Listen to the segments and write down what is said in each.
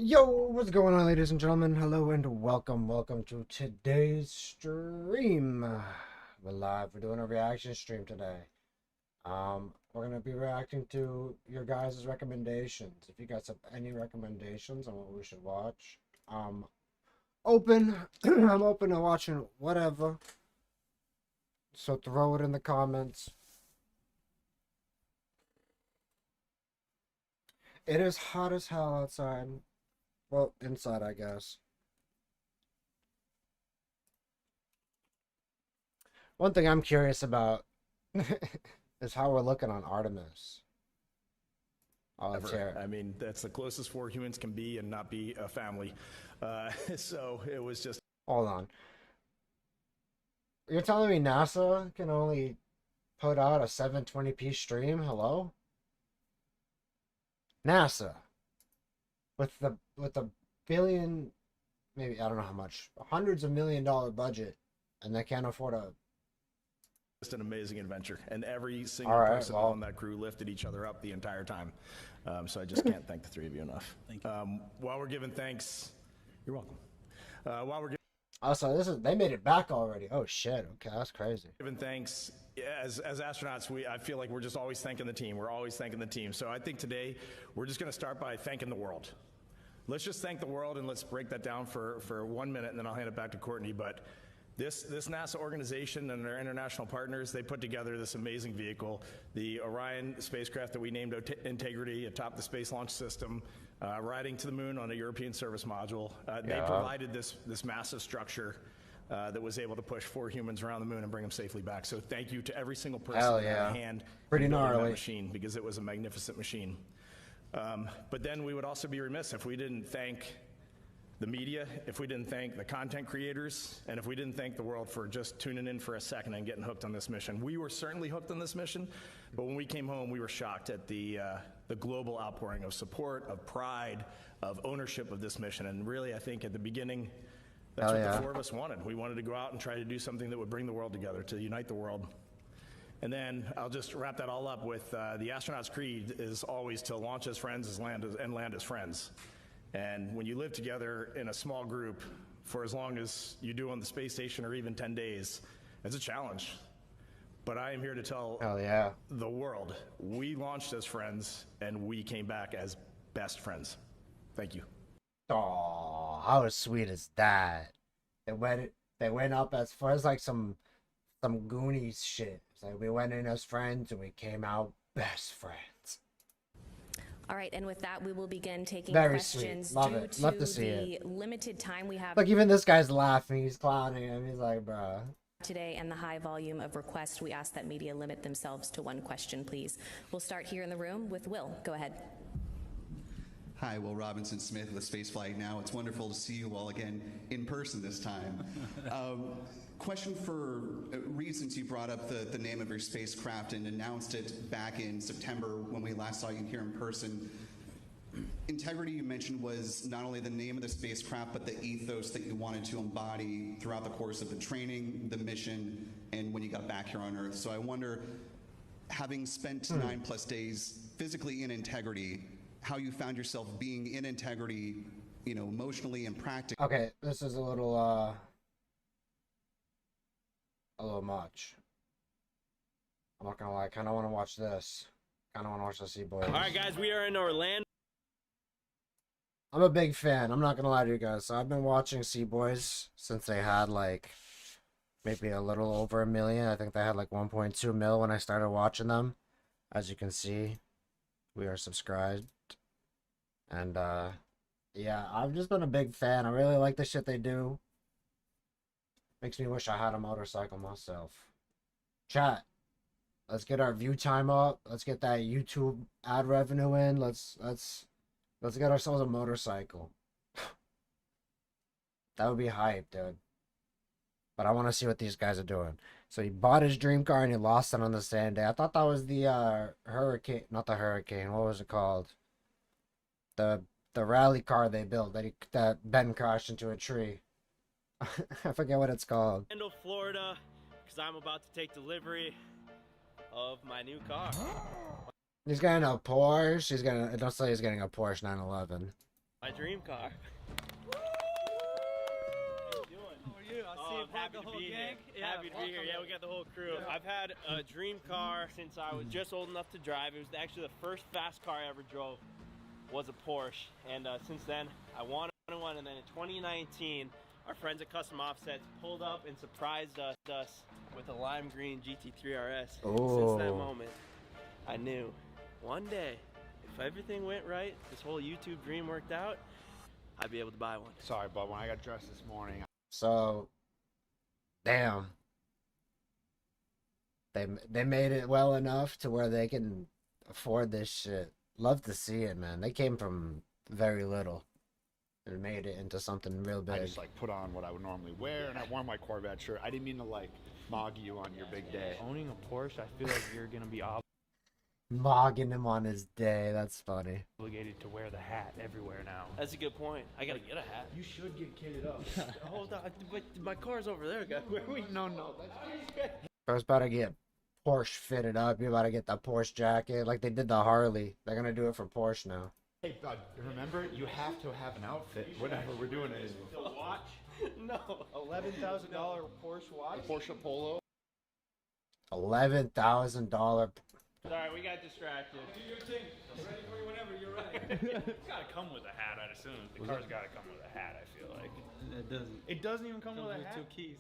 Yo, what's going on, ladies and gentlemen? Hello and welcome to today's stream. We're live. We're doing a reaction stream today. We're gonna be reacting to your guys' recommendations. If you guys have any recommendations on what we should watch, open. I'm open to watching whatever. So throw it in the comments. It is hot as hell outside. Well, inside, I guess. One thing I'm curious about is how we're looking on Artemis. Oh, let's hear it. I mean, that's the closest four humans can be and not be a family. So it was just... Hold on. You're telling me NASA can only put out a 720p stream? Hello? NASA. With the billion, maybe, I don't know how much, hundreds of $1,000,000 budget, and they can't afford a... Just an amazing adventure, and every single person on that crew lifted each other up the entire time. So I just can't thank the three of you enough. Thank you. While we're giving thanks, you're welcome. While we're Also, they made it back already. Oh shit! Okay, that's crazy. giving thanks, as astronauts, I feel like we're just always thanking the team. We're always thanking the team. So I think today we're just going to start by thanking the world. Let's just thank the world, and let's break that down for 1 minute, and then I'll hand it back to Courtney. But this NASA organization and their international partners, they put together this amazing vehicle, the Orion spacecraft that we named Integrity, atop the Space Launch System, riding to the moon on a European service module. They provided this massive structure that was able to push 4 humans around the moon and bring them safely back. So thank you to every single person that had a hand in building that machine, because it was a magnificent machine. But then we would also be remiss if we didn't thank the media, if we didn't thank the content creators, and if we didn't thank the world for just tuning in for a second and getting hooked on this mission. We were certainly hooked on this mission, but when we came home, we were shocked at the global outpouring of support, of pride, of ownership of this mission. And really, I think at the beginning, that's what the 4 of us wanted. We wanted to go out and try to do something that would bring the world together, to unite the world. And then I'll just wrap that all up with the astronaut's creed is always to launch as friends and land as friends. And when you live together in a small group for as long as you do on the space station, or even 10 days, it's a challenge. But I am here to tell the world, we launched as friends and we came back as best friends. Thank you. Oh, how sweet is that? They went up as far as like some Goonies shit. It's like we went in as friends and we came out best friends. All right, and with that, we will begin taking Very questions. sweet. Love it. Love to see it. Limited time we have. Look, even this guy's laughing. He's clowning him. He's like, bruh. Today, and the high volume of requests, we ask that media limit themselves to 1 question, please. We'll start here in the room with Will. Go ahead. Hi, Will Robinson Smith with Spaceflight Now. It's wonderful to see you all again in person this time. Question for Reed, since you brought up the name of your spacecraft and announced it back in September when we last saw you here in person. Integrity, you mentioned, was not only the name of the spacecraft, but the ethos that you wanted to embody throughout the course of the training, the mission, and when you got back here on Earth. So I wonder, having spent 9+ days physically in Integrity, how you found yourself being in Integrity, you know, emotionally and practically. Okay, this is a little much. I'm not gonna lie, I kinda wanna watch this. Kinda wanna watch the Sea Boys. Alright guys, we are in Orlando. I'm a big fan, I'm not gonna lie to you guys. So I've been watching Sea Boys since they had like maybe a little over 1 million. I think they had like 1.2 mil when I started watching them. As you can see, we are subscribed. And yeah, I've just been a big fan. I really like the shit they do. Makes me wish I had a motorcycle myself. Chat, let's get our view time up. Let's get that YouTube ad revenue in. Let's get ourselves a motorcycle. That would be hype, dude. But I want to see what these guys are doing. So he bought his dream car and he lost it on the same day. I thought that was the Hurricane, not the Hurricane. What was it called? The rally car they built that Ben crashed into a tree. I forget what it's called. Orlando, Florida, because I'm about to take delivery of my new car. He's getting a Porsche. It don't say he's getting a Porsche 911. My dream car. Happy to be here. Happy to be here. Yeah, we got the whole crew. I've had a dream car since I was just old enough to drive. It was actually the first fast car I ever drove was a Porsche, and since then I wanted one. And then in 2019, our friends at Custom Offsets pulled up and surprised us with a lime green GT3 RS. Since that moment, I knew one day, if everything went right, this whole YouTube dream worked out, I'd be able to buy one. Sorry, but when I got dressed this morning, So, damn. They made it well enough to where they can afford this shit. Love to see it, man. They came from very little and made it into something real big. I just like put on what I would normally wear, and I wore my Corvette shirt. I didn't mean to like mog you on your big day. Owning a Porsche, I feel like you're gonna be Mogging him on his day. That's funny. obligated to wear the hat everywhere now. That's a good point. I gotta get a hat. You should get kitted up. Hold on, but my car's over there, guys. Where are we? No. I was about to get Porsche fitted up. You're about to get the Porsche jacket like they did the Harley. They're gonna do it for Porsche now. Hey, bud, remember, you have to have an outfit whenever we're doing it. The watch? No. $11,000 Porsche watch. Porsche Polo. $11,000. Sorry, we got distracted. Do your thing. I'm ready for you whenever. You're right. It's gotta come with a hat, I'd assume. The car's gotta come with a hat, I feel like. It doesn't. It doesn't even come with a hat? Two keys.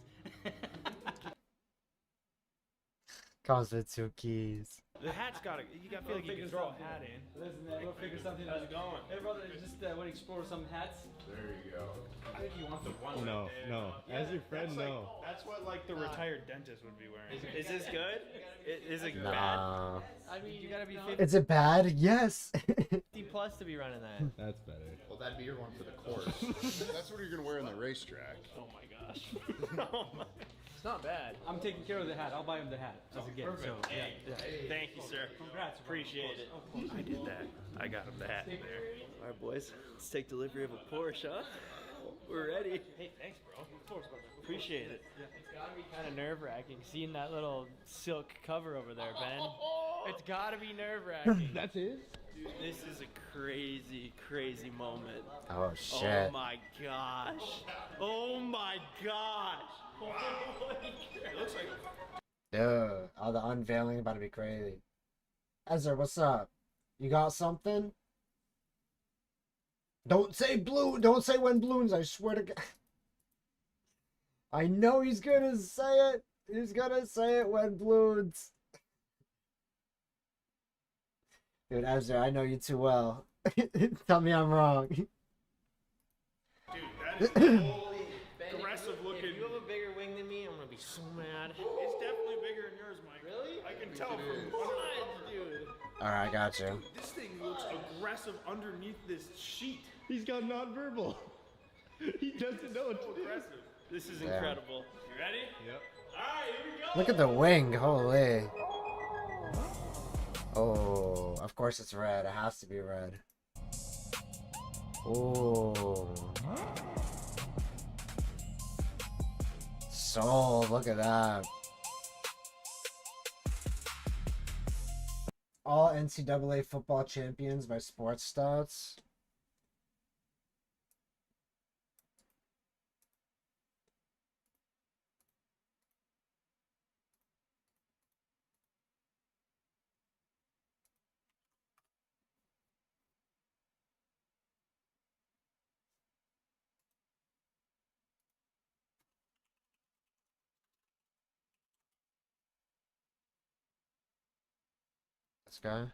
Comes with 2 keys. The hat's gotta, you gotta feel like you can throw a hat in. Listen, we'll figure something out. How's it going? Hey, brother, just want to explore some hats. There you go. I think you want the one. No. As your friend, no. That's what like the retired dentist would be wearing. Is this good? Is it bad? Nah. I mean, you gotta be 50 Is it bad? Yes. plus to be running that. That's better. Well, that'd be your one for the course. That's what you're gonna wear on the racetrack. Oh my gosh. Oh my. It's not bad. I'm taking care of the hat. I'll buy him the hat as a gift. So, yeah. Thank you, sir. Congrats. Appreciate it. I did that. I got him the hat there. All right, boys. Let's take delivery of a Porsche, huh? We're ready. Hey, thanks, bro. Of course, brother. Appreciate it. It's gotta be kind of nerve-wracking seeing that little silk cover over there, Ben. It's gotta be nerve-wracking. That's his? Dude, this is a crazy, crazy moment. Oh shit. Oh my gosh. Oh my gosh. Oh my God. It looks like. Dude, oh, the unveiling about to be crazy. Ezra, what's up? You got something? Don't say blue. Don't say when balloons. I swear to God. I know he's gonna say it. He's gonna say it when balloons. Dude, Ezra, I know you too well. Tell me I'm wrong. Dude, that is a whole aggressive looking. If you have a bigger wing than me, I'm gonna be so mad. It's definitely bigger than yours, Mike. Really? I can tell from under Dude. Alright, I got you. This thing looks aggressive underneath this sheet. He's got nonverbal. He doesn't know what to do. Aggressive. This is Yeah. incredible. You ready? Yep. Alright, here we go. Look at the wing. Holy. Oh, of course it's red. It has to be red. Oh. Sold. Look at that. All NCAA football champions by Sports Stats. This guy.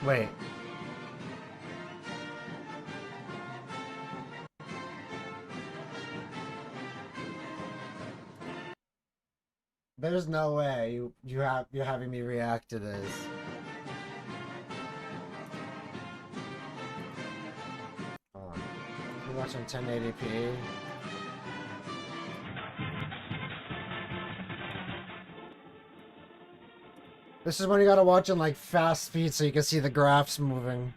Wait. There's no way you're having me react to this. Hold on. We're watching 1080p. This is when you gotta watch in like fast speed so you can see the graphs moving.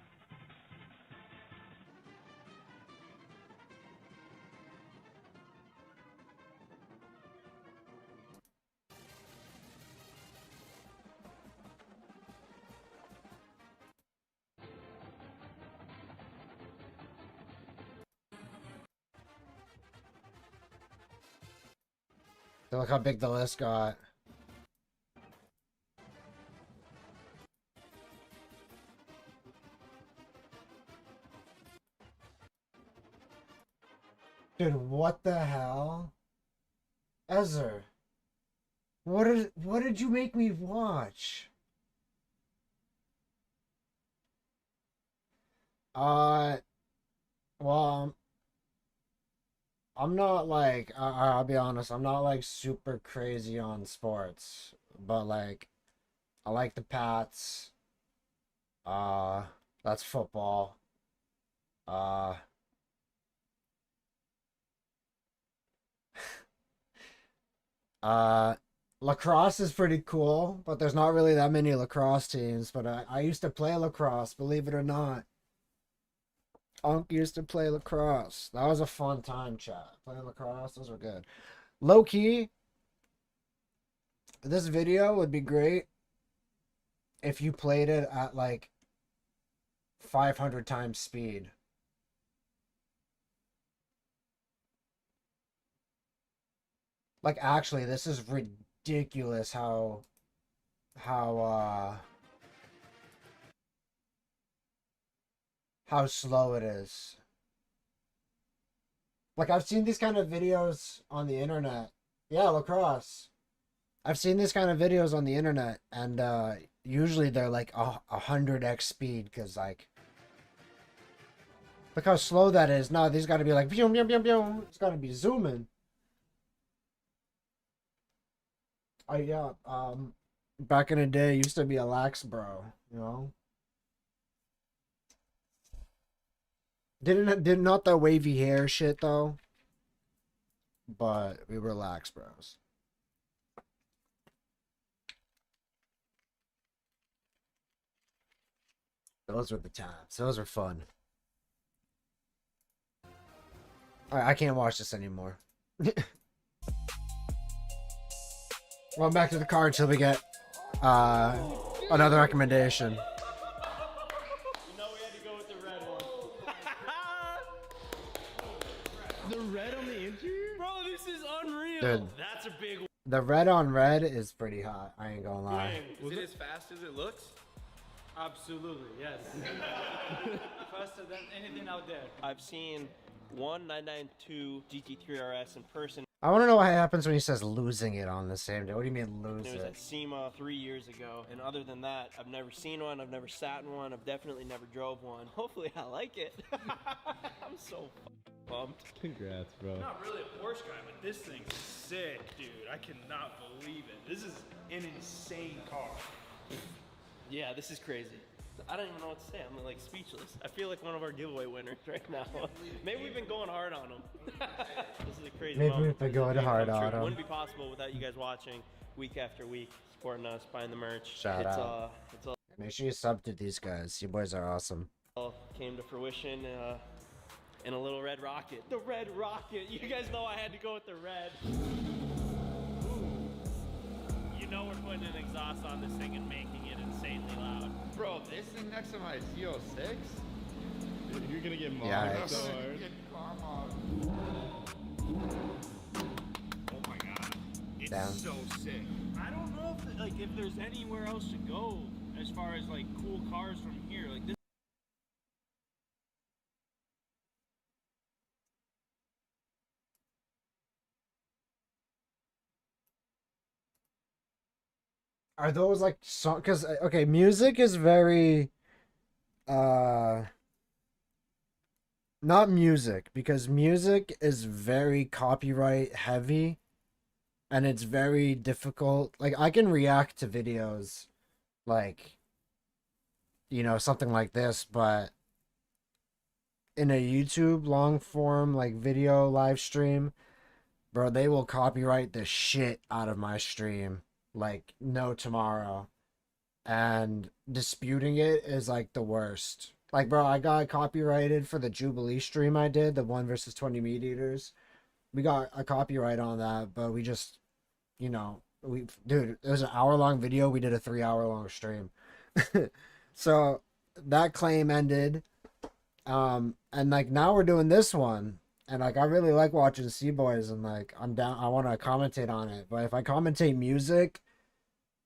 Look how big the list got. Dude, what the hell? Ezer, what did you make me watch? Well, I'm not like I'll be honest, I'm not like super crazy on sports, but like I like the Pats. Uh, that's football. Uh, uh, Lacrosse is pretty cool, but there's not really that many lacrosse teams. But I used to play lacrosse, believe it or not. Unc used to play lacrosse. That was a fun time, chat. Playing lacrosse, those were good. Low key, this video would be great if you played it at like 500 times speed. Like actually, this is ridiculous how how slow it is. Like I've seen these kind of videos on the internet. Yeah, lacrosse. I've seen these kind of videos on the internet, and usually they're like 100x speed, because like look how slow that is. No, these got to be like pew, pew, pew, pew. It's got to be zooming. Oh yeah, back in the day, used to be a lax bro, you know. Did not the wavy hair shit though, but we were lax bros. Those were the times. Those were fun. Alright, I can't watch this anymore. Well, back to the car until we get another recommendation. You know we had to go with the red one. The red on the interior? Bro, this is unreal. Dude. That's a big one. The red on red is pretty hot. I ain't gonna lie. Is it as fast as it looks? Absolutely, yes. Faster than anything out there. I've seen one 992 GT3 RS in person. I want to know what happens when he says losing it on the same day. What do you mean lose It was it? at SEMA 3 years ago, and other than that, I've never seen one, I've never sat in one, I've definitely never drove one. Hopefully I like it. I'm so pumped. Congrats, bro. I'm not really a Porsche guy, but this thing's sick, dude. I cannot believe it. This is an insane car. Yeah, this is crazy. I don't even know what to say. I'm like speechless. I feel like one of our giveaway winners right now. Maybe we've been going hard on them. This is a crazy Maybe moment. we've been This is a going dream hard come true. on 'em. It wouldn't be possible without you guys watching week after week, supporting us, buying the merch. Shout out. It's all Make sure you sub to these guys. You boys are awesome. came to fruition in a little red rocket. The red rocket. You guys know I had to go with the red. You know we're putting an exhaust on this thing and making it insanely loud. Bro, this thing next to my Z06? Dude, you're gonna get mobbed Yikes. so hard. Oh my god. It's Damn. so sick. I don't know if there's anywhere else to go as far as like cool cars from here. Like this. Are those like song? Because okay, music is very not music, because music is very copyright heavy, and it's very difficult. Like I can react to videos like, you know, something like this, but in a YouTube long form like video live stream, bro, they will copyright the shit out of my stream like no tomorrow. And disputing it is like the worst. Like, bro, I got copyrighted for the Jubilee stream I did, the 1 versus 20 meat eaters. We got a copyright on that, but we just, you know, dude, it was an hour-long video. We did a 3-hour-long stream. So that claim ended. And like now we're doing this one. And like I really like watching C Boys, and like I'm down. I want to commentate on it, but if I commentate music,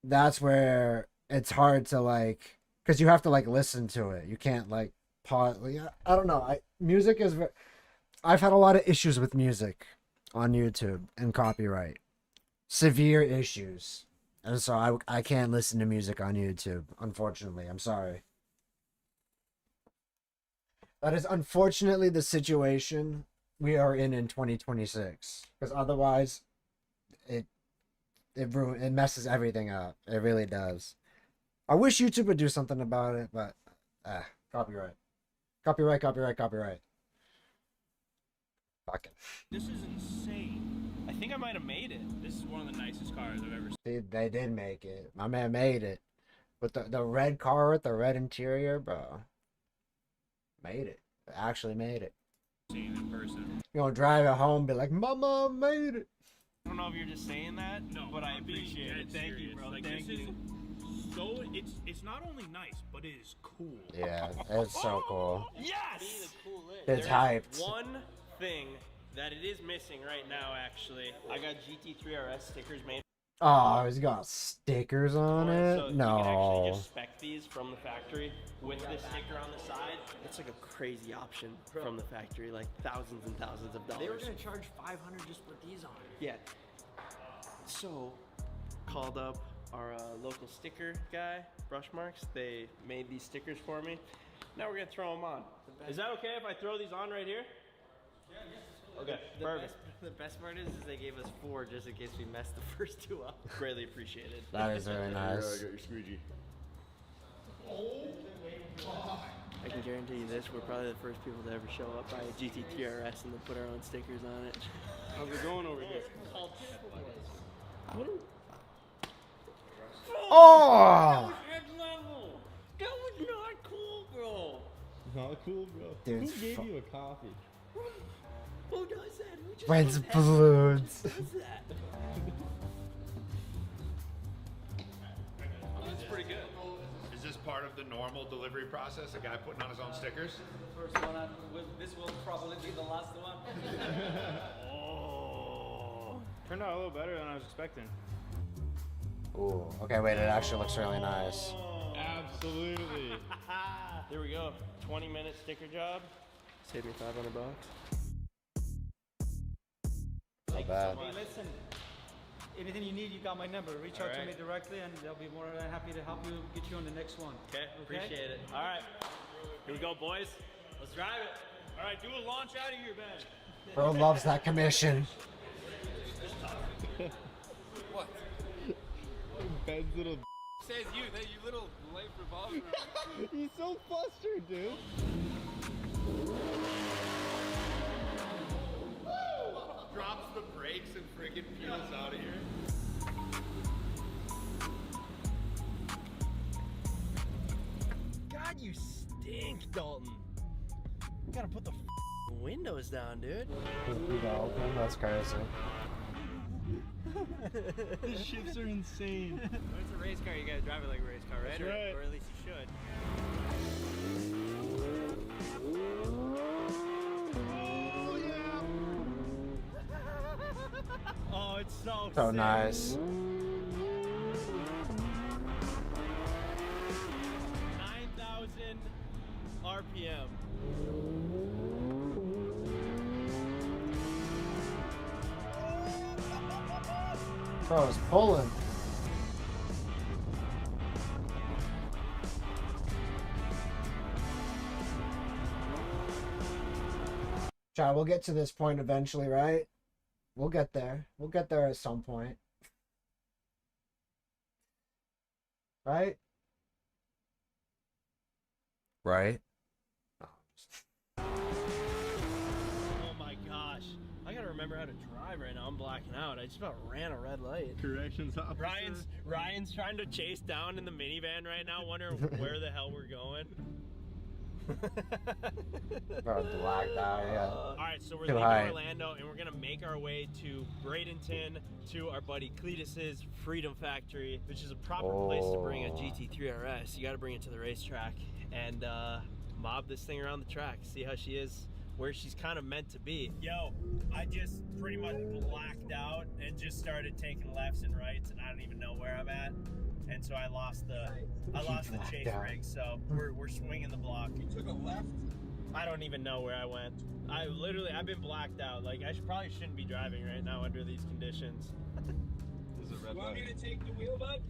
that's where it's hard to like, because you have to like listen to it. You can't like pause. Like, I don't know. Music is. I've had a lot of issues with music on YouTube and copyright, severe issues, and so I can't listen to music on YouTube. Unfortunately, I'm sorry. That is unfortunately the situation we are in 2026. Because otherwise, it messes everything up. It really does. I wish YouTube would do something about it, but copyright, copyright. Fuck it. This is insane. I think I might have made it. This is one of the nicest cars I've ever seen. They did make it. My man made it. With the red car with the red interior, bro. Made it. Actually made it. Seen in person. You gonna drive it home, be like, Mama made it. I don't know if you're just saying that, but I appreciate it. Thank you, bro. Like, Thank this you. is so it's not only nice, but it is cool. Yeah, it's so cool. Yes! It's There's hyped. one thing that it is missing right now, actually. I got GT3 RS stickers made. Oh, he's got stickers on it? So you can actually No. just spec these from the factory with this sticker on the side. It's like a crazy option from the factory, like thousands and thousands of dollars. They were gonna charge $500 just for these on it. Yeah. So, called up our local sticker guy, Brushmarks. They made these stickers for me. Now we're gonna throw them on. Is that okay if I throw these on right here? Yeah. Okay, perfect. The best part is they gave us 4 just in case we messed the first 2 up. Greatly appreciated. That is very nice. Got your squeegee. I can guarantee you this, we're probably the first people to ever show up by a GT3 RS and then put our own stickers on it. How's it going over here? Oh! Next level! That was not cool, bro! Not cool, bro. Dude, Who gave you a coffee? Who does that? Who just When's does that? balloons? Who does that? That's pretty good. Is this part of the normal delivery process? A guy putting on his own stickers? First one, this will probably be the last one. Oh, turned out a little better than I was expecting. Ooh, okay, wait, it actually looks really nice. Absolutely. There we go. 20-minute sticker job. Saved me $500. Not bad. Hey, listen, anything you need, you got my number. Reach out to me directly and they'll be more than happy to help you get you on the next one. Okay, appreciate it. All right, here we go, boys. Let's drive it. All right, do a launch out of here, Ben. Bro loves that commission. Ben's little. Says you, little life revolver. He's so flustered, dude. Drops the brakes and friggin' peels out of here. God, you stink, Dalton. You gotta put the windows down, dude. That's crazy. The shifts are insane. When it's a race car, you gotta drive it like a race car, right? That's right. Or at least you should. Oh, it's so So sick. nice. 9,000 RPM. Bro, it's pulling. Chad, we'll get to this point eventually, right? We'll get there. We'll get there at some point. Right? Right? Oh my gosh. I gotta remember how to drive right now. I'm blacking out. I just about ran a red light. Corrections officer. Ryan's trying to chase down in the minivan right now, wondering where the hell we're going. Bro, blacked out, yeah. Alright, so we're Too leaving high. Orlando and we're gonna make our way to Bradenton to our buddy Cletus's Freedom Factory, which is a proper place to bring a GT3 RS. You gotta bring it to the racetrack and mob this thing around the track. See how she is where she's kind of meant to be. Yo, I just pretty much blacked out and just started taking lefts and rights, and I don't even know where I'm at. And so I lost the chase rig. So we're swinging the block. You took a left? I don't even know where I went. I've been blacked out. Like, I probably shouldn't be driving right now under these conditions. Is it red Want me to take the wheel, bud?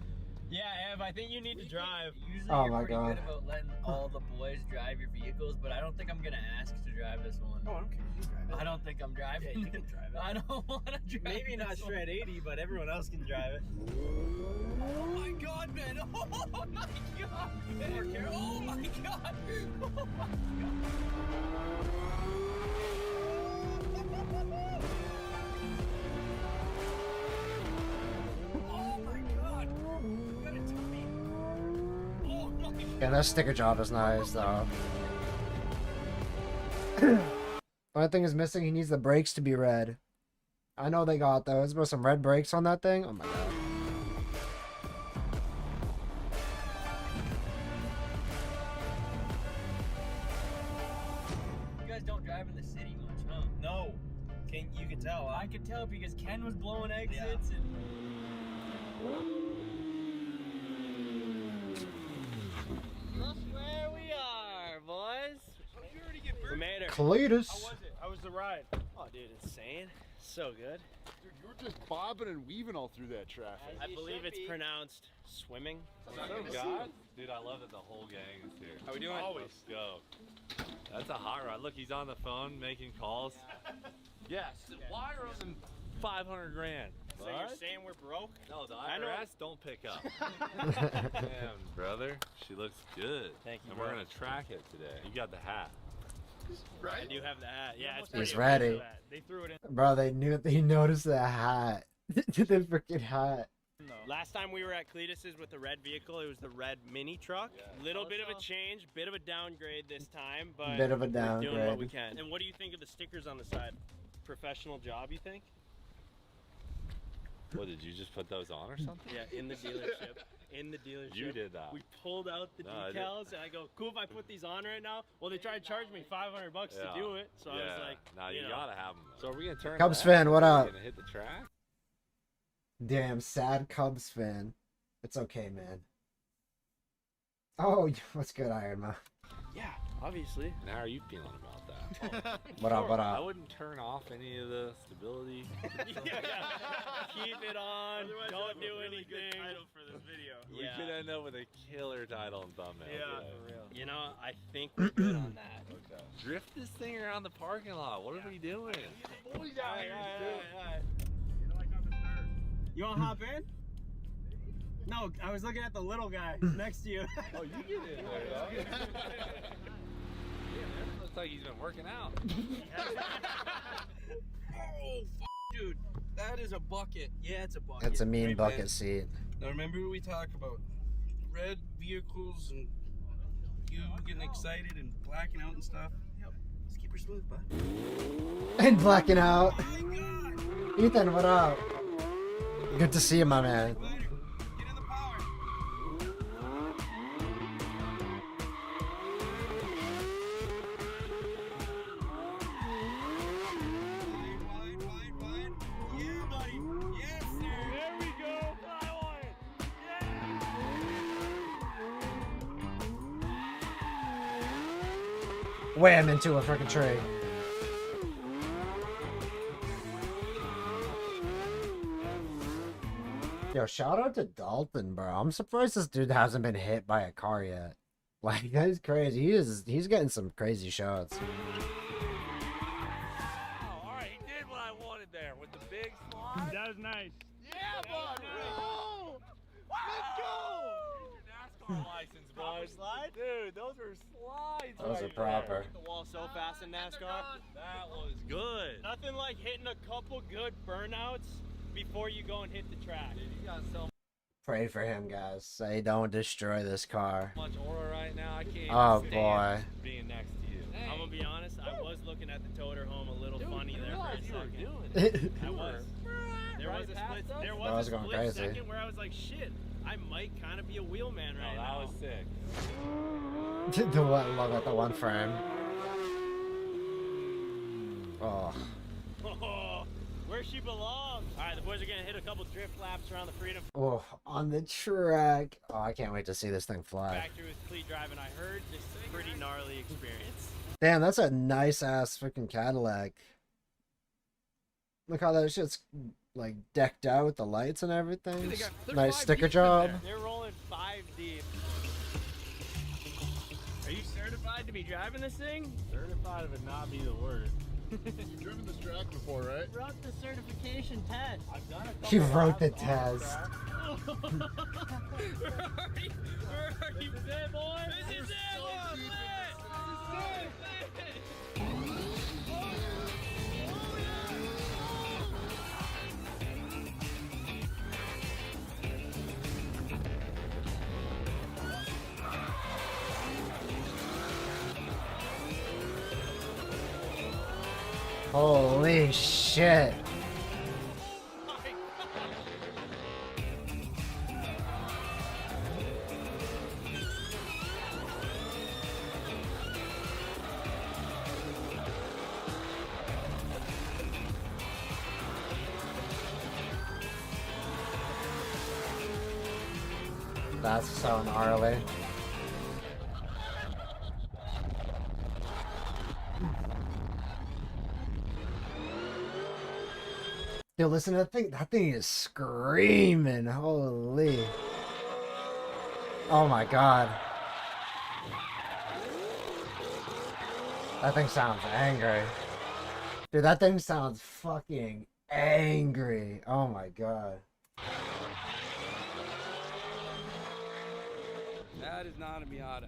Yeah, Ev, I think you need to drive. Usually Oh you're my pretty God. good about letting all the boys drive your vehicles, but I don't think I'm gonna ask to drive this one. Oh, I don't care. You drive it. I don't think I'm driving. Yeah, you can drive it. I don't want to drive. Maybe not this one. shred 80, but everyone else can drive it. Oh my God, man! Oh my God, man! Oh my God! Oh my God! Oh my God! You gotta tell me. Oh my God! Yeah, that sticker job is nice though. Only thing is missing, he needs the brakes to be red. I know they got those, but some red brakes on that thing? Oh my God. You guys don't drive in the city much, huh? No. You can tell. I could tell because Ken was blowing exits and. Look where we are, boys. We made her. Cletus. How was it? How was the ride? Oh, dude, insane. So good. Dude, you were just bobbing and weaving all through that traffic. I believe it's pronounced swimming. God? Dude, I love that the whole gang is here. How we doing? Always. Let's go. That's a hot rod. Look, he's on the phone making calls. Yes. Why are them 500 grand? So you're saying we're broke? No, the I know. IRS don't pick up. Damn, brother. She looks good. Thank you, And we're bro. going to track it today. You got the hat. I do have the hat. Yeah, it's He's pretty ready. official hat. They threw it in. Bro, he noticed the hat. The freaking hat. Last time we were at Cletus's with the red vehicle, it was the red mini truck. Little bit of a change, bit of a downgrade this time, but Bit of a we're doing what downgrade. we can. And what do you think of the stickers on the side? Professional job, you think? What, did you just put those on or something? Yeah, in the dealership. In the dealership. You did that. We pulled out the No, I did. decals, and I go, cool if I put these on right now? Well, they tried to charge me $500 Yeah. to do it, so I was like, nah, you know. gotta have them. So are we gonna turn Cubs left? fan, what Are up? we gonna hit the track? Damn, sad Cubs fan. It's okay, man. Oh, what's good, Iron Man? Yeah, obviously. And how are you feeling about that? What up, what I up? wouldn't turn off any of the stability. Yeah. Keep it on. Otherwise, Don't we'll have do a really good anything. title for this video. We Yeah. could end up with a killer title and thumbnail. Yeah, today. for real. You know, I think we're good on that. Okay. Drift this thing around the parking lot. What are we doing? Boys out here. You want to hop in? No, I was looking at the little guy next to you. Oh, you get in there, yeah. Looks like he's been working out. Oh, dude, that is a bucket. Yeah, it's a bucket. It's a mean Right, bucket man. seat. Now remember who we talk about? Red vehicles and you getting excited and blacking out and stuff. Yep. Let's keep her smooth, bud. And blacking out. Oh my God. Ethan, what up? Good to see you, my man. Glider, get in the power. Wide. Yeah, buddy. Yes, sir. There we go. Fly on it. Wham into a freaking tree. Yo, shout out to Dalton, bro. I'm surprised this dude hasn't been hit by a car yet. Like, that's crazy. He's getting some crazy shots. Oh, all right, he did what I wanted there with the big slide. That was nice. Yeah, bud. Let's go. NASCAR license, bro. Slide? Dude, those are slides. Those right are proper. Hit the wall so fast in NASCAR. That was good. Nothing like hitting a couple good burnouts before you go and hit the track. Dude, you got so Pray for him, guys. Say don't destroy this car. much aura right now. I can't even Oh, stand boy. being next to you. Hey, I'm gonna be honest, I was looking at the toter home a little dude, funny I there for a realized you were second. doing it. I was. There Right was a past split. us? There I was was a going split crazy. second where I was like, "Shit, I might kind of be a wheelman No, right that now." was sick. The one, love at the one frame. Oh. Oh, where she belongs. All right, the boys are gonna hit a couple drift laps around the Freedom. Oh, on the track. Oh, I can't wait to see this thing fly. Factory with cleat driving. I heard this is a pretty gnarly experience. Damn, that's a nice ass freaking Cadillac. Look how that shit's like decked out with the lights and everything. Nice sticker job. They're rolling 5 deep. Are you certified to be driving this thing? Certified would not be the word. You've driven this track before, right? Wrote the certification test. I've done a couple He wrote the laps on test. track. Where are you? This is it, boys. This is it. Look, Holy shit. That's so gnarly. Dude, listen to that thing. That thing is screaming. Holy. Oh my god. That thing sounds angry. Dude, that thing sounds fucking angry. Oh my god. That is not a Miata.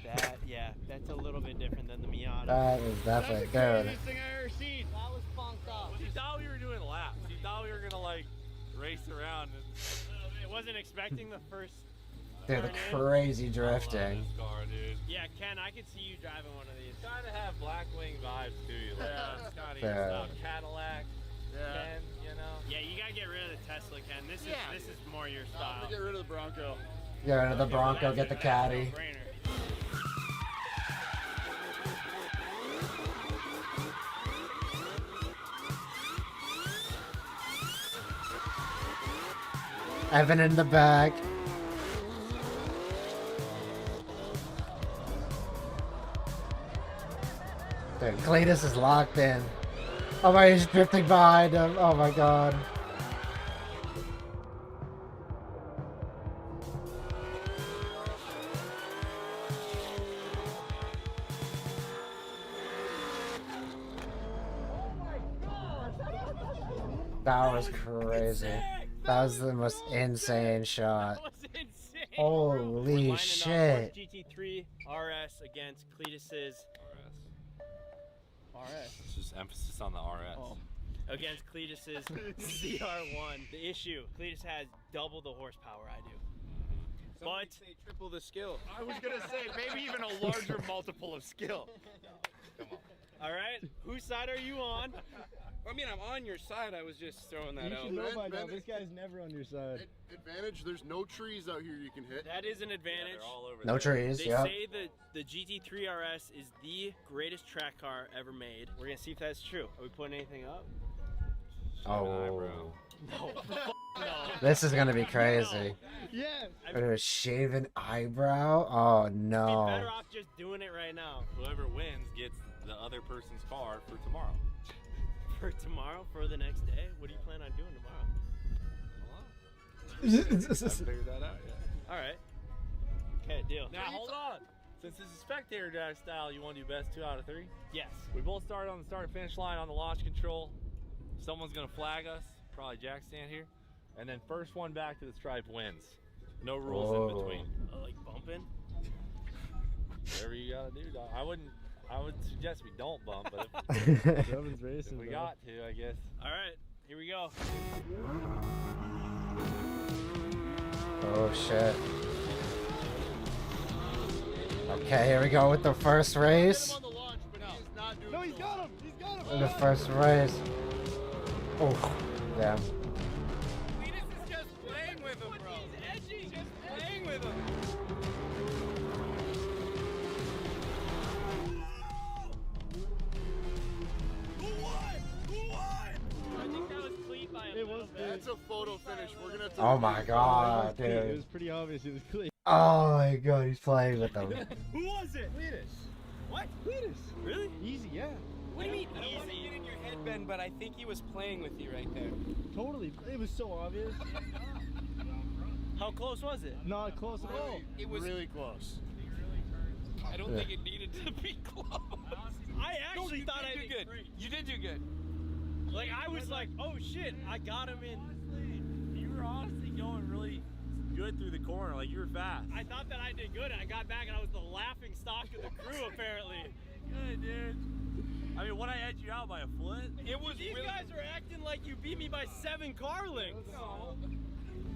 that, yeah, that's a little bit different than the Miata. That is definitely, dude. thing I ever seen. That was funked up. You thought we were doing laps. You thought we were gonna like race around. And... I wasn't expecting the first. Dude, the turn in. crazy I love drifting. this car, dude. Yeah, Ken, I could see you driving one of these. Kind of have Blackwing vibes to you. Like, it's kind of Yeah. your stuff. Cadillac, Ken, you know. Yeah, you gotta get rid of the Tesla, Ken. This is more your style. Get rid of the Bronco. Get rid of the Bronco, get the caddy. No-brainer. Evan in the back. Dude, Cletus is locked in. Oh my, he's drifting behind him. Oh my god. That was crazy. That was the most insane shot. That was insane. Holy Lining up shit. GT3 RS against Cletus's RS. It's just emphasis on the RS. Oh. against Cletus's ZR1. The issue, Cletus has double the horsepower I do. Somebody say triple the skill. I was gonna say maybe even a larger multiple of skill. Come on. All right, whose side are you on? I mean, I'm on your side. I was just throwing that You out. should know by now. Ben- This guy's never on your side. Advantage, there's no trees out here you can hit. That is an advantage. They're all over No there. trees, They yeah. say that the GT3 RS is the greatest track car ever made. We're gonna see if that's true. Are we putting anything up? Oh. No. No. This is gonna be crazy. Yeah. A shaven eyebrow? Oh Be better no. off just doing it right now. Whoever wins gets the other person's car for tomorrow. For tomorrow, for the next day? What do you plan on doing tomorrow? I figured that out, yeah. Alright. Okay, deal. Now, hold on. Since this is spectator drive style, you want to do best 2 out of 3? Yes. We both started on the start and finish line on the launch control. Someone's going to flag us, probably Jack stand here. And then first one back to the stripe wins. No rules in between. Like bumping? Whatever you got to do, dog. I would suggest we don't bump, but Rovin's if racing, we bro. got to, I guess. Alright, here we go. Oh shit. Okay, here we go with the first race. No, he's got him. He's got him. The first race. Oh, damn. Cletus is just playing with him, bro. He's edgy, just playing with him. have to. Oh my god, It dude. was pretty obvious. It was clear. Oh my god, he's playing with them. Who was it? Cletus. What? Cletus. Really? Easy, yeah. What do you mean I don't want to easy? get in your head, Ben, but I think he was playing with you right there. Totally. It was so obvious. How close was it? Not close at all. It was. Really close. I don't think it needed to be close. I actually you thought I did did good. great. You did do good. Like I was like, oh shit, I got him in. You were honestly going really good through the corner, like you were fast. I thought that I did good, and I got back, and I was the laughing stock of the crew apparently. Good, dude. I mean, when I edged you out by a foot, It was these really- guys are acting like you beat me by 7 car lengths. No.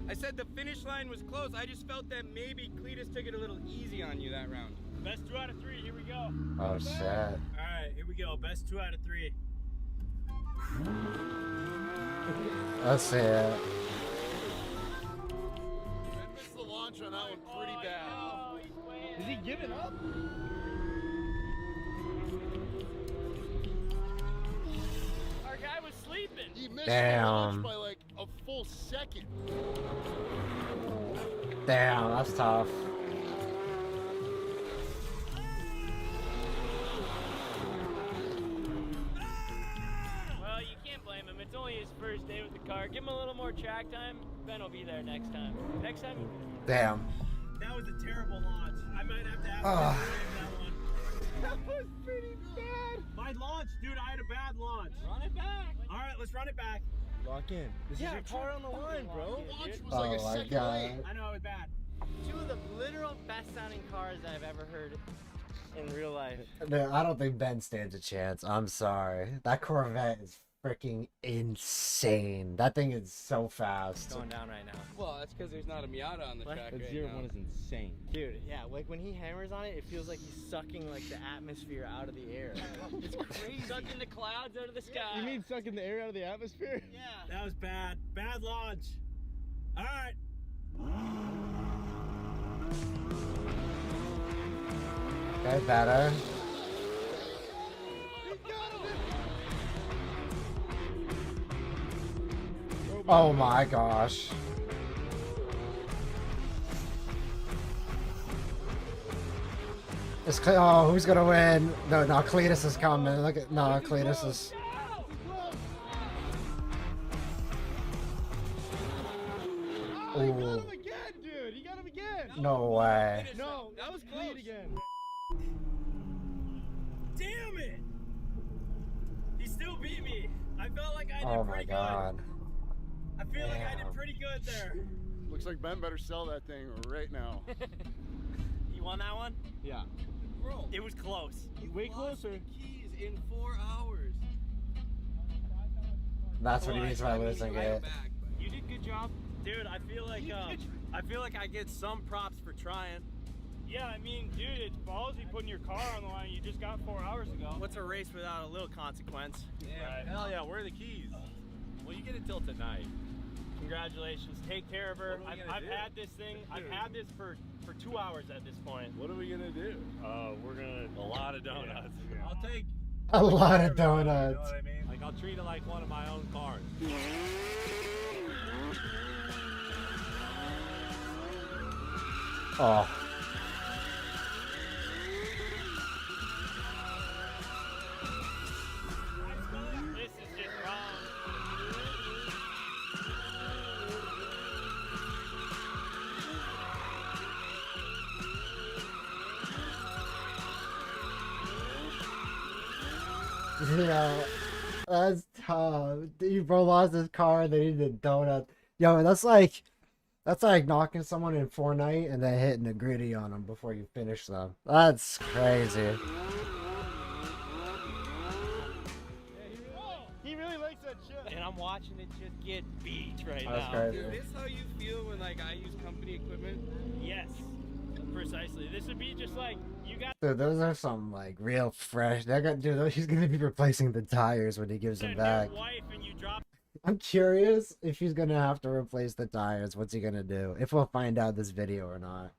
I said the finish line was close. I just felt that maybe Cletus took it a little easy on you that round. Best 2 out of 3. Here we go. Oh shit. All right, here we go. Best 2 out of 3. Let's see it. I missed the launch on that one pretty bad. Is he giving up? Our guy was sleeping. He missed the Damn. launch by like a full second. Damn, that's tough. Well, you can't blame him. It's only his first day with the car. Give him a little more track time. Ben will be there next time. Next time. Damn. That was a terrible launch. I might have to ask Ah. him to save that one. That was pretty bad. My launch, dude. I had a bad launch. Run it back. All right, let's run it back. Lock in. This is your car on the line, bro. The launch was Oh like a my second god. late. I know it was bad. 2 of the literal best sounding cars I've ever heard in real life. Dude, I don't think Ben stands a chance. I'm sorry. That Corvette is freaking insane. That thing is so fast. Going down right now. Well, that's because there's not a Miata on the track That right 0-1 now. is insane. Dude, yeah, like when he hammers on it, it feels like he's sucking like the atmosphere out of the air. It's crazy. Sucking the clouds out of the sky. You mean sucking the air out of the atmosphere? Yeah. That was bad. Bad launch. All right. Okay, better. Oh my gosh. Oh, who's gonna win? No, Cletus is coming. Look at Cletus is. Oh, he got Ooh. him again, dude. He got him again. No way. No, that was clean again. Damn it! He still beat me. I felt like I did Oh my pretty god. good. I feel like I Damn. did pretty good there. Looks like Ben better sell that thing right now. You won that one? Yeah. Bro, It was close. Way lost closer. the keys in 4 hours. That's what he means by I mean, losing you had it. back, but- You did good job. Dude, I feel like I get some props for trying. Yeah, I mean, dude, it's ballsy putting your car on the line you just got 4 hours ago. What's a race without a little consequence? right. Hell yeah, where are the keys? Well, you get it till tonight. Congratulations. Take care of her. What are we I've gonna do? had this thing. I've had this for 2 hours at this point. What are we gonna do? We're gonna a lot of donuts. I'll take. A lot of You know donuts. what I mean? Like I'll treat it like one of my own cars. Oh. This is just wrong. You know, that's tough. You bro lost his car and then he did donut. Yo, that's like knocking someone in Fortnite and then hitting a gritty on them before you finish them. That's crazy. He really likes that shit. And I'm watching it just get beat right That's now. crazy. Is this how you feel when like I use company equipment? Yes, precisely. This would be just like you got Dude, those are some like real fresh. Dude, he's gonna be replacing the tires when he gives a them new back. wife and you drop I'm curious if he's gonna have to replace the tires. What's he gonna do? If we'll find out this video or not.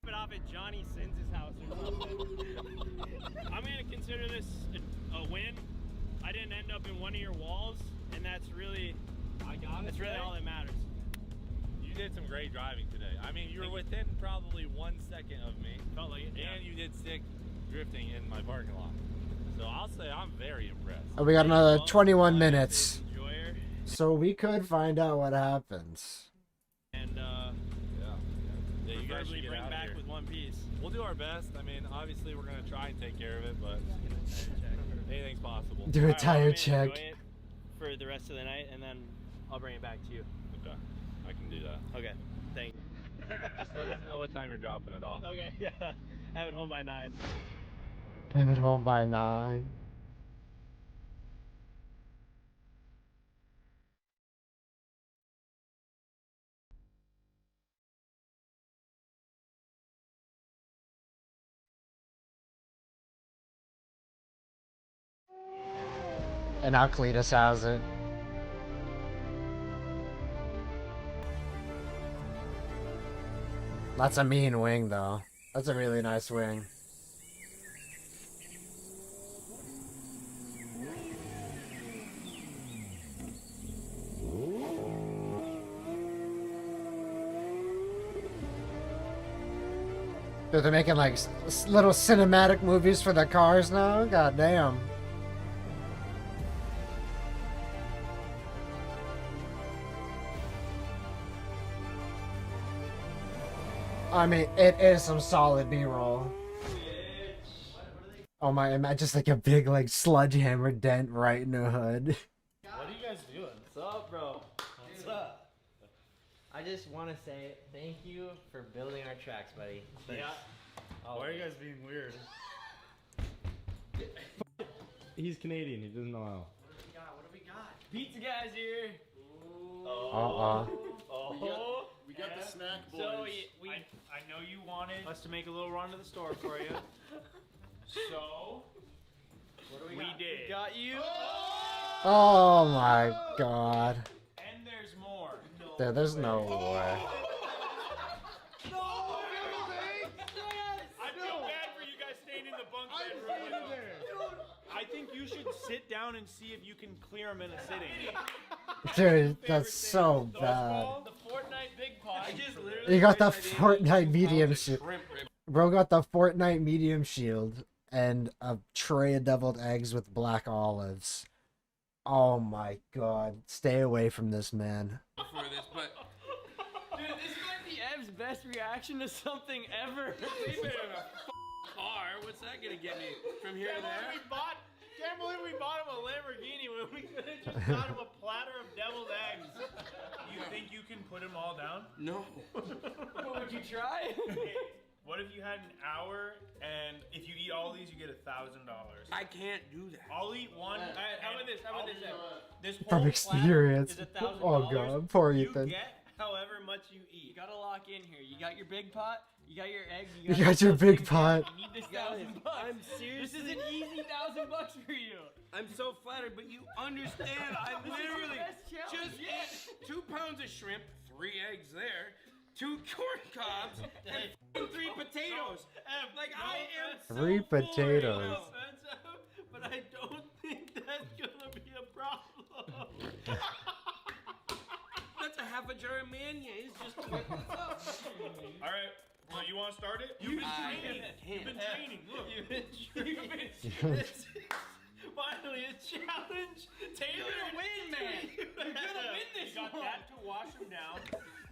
it off at Johnny Sins' house or something. I'm gonna consider this a win. I didn't end up in one of your walls, and that's really all that matters. You You did some great driving today. I mean, you were within probably 1 second of me. Felt like it, yeah. And you did stick drifting in my parking lot. So I'll say I'm very impressed. Oh, we got another 21 minutes. Enjoyer. So we could find out what happens. And Yeah, you guys preferably should get bring out of back here. with one piece. We'll do our best. I mean, obviously we're gonna try and take care of it, but anything's possible. Do a Alright, well, tire I'm gonna check. enjoy it for the rest of the night, and then I'll bring it back to you. Okay, I can do that. Okay, thank you. Just let us know what time you're dropping it off. Okay, yeah. Have it home by 9. Have it home by 9. And now Cletus has it. That's a mean wing, though. That's a really nice wing. Dude, they're making like little cinematic movies for the cars now? God damn. I mean, it is some solid B-roll. Oh my, imagine just like a big like sledgehammer dent right in the hood. What are you guys doing? What's up, bro? What's up? I just want to say thank you for building our tracks, buddy. Yeah. Oh, Why are you guys being weird? He's Canadian. He doesn't know how. What do we got? Pizza guys here. We got the snack boys. So I know you wanted us to make a little run to the store for you. So what do we did. We got you. Oh my god. And there's more. Dude, there's no way. I feel bad for you guys staying in the bunk bed room. I think you should sit down and see if you can clear them in a sitting. Dude, that's so bad. The Fortnite big pot. I just literally You got the Fortnite medium shield. Bro got the Fortnite medium shield and a tray of deviled eggs with black olives. Oh my god. Stay away from this man. For this, but Dude, this might be Ev's best reaction to something ever. we've been in a car. What's that gonna get me from here to there? Can't believe we bought him a Lamborghini when we could have just got him a platter of deviled eggs. You think you can put them all down? No. Would you try? What if you had an hour and if you eat all these, you get $1,000? I can't do that. I'll eat one. How about this? How about this? This From whole experience. platter is $1,000. Oh god, poor You Ethan. get however much you eat. You gotta lock in here. You got your big pot. You got your eggs. You got your big pot. You need this Guys, $1,000. I'm This seriously. is an easy $1,000 for you. I'm so flattered, but you understand. I This is the literally best challenge just yet. ate 2 pounds of shrimp, 3 eggs there, 2 corn cobs, and 3 potatoes. Like I am so 3 full potatoes. right now. But I don't think that's gonna be a problem. That's a half a jar of mayonnaise just to whip this up. All right. Well, you want to start it? You've been training. You've been training. Look. You've been training. Finally, a challenge. Taylor, You're gonna win, man. You're gonna win this You got one. that to wash them down.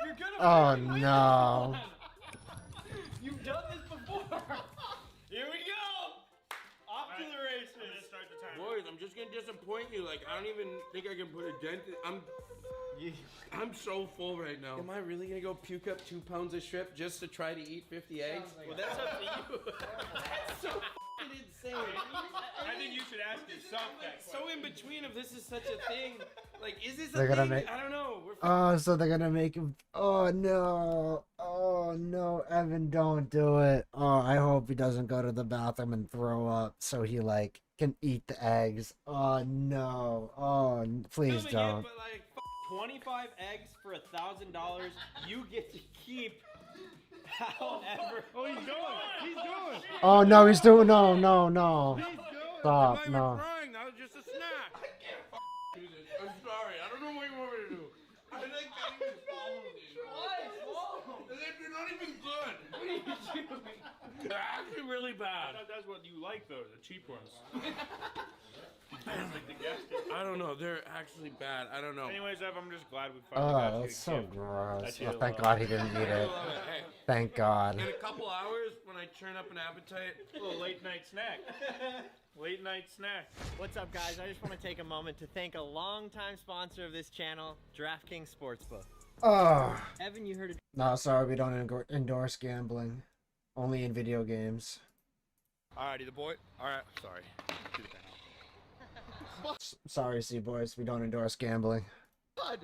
You're gonna Oh freaking win no. this one. You've done this before. Here we go. Off to the races. I'm gonna start the timer. Boys, I'm just gonna disappoint you. Like I don't even think I can put a dent in. I'm so full right now. Am I really gonna go puke up 2 pounds of shrimp just to try to eat 50 eggs? Well, that's up to you. That's so f***ing insane. I think you should ask yourself that question. So in between if this is such a thing, like is this They're a gonna thing? make- I don't know. We're Oh, so they're gonna make him. Oh no. Oh no, Evan, don't do it. Oh, I hope he doesn't go to the bathroom and throw up so he like can eat the eggs. Oh no. Oh, please filming it, don't. but like 25 eggs for $1,000. You get to keep. However. Oh, he's going. He's going. Oh no, he's doing no, no, no. He's going. Stop, I'm not even no. crying. That was just a snack. I can't do this. I'm sorry. I don't know what you want me to do. I think I even swallowed it. What? They're actually really bad. That's what you like, though, the cheap ones. Like the gas station. I don't know. They're actually bad. I don't know. Anyways, Ev, I'm just glad we finally got Oh, you that's a so gift. gross. That you Oh, thank love. God he didn't eat I it. love it. Hey, Thank God. in a couple hours, when I turn up an appetite, A little late night snack. Late night snack. What's up, guys? I just want to take a moment to thank a longtime sponsor of this channel, DraftKings Sportsbook. Oh. Evan, you heard of No, sorry, we don't endorse gambling. Only in video games. Alrighty, the boy. Alright, sorry. Do the panel. Sorry, C-Boys, we don't endorse gambling. What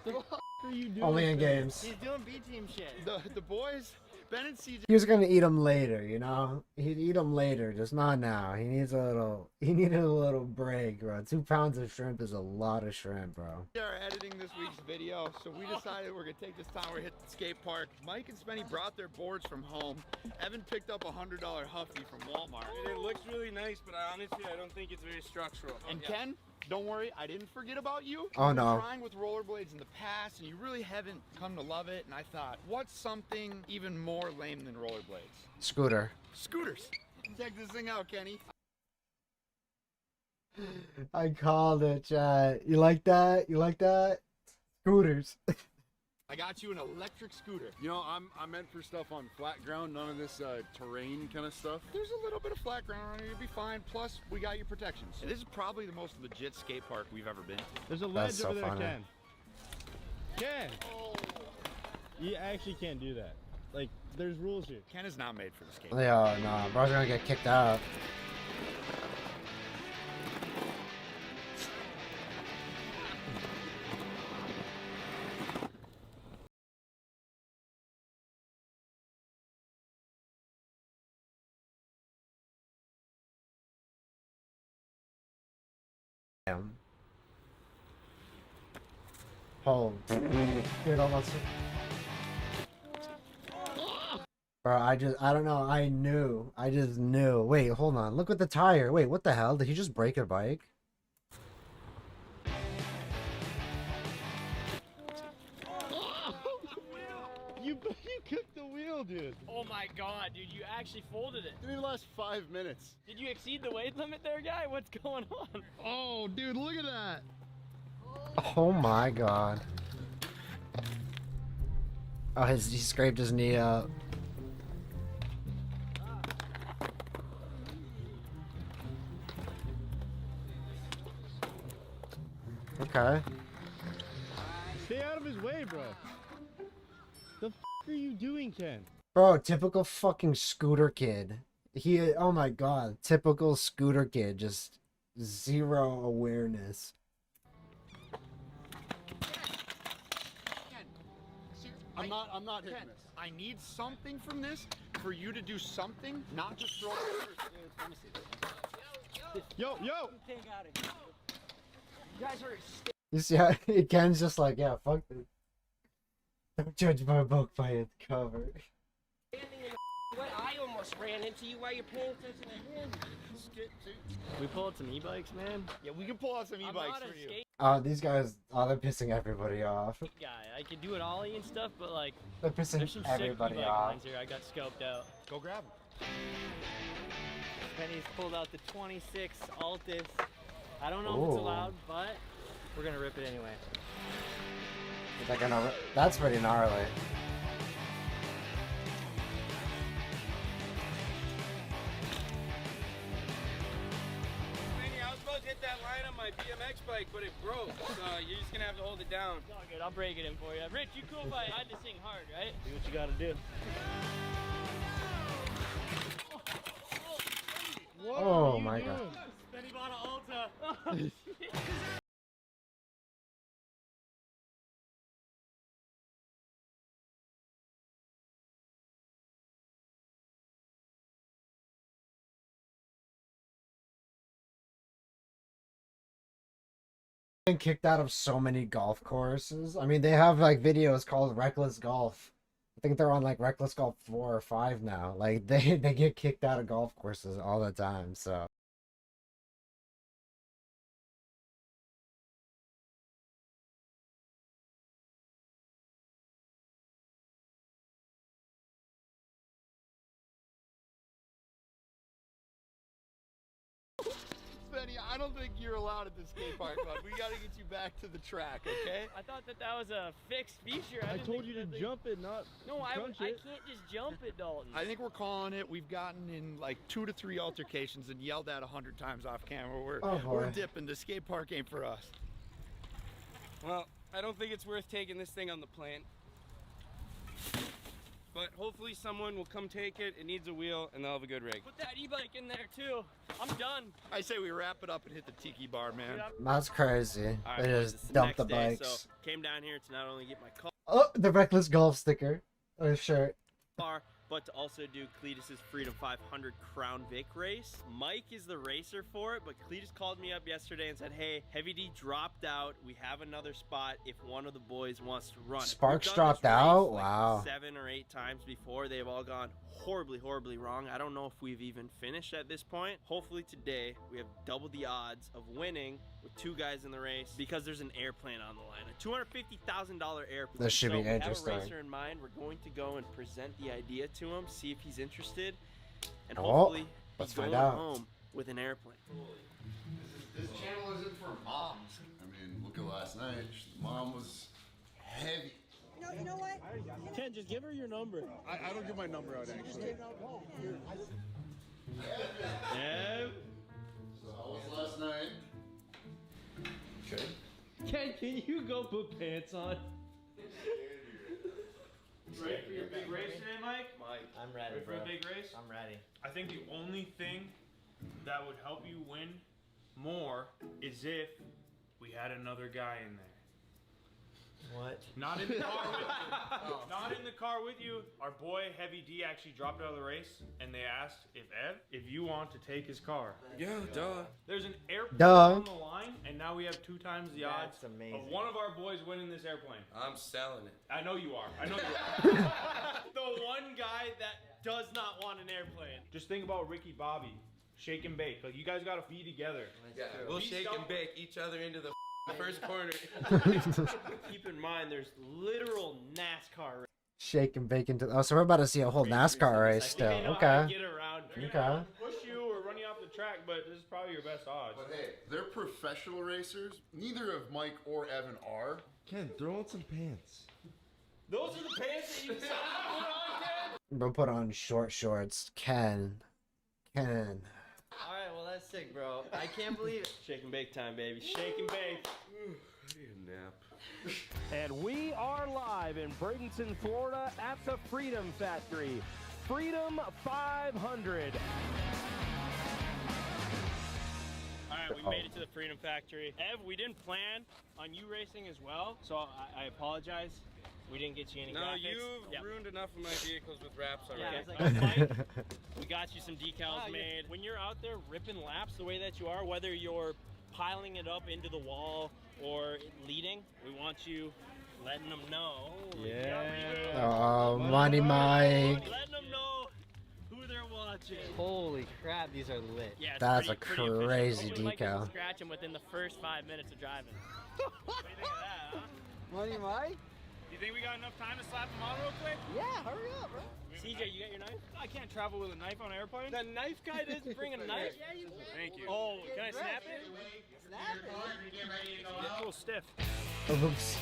the f are you doing? Only in games. He's doing B-team shit. The boys, Ben and CJ. He was gonna eat them later, you know? He'd eat them later, just not now. He needed a little break, bro. 2 pounds of shrimp is a lot of shrimp, bro. We are editing this week's video, so we decided we're gonna take this time. We're gonna hit the skate park. Mike and Spenny brought their boards from home. Evan picked up a $100 Huffy from Walmart. it looks really nice, but honestly, I don't think it's very structural. And Ken, don't worry, I didn't forget about you. Oh, You've been no. trying with rollerblades in the past, and you really haven't come to love it. And I thought, what's something even more lame than rollerblades? Scooter. Scooters. Check this thing out, Kenny. I called it, chat. You like that? You like that? Scooters. I got you an electric scooter. You know, I'm meant for stuff on flat ground, none of this terrain kind of stuff. There's a little bit of flat ground around here, you'll be fine. Plus, we got your protections. And this is probably the most legit skate park we've ever been to. There's a That's ledge so over there, funny. Ken. Ken! You actually can't do that. Like, there's rules here. Ken is not made for the skate. Yeah, no, bro's gonna get kicked out. Damn. Oh, dude, almost. Bro, I don't know. I just knew. Wait, hold on. Look at the tire. Wait, what the hell? Did he just break a bike? You cooked the wheel, dude. Oh my god, dude, you actually folded it. It didn't last 5 minutes. Did you exceed the weight limit there, guy? What's going on? Oh, dude, look at that. Oh my god. Oh, he scraped his knee up. Okay. Stay out of his way, bro. The f are you doing, Ken? Bro, typical fucking scooter kid. Oh my god, typical scooter kid, just zero awareness. I'm not hitting this. I need something from this for you to do something, not just throw it. Yo! You guys are You see how Ken's just like, yeah, fuck this. Don't judge my book by its cover. standing in the way. I almost ran into you while you're paying attention to him. We pull out some e-bikes, man. Yeah, we can pull out some I'm e-bikes not a for you. skate These guys, they're pissing everybody off. guy. I could do it ollie and stuff, but like, They're pissing there's some everybody sick e-bike off. lines here. I got scoped out. Go grab them. Penny's pulled out the 26 Altis. I don't know if it's Ooh. allowed, but we're gonna rip it anyway. That's pretty gnarly. Manny, I was supposed to hit that line on my BMX bike, but it broke. So you're just gonna have to hold it down. It's all good. I'll break it in for you. Rich, you cool if I had to sing hard, right? Do what you gotta do. What Oh are you my doing? God. Benny bought an Alta. Been kicked out of so many golf courses. I mean, they have like videos called Reckless Golf. I think they're on like Reckless Golf 4 or 5 now. Like they get kicked out of golf courses all the time. So I don't think you're allowed at the skate park, bud. We got to get you back to the track, okay? I thought that was a fixed feature. I didn't told think you to that jump it, not No, I crunch it. can't just jump it, Dalton. I think we're calling it. We've gotten in like 2 to 3 altercations and yelled at 100 times off camera. We're dipping. The skate park ain't for us. Well, I don't think it's worth taking this thing on the plant. But hopefully someone will come take it. It needs a wheel and they'll have a good rig. Put that e-bike in there too. I'm done. I say we wrap it up and hit the tiki bar, man. That's crazy. All They right, boys, just it's dump the next day, bikes. So came down here to not only get my Oh, the reckless golf sticker. Oh, shirt. car, but to also do Cletus's Freedom 500 Crown Vic race. Mike is the racer for it, but Cletus called me up yesterday and said, hey, Heavy D dropped out. We have another spot if one of the boys wants to run it. Sparks We've done this dropped out? race, like, Wow. 7 or 8 times before. They've all gone horribly wrong. I don't know if we've even finished at this point. Hopefully today we have double the odds of winning with 2 guys in the race because there's an airplane on the line. A $250,000 airplane. This should be so interesting. We have a racer in mind. We're going to go and present the idea to him, see if he's interested, and Oh, hopefully let's he's find going out. home with an airplane. This channel isn't for moms. I mean, look at last night. Mom was heavy. No, you know what? Ken, just give her your number. I don't give my number out, actually. Yeah. So how was last night? Okay. Ken, can you go put pants on? Ready for your big race today, Mike? I'm ready, Ready for bro. a big race? I'm ready. I think the only thing that would help you win more is if we had another guy in there. What? Not in the car with you. Not in the car with you. Our boy Heavy D actually dropped out of the race, and they asked if you want to take his car. Yeah, duh. There's an airplane Duh. on the line, and now we have 2 times the odds That's amazing. of one of our boys winning this airplane. I'm selling it. I know you are. I know you are. The one guy that does not want an airplane. Just think about Ricky Bobby, shake and bake. Like you guys gotta be together. Yeah, we'll shake and bake each other into the first corner. Keep in mind, there's literal NASCAR. Shake and bake into. Oh, so we're about to see a whole NASCAR race still. They know how to Okay. get around. Okay. Push you or run you off the track, but this is probably your best odds. But hey, they're professional racers. Neither of Mike or Evan are. Ken, throw on some pants. Those are the pants that you decided to put on, Ken? We'll put on short shorts. Ken. All right, well that's sick, bro. I can't believe it. Shake and bake time, baby. Shake and bake. I need a nap. And we are live in Bradenton, Florida at the Freedom Factory. Freedom 500. All right, we made it to the Freedom Factory. Ev, we didn't plan on you racing as well, so I apologize. We didn't get you any No, graphics. you've Yep. ruined enough of my vehicles with wraps already. Yeah, it's like, Mike, we got you some decals made. When you're out there ripping laps the way that you are, whether you're piling it up into the wall or leading, we want you letting them know. Oh, Money Mike. Letting them know who they're watching. Holy crap, these are lit. Yeah, it's That's pretty a efficient. crazy Hopefully Mike doesn't decal. scratch him within the first 5 minutes of driving. What do you think of that, huh? Money Mike? Do you think we got enough time to slap him on real quick? Yeah, hurry up, bro. CJ, you got your knife? I can't travel with a knife on an airplane. The knife guy doesn't bring a knife? Thank you. Oh, can I snap it? Snap it. It's a little stiff. Oops.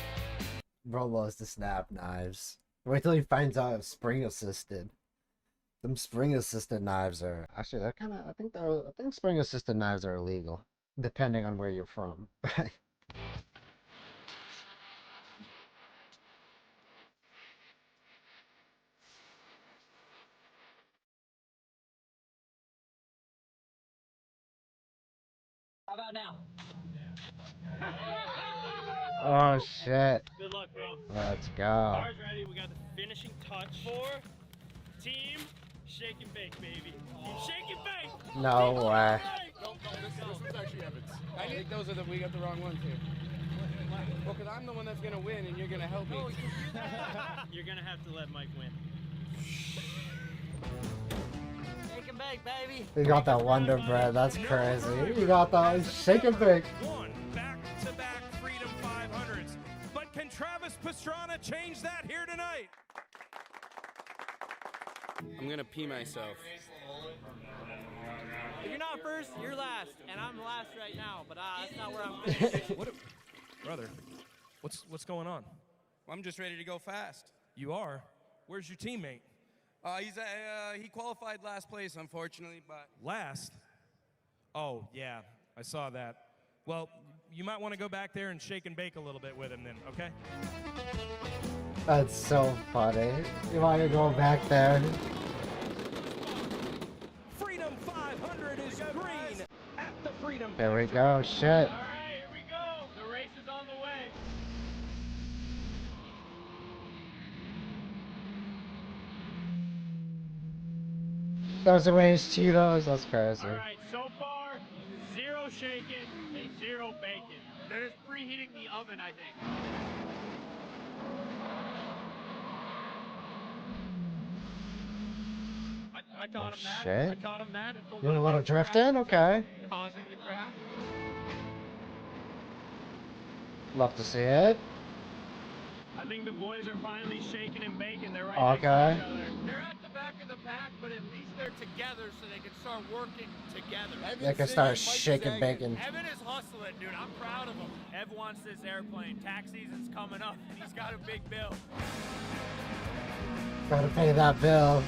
Bro loves to snap knives. Wait till he finds out it's spring assisted. Them spring assisted knives are actually they're kind of. I think spring assisted knives are illegal, depending on where you're from. How about now? Oh shit! Good luck, bro. Let's go. Car's ready. We got the finishing touch for Team Shake and Bake, baby. Team Shake and Bake. No way. No, this one's actually Evans. I think those are we got the wrong ones here. Well, because I'm the one that's going to win and you're going to help me. You're gonna have to let Mike win. Shake and bake, baby. You got that Wonder Bread. That's crazy. You got that Shake and Bake. One back-to-back Freedom 500s. But can Travis Pastrana change that here tonight? I'm going to pee myself. If you're not first, you're last, and I'm last right now. But that's not where I'm finishing. Brother, what's going on? I'm just ready to go fast. You are? Where's your teammate? He qualified last place, unfortunately, but Last? Oh, yeah, I saw that. Well, you might want to go back there and shake and bake a little bit with him then, okay? That's so funny. You want to go back there? Freedom 500 is green at the Freedom. There we go. Shit. All right, here we go. The race is on the way. Those are ways Cheetos. That's crazy. All right, so far, 0 shaking and 0 bacon. They're just preheating the oven, I think. I taught him that. Shit. I taught him that. It's You want a little drifting? Okay. causing the crash. Love to see it. I think the boys are finally shaking and baking. They're right Okay. next to each other. They're at the back of the pack, but at least they're together so they can start working together. They can start shaking bacon. Evan is hustling, dude. I'm proud of him. Ev wants this airplane. Tax season's coming up, and he's got a big bill. Gotta pay that bill.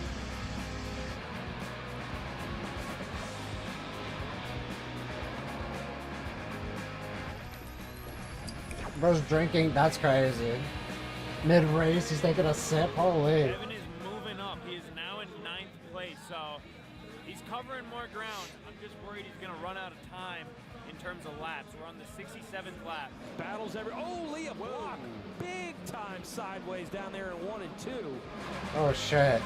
Bro's drinking. That's crazy. Mid race, he's taking a sip. Holy. Evan is moving up. He is now in 9th place, so he's covering more ground. I'm just worried he's going to run out of time in terms of laps. We're on the 67th lap. Battles every. Oh, Leah Block. Big time sideways down there in 1 and 2. Oh shit.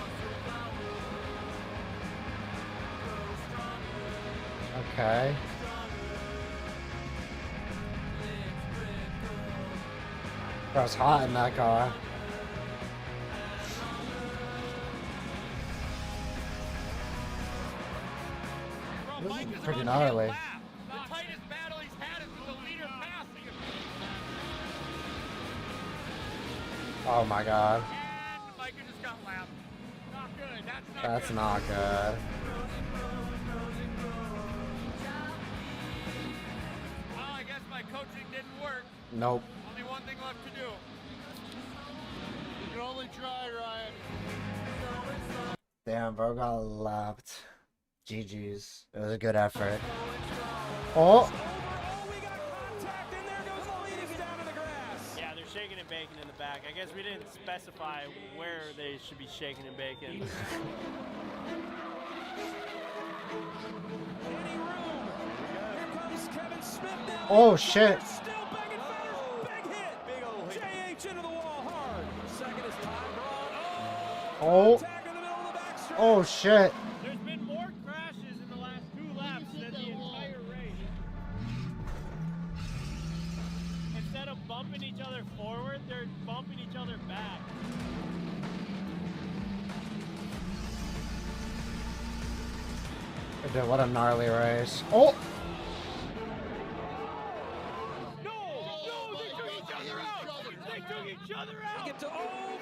Okay. Bro's hot in that car. This is pretty gnarly. The tightest battle he's had is with the leader passing him. Oh my god. And Micah just got lapped. Not good. That's not good. Well, I guess my coaching didn't work. Nope. Only one thing left to do. You can only try, Ryan. Damn, bro got lapped. GG's. It was a good effort. Oh! Yeah, they're shaking and baking in the back. I guess we didn't specify where they should be shaking and baking. Oh shit! Oh! Oh shit! There's been more crashes in the last 2 laps than the entire race. Instead of bumping each other forward, they're bumping each other back. Dude, what a gnarly race. Oh! No, they took each other out. They took each other out. Get to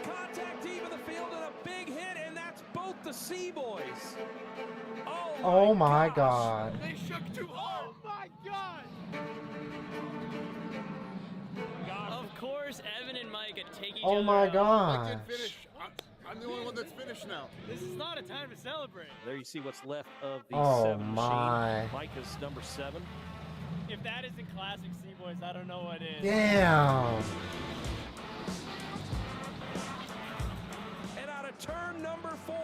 contact deep in the field and a big hit, and that's both the C-Boys. Oh my god. They shook too hard. Oh my god. Of course, Evan and Mike are taking Oh each my other out. god. I did finish. I'm the only one that's finished now. This is not a time to celebrate. There you see what's left of the Oh 7 my. machine. Micah's number 7. If that isn't classic C-Boys, I don't know what is. Damn. And out of turn number 4,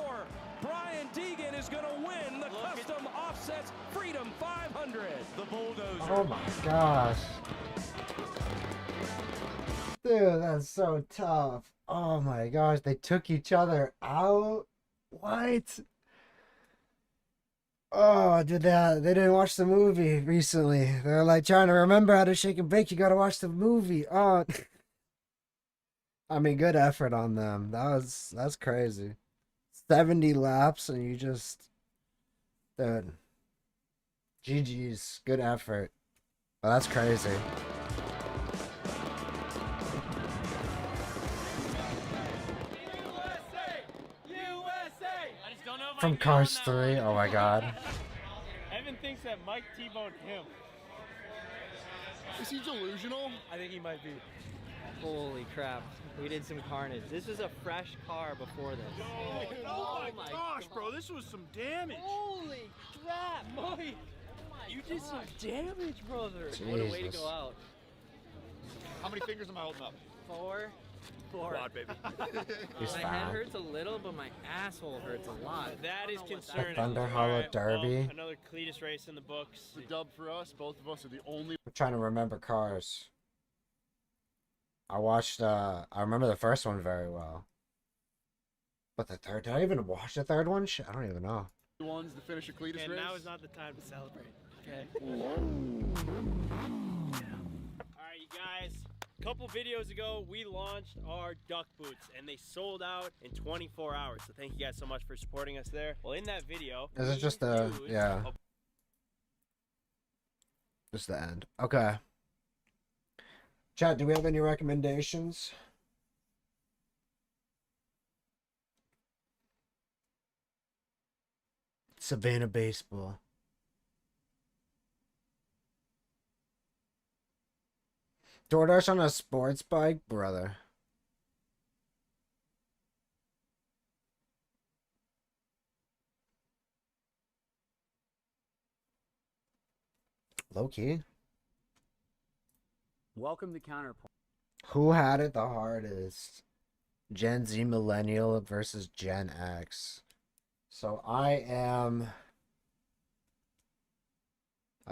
Brian Deegan is going to win the custom offsets Freedom 500. The bulldozer. Oh my gosh. Dude, that's so tough. Oh my gosh, they took each other out? What? Oh, did they didn't watch the movie recently. They're like trying to remember how to shake and bake. You gotta watch the movie. Oh, I mean, good effort on them. That's crazy. 70 laps and you just, dude. GG's, good effort. But that's crazy. I just don't know if From Cars 3, oh my god. Evan Evan thinks that Mike T-boned him. Is he delusional? I think he might be. Holy crap. We did some carnage. This was a fresh car before this. Oh my gosh, bro, this was some damage. Holy crap, Mike. You did some damage, brother. What a way to go out. How many fingers am I holding up? 4. Quad, baby. My head hurts a little, but my asshole hurts a lot. That is concerning. Thunder Hollow Alright, Derby. well, another Cletus race in the books. The dub for us. Both of us are the only. I'm trying to remember cars. I remember the first one very well. But the third, did I even watch the third one? Shit, I don't even know. Ones to finish a Cletus And race. now is not the time to celebrate. Okay. Alright, you guys. A couple videos ago, we launched our duck boots, and they sold out in 24 hours. So thank you guys so much for supporting us there. Well, in that video, Is it just the, yeah. Just the end. Okay. Chat, do we have any recommendations? Savannah baseball. DoorDash on a sports bike, brother. Low key. Welcome to Counterpoint. Who had it the hardest? Gen Z millennial versus Gen X. So I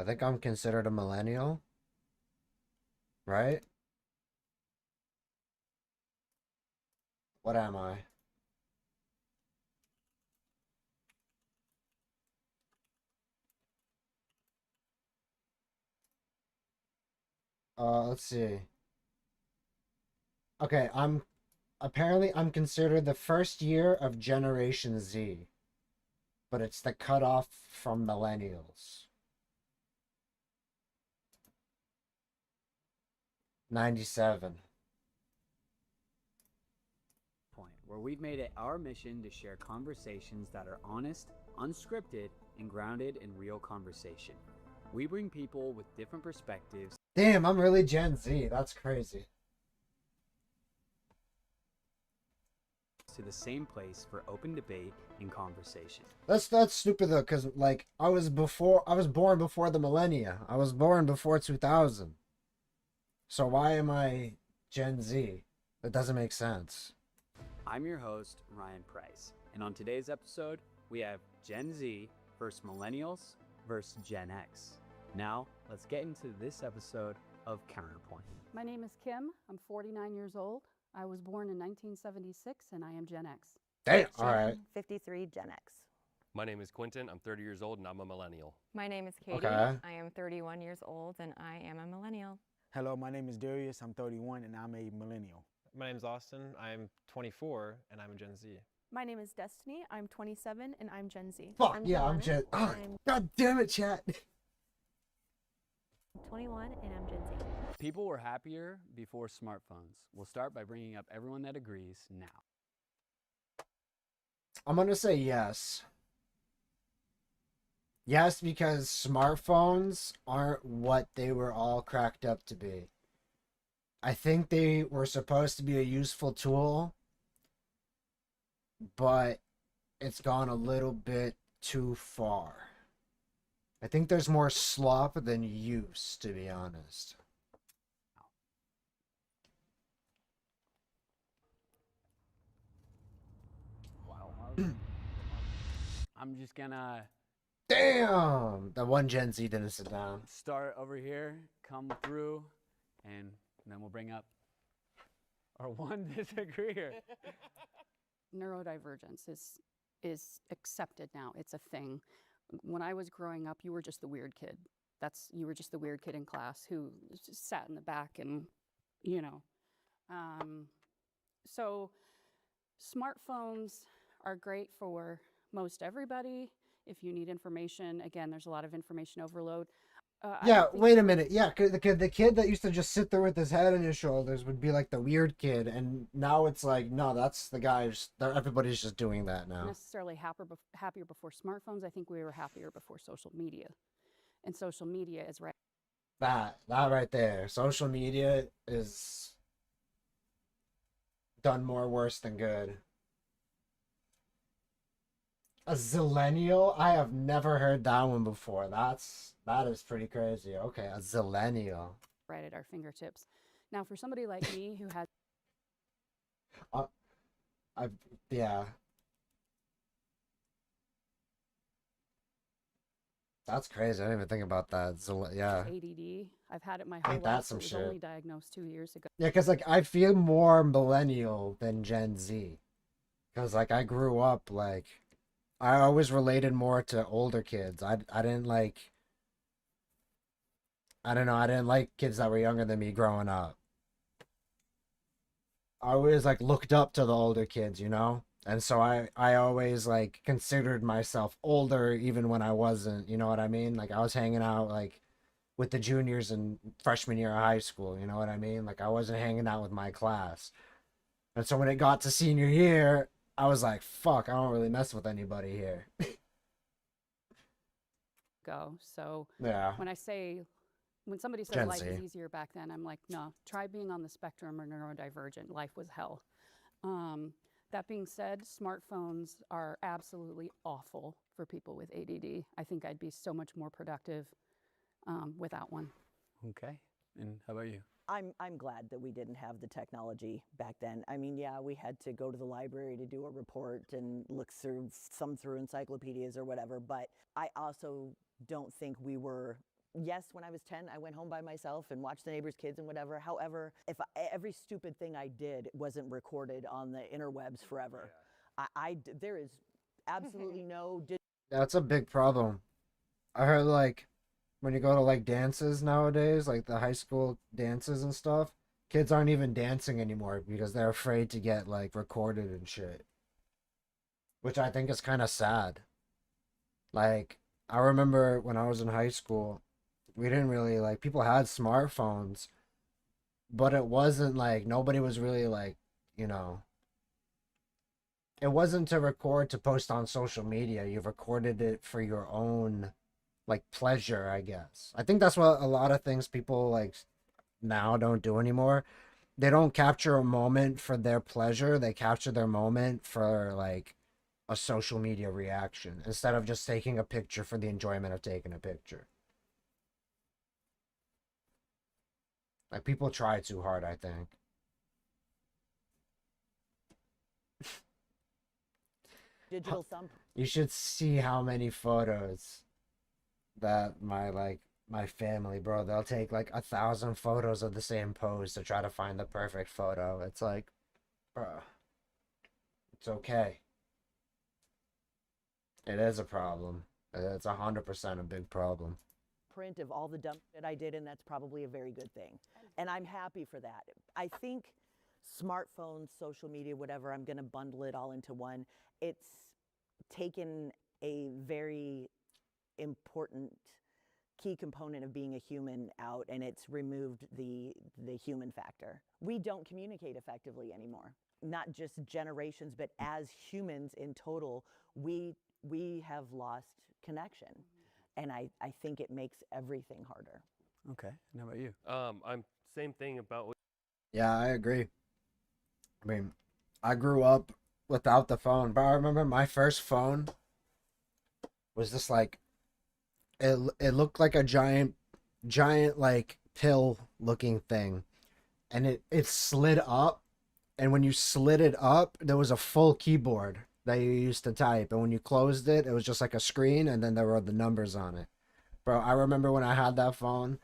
think I'm considered a millennial. Right? What am I? Let's see. Okay, I'm considered the first year of Generation Z, but it's the cutoff from millennials. 97. Point, where we've made it our mission to share conversations that are honest, unscripted, and grounded in real conversation. We bring people with different perspectives. Damn, I'm really Gen Z. That's crazy. To the same place for open debate and conversation. That's stupid though, cause like I was born before the millennia. I was born before 2000. So why am I Gen Z? That doesn't make sense. I'm your host, Ryan Price, and on today's episode, we have Gen Z versus Millennials versus Gen X. Now, let's get into this episode of Counterpoint. My name is Kim. I'm 49 years old. I was born in 1976, and I am Gen X. Damn, all right. 53 Gen X. My name is Quentin. I'm 30 years old and I'm a millennial. My name is Katie. Okay. I am 31 years old and I am a millennial. Hello, my name is Darius. I'm 31 and I'm a millennial. My name is Austin. I'm 24 and I'm a Gen Z. My name is Destiny. I'm 27 and I'm Gen Z. Fuck yeah, I'm Gen. Oh, God damn it, chat. I'm 21 and I'm Gen Z. People were happier before smartphones. We'll start by bringing up everyone that agrees now. I'm gonna say yes. Yes, because smartphones aren't what they were all cracked up to be. I think they were supposed to be a useful tool, but it's gone a little bit too far. I think there's more slop than use, to be honest. Wow. I'm just gonna Damn! The one Gen Z didn't sit down. start over here, come through, and then we'll bring up our one disagreeer. Neurodivergence is accepted now. It's a thing. When I was growing up, you were just the weird kid. You were just the weird kid in class who just sat in the back and, you know. So smartphones are great for most everybody. If you need information, again, there's a lot of information overload. I Yeah, don't think wait a minute. Yeah, 'cause the kid that used to just sit there with his head on his shoulders would be like the weird kid, and now it's like, no, that's the guy. Everybody's just doing that now. necessarily happier before smartphones. I think we were happier before social media, and social media is right. That right there. Social media is done more worse than good. A zillennial? I have never heard that one before. That is pretty crazy. Okay, a zillennial. Right at our fingertips. Now, for somebody like me who has I yeah. That's crazy. I didn't even think about that. Yeah. ADD, I've had it my whole Ain't life. that some It was shit? only diagnosed 2 years ago. Yeah, because like I feel more millennial than Gen Z. Because like I grew up like I always related more to older kids. I didn't like I don't know, I didn't like kids that were younger than me growing up. I always like looked up to the older kids, you know? And so I always like considered myself older even when I wasn't, you know what I mean? Like I was hanging out like with the juniors in freshman year of high school, you know what I mean? Like I wasn't hanging out with my class. And so when it got to senior year, I was like, fuck, I don't really mess with anybody here. So Yeah. when somebody says Gen life is Z. easier back then, I'm like, no, try being on the spectrum or neurodivergent. Life was hell. That being said, smartphones are absolutely awful for people with ADD. I think I'd be so much more productive without one. Okay. And how about you? I'm glad that we didn't have the technology back then. I mean, yeah, we had to go to the library to do a report and look through encyclopedias or whatever, but I also don't think we were. Yes, when I was 10, I went home by myself and watched the neighbors' kids and whatever. However, every stupid thing I did wasn't recorded on the interwebs forever. There is absolutely no. That's a big problem. I heard like when you go to like dances nowadays, like the high school dances and stuff, kids aren't even dancing anymore because they're afraid to get like recorded and shit. Which I think is kind of sad. Like I remember when I was in high school, we didn't really like people had smartphones, but it wasn't like nobody was really like, you know, it wasn't to record to post on social media. You recorded it for your own like pleasure, I guess. I think that's what a lot of things people like now don't do anymore. They don't capture a moment for their pleasure. They capture their moment for like a social media reaction instead of just taking a picture for the enjoyment of taking a picture. Like people try too hard, I think. Digital thumb. You should see how many photos that my family, bro, they'll take like 1,000 photos of the same pose to try to find the perfect photo. It's like, bro, it's okay. It is a problem. It's 100% a big problem. Print of all the dumb shit I did, and that's probably a very good thing. And I'm happy for that. I think smartphones, social media, whatever, I'm going to bundle it all into one. It's taken a very important key component of being a human out, and it's removed the human factor. We don't communicate effectively anymore. Not just generations, but as humans in total, we have lost connection. And I think it makes everything harder. Okay. And how about you? I'm same thing about. Yeah, I agree. I mean, I grew up without the phone, but I remember my first phone was just like it looked like a giant like pill looking thing, and it slid up, and when you slid it up, there was a full keyboard that you used to type, and when you closed it, it was just like a screen, and then there were the numbers on it. Bro, I remember when I had that phone,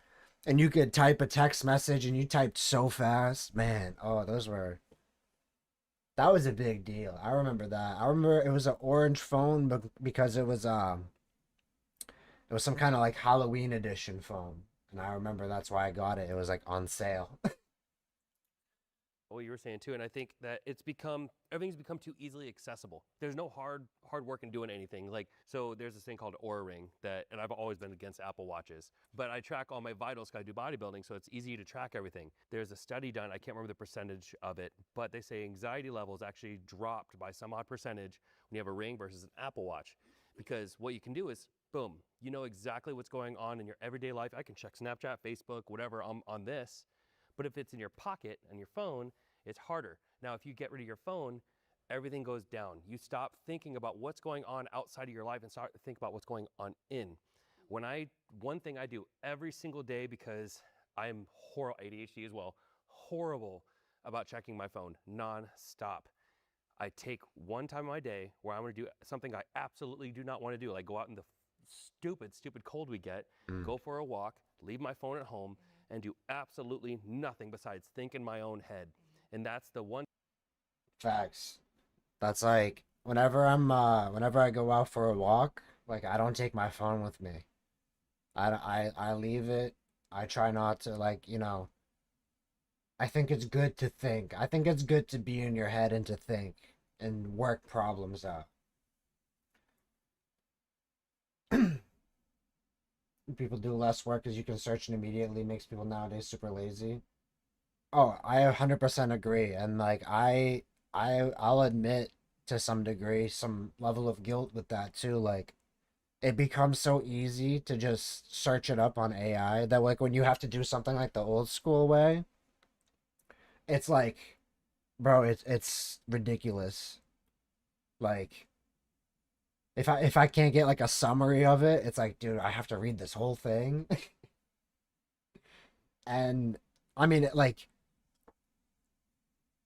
and you could type a text message, and you typed so fast, man. Oh, that was a big deal. I remember that. I remember it was an orange phone, but because it was some kind of like Halloween edition phone, and I remember that's why I got it. It was like on sale. what you were saying too, and I think that everything's become too easily accessible. There's no hard work in doing anything. Like, so there's this thing called Oura Ring and I've always been against Apple Watches, but I track all my vitals because I do bodybuilding, so it's easy to track everything. There's a study done, I can't remember the percentage of it, but they say anxiety levels actually dropped by some odd percentage when you have a ring versus an Apple Watch, because what you can do is, boom, you know exactly what's going on in your everyday life. I can check Snapchat, Facebook, whatever on this. But if it's in your pocket on your phone, it's harder. Now, if you get rid of your phone, everything goes down. You stop thinking about what's going on outside of your life and start to think about what's going on in. One thing I do every single day, because I'm horrible, ADHD as well, horrible about checking my phone non-stop. I take one time of my day where I'm gonna do something I absolutely do not wanna do, like go out in the stupid cold we get, go for a walk, leave my phone at home, and do absolutely nothing besides think in my own head. And that's the one. Facts. That's like whenever I go out for a walk, like I don't take my phone with me. I leave it. I try not to, like, I think it's good to think. I think it's good to be in your head and to think and work problems out. People do less work because you can search and immediately makes people nowadays super lazy. Oh, I 100% agree. And like I'll admit to some degree some level of guilt with that too. Like it becomes so easy to just search it up on AI that like when you have to do something like the old school way, it's like, bro, it's ridiculous. Like if I can't get like a summary of it, it's like, dude, I have to read this whole thing. And I mean, like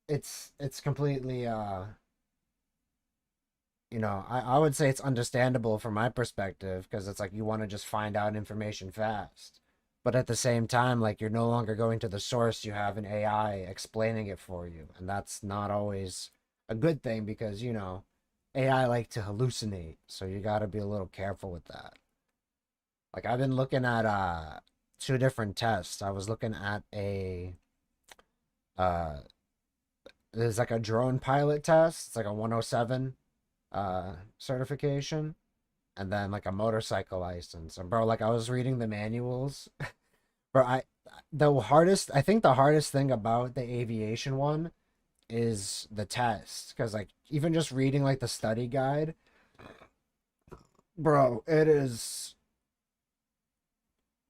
it's completely I would say it's understandable from my perspective because it's like you want to just find out information fast. But at the same time, like you're no longer going to the source, you have an AI explaining it for you. And that's not always a good thing because, AI like to hallucinate. So you got to be a little careful with that. Like I've been looking at two different tests. I was looking at uh there's like a drone pilot test. It's like a 107 certification, and then like a motorcycle license. And bro, like I was reading the manuals. Bro, I think the hardest thing about the aviation one is the test, because like even just reading like the study guide, bro, it is,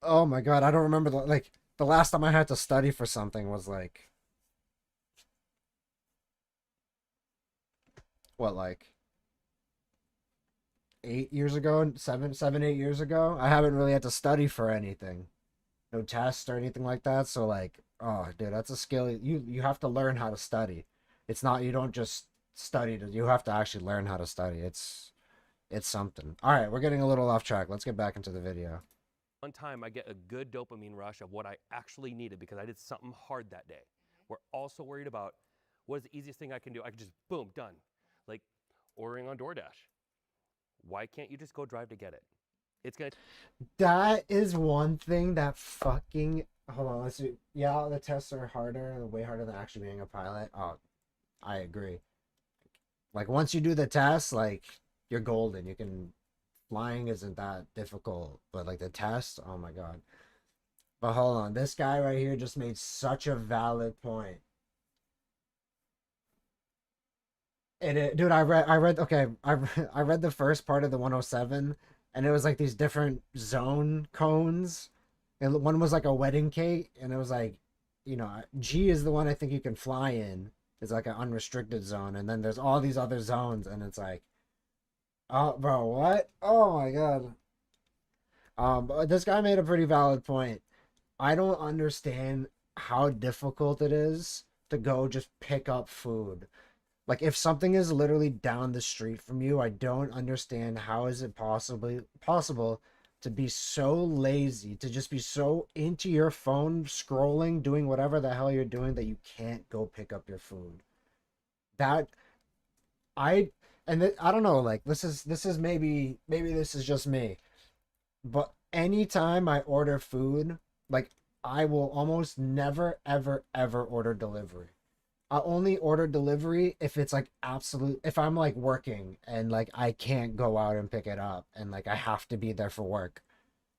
oh my god, I don't remember the last time I had to study for something was like what, like 8 years ago, 8 years ago. I haven't really had to study for anything, no tests or anything like that. So like, oh dude, that's a skill. You have to learn how to study. It's not, you don't just study you have to actually learn how to study. It's something. All right, we're getting a little off track. Let's get back into the video. One time I get a good dopamine rush of what I actually needed because I did something hard that day. We're also worried about what is the easiest thing I can do. I can just boom, done. Like ordering on DoorDash. Why can't you just go drive to get it? It's gonna. That is one thing that fucking, hold on, let's see. Yeah, the tests are harder, way harder than actually being a pilot. Oh, I agree. Like once you do the test, like you're golden. Flying isn't that difficult, but like the test, oh my god. But hold on, this guy right here just made such a valid point. Dude, I read okay, I read the first part of the 107, and it was like these different zone cones, and one was like a wedding cake, and it was like, G is the one I think you can fly in. It's like an unrestricted zone, and then there's all these other zones, and it's like, oh, bro, what? Oh my god. But this guy made a pretty valid point. I don't understand how difficult it is to go just pick up food. Like if something is literally down the street from you, I don't understand how is it possible to be so lazy, to just be so into your phone scrolling, doing whatever the hell you're doing that you can't go pick up your food. That I I don't know, like this is maybe this is just me, but anytime I order food, like I will almost never ever ever order delivery. I only order delivery if it's like absolute, if I'm like working and like I can't go out and pick it up and like I have to be there for work,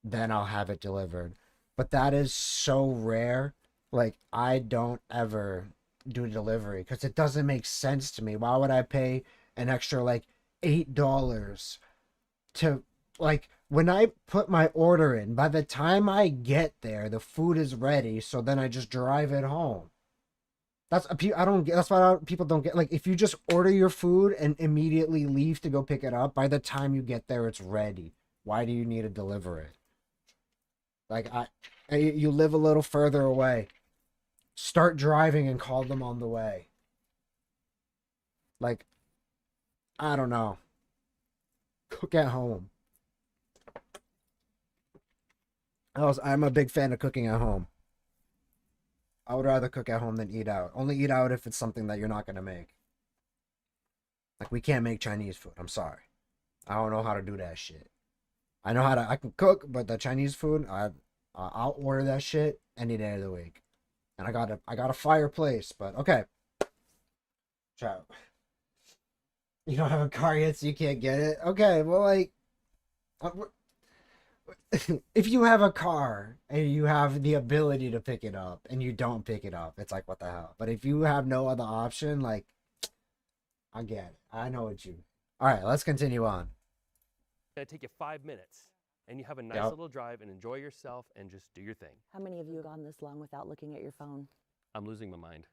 then I'll have it delivered. But that is so rare. Like I don't ever do delivery because it doesn't make sense to me. Why would I pay an extra like $8 to like when I put my order in, by the time I get there, the food is ready, so then I just drive it home. I don't get. That's why people don't get. Like, if you just order your food and immediately leave to go pick it up, by the time you get there, it's ready. Why do you need to deliver it? Like, you live a little further away. Start driving and call them on the way. Like, I don't know. Cook at home. I'm a big fan of cooking at home. I would rather cook at home than eat out. Only eat out if it's something that you're not gonna make. Like, we can't make Chinese food. I'm sorry. I don't know how to do that shit. I can cook, but the Chinese food, I'll order that shit any day of the week. And I got a fireplace, but okay. Ciao. You don't have a car yet, so you can't get it? Okay, well, like, if you have a car and you have the ability to pick it up and you don't pick it up, it's like, what the hell? But if you have no other option, like, I get it. I know what you. All right, let's continue on. It'll take you 5 minutes, and you have a nice Yep. little drive and enjoy yourself and just do your thing. How many of you have gone this long without looking at your phone? I'm losing my mind.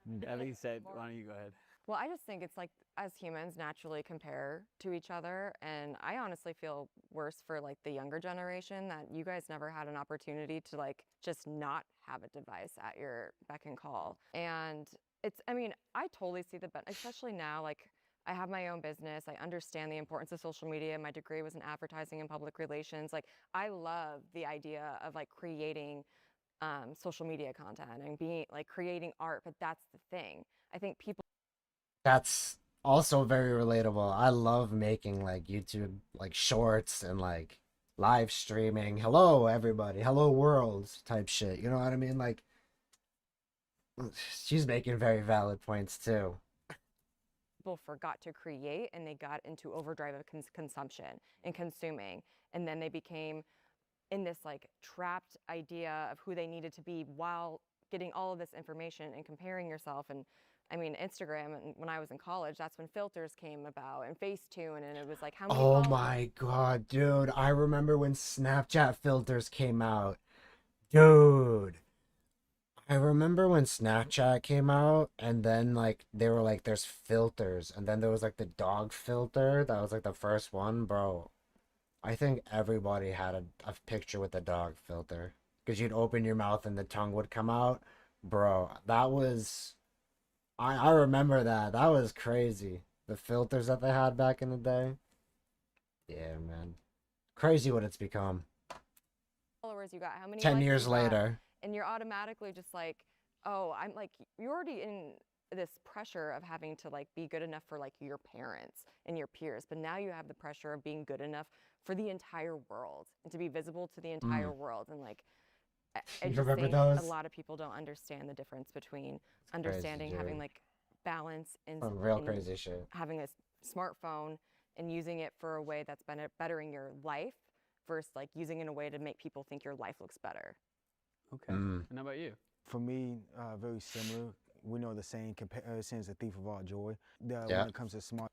That being said, why don't you go ahead? Well, I just think it's like as humans naturally compare to each other, and I honestly feel worse for like the younger generation that you guys never had an opportunity to like just not have a device at your beck and call. And I mean, I totally see especially now, like I have my own business. I understand the importance of social media. My degree was in advertising and public relations. Like I love the idea of like creating social media content and being like creating art, but that's the thing. I think people That's also very relatable. I love making like YouTube like shorts and like live streaming. Hello everybody. Hello world type shit. You know what I mean? Like she's making very valid points too. forgot to create and they got into overdrive of consumption and consuming, and then they became in this like trapped idea of who they needed to be while getting all of this information and comparing yourself. And I mean, Instagram, and when I was in college, that's when filters came about and Facetune, and it was like, how many Oh followers? my god, dude. I remember when Snapchat filters came out. Dude. I remember when Snapchat came out and then like they were like there's filters and then there was like the dog filter that was like the first one, bro. I think everybody had a picture with the dog filter because you'd open your mouth and the tongue would come out. Bro, that was I remember that. That was crazy. The filters that they had back in the day. Yeah, man. Crazy what it's become. Followers you got, how many 10 likes years you got, later. and you're automatically just like, oh, I'm like, you're already in this pressure of having to like be good enough for like your parents and your peers, but now you have the pressure of being good enough for the entire world and to be visible to the entire world. And like I You just remember think those? a lot of people don't understand the difference between Crazy, understanding having dude. like balance in Some real in crazy shit. having a smartphone and using it for a way that's bettering your life versus like using it in a way to make people think your life looks better. Okay. Mm. And how about you? For me, very similar. We know the saying, comparison is the thief of all joy. Yeah. When it comes to smart.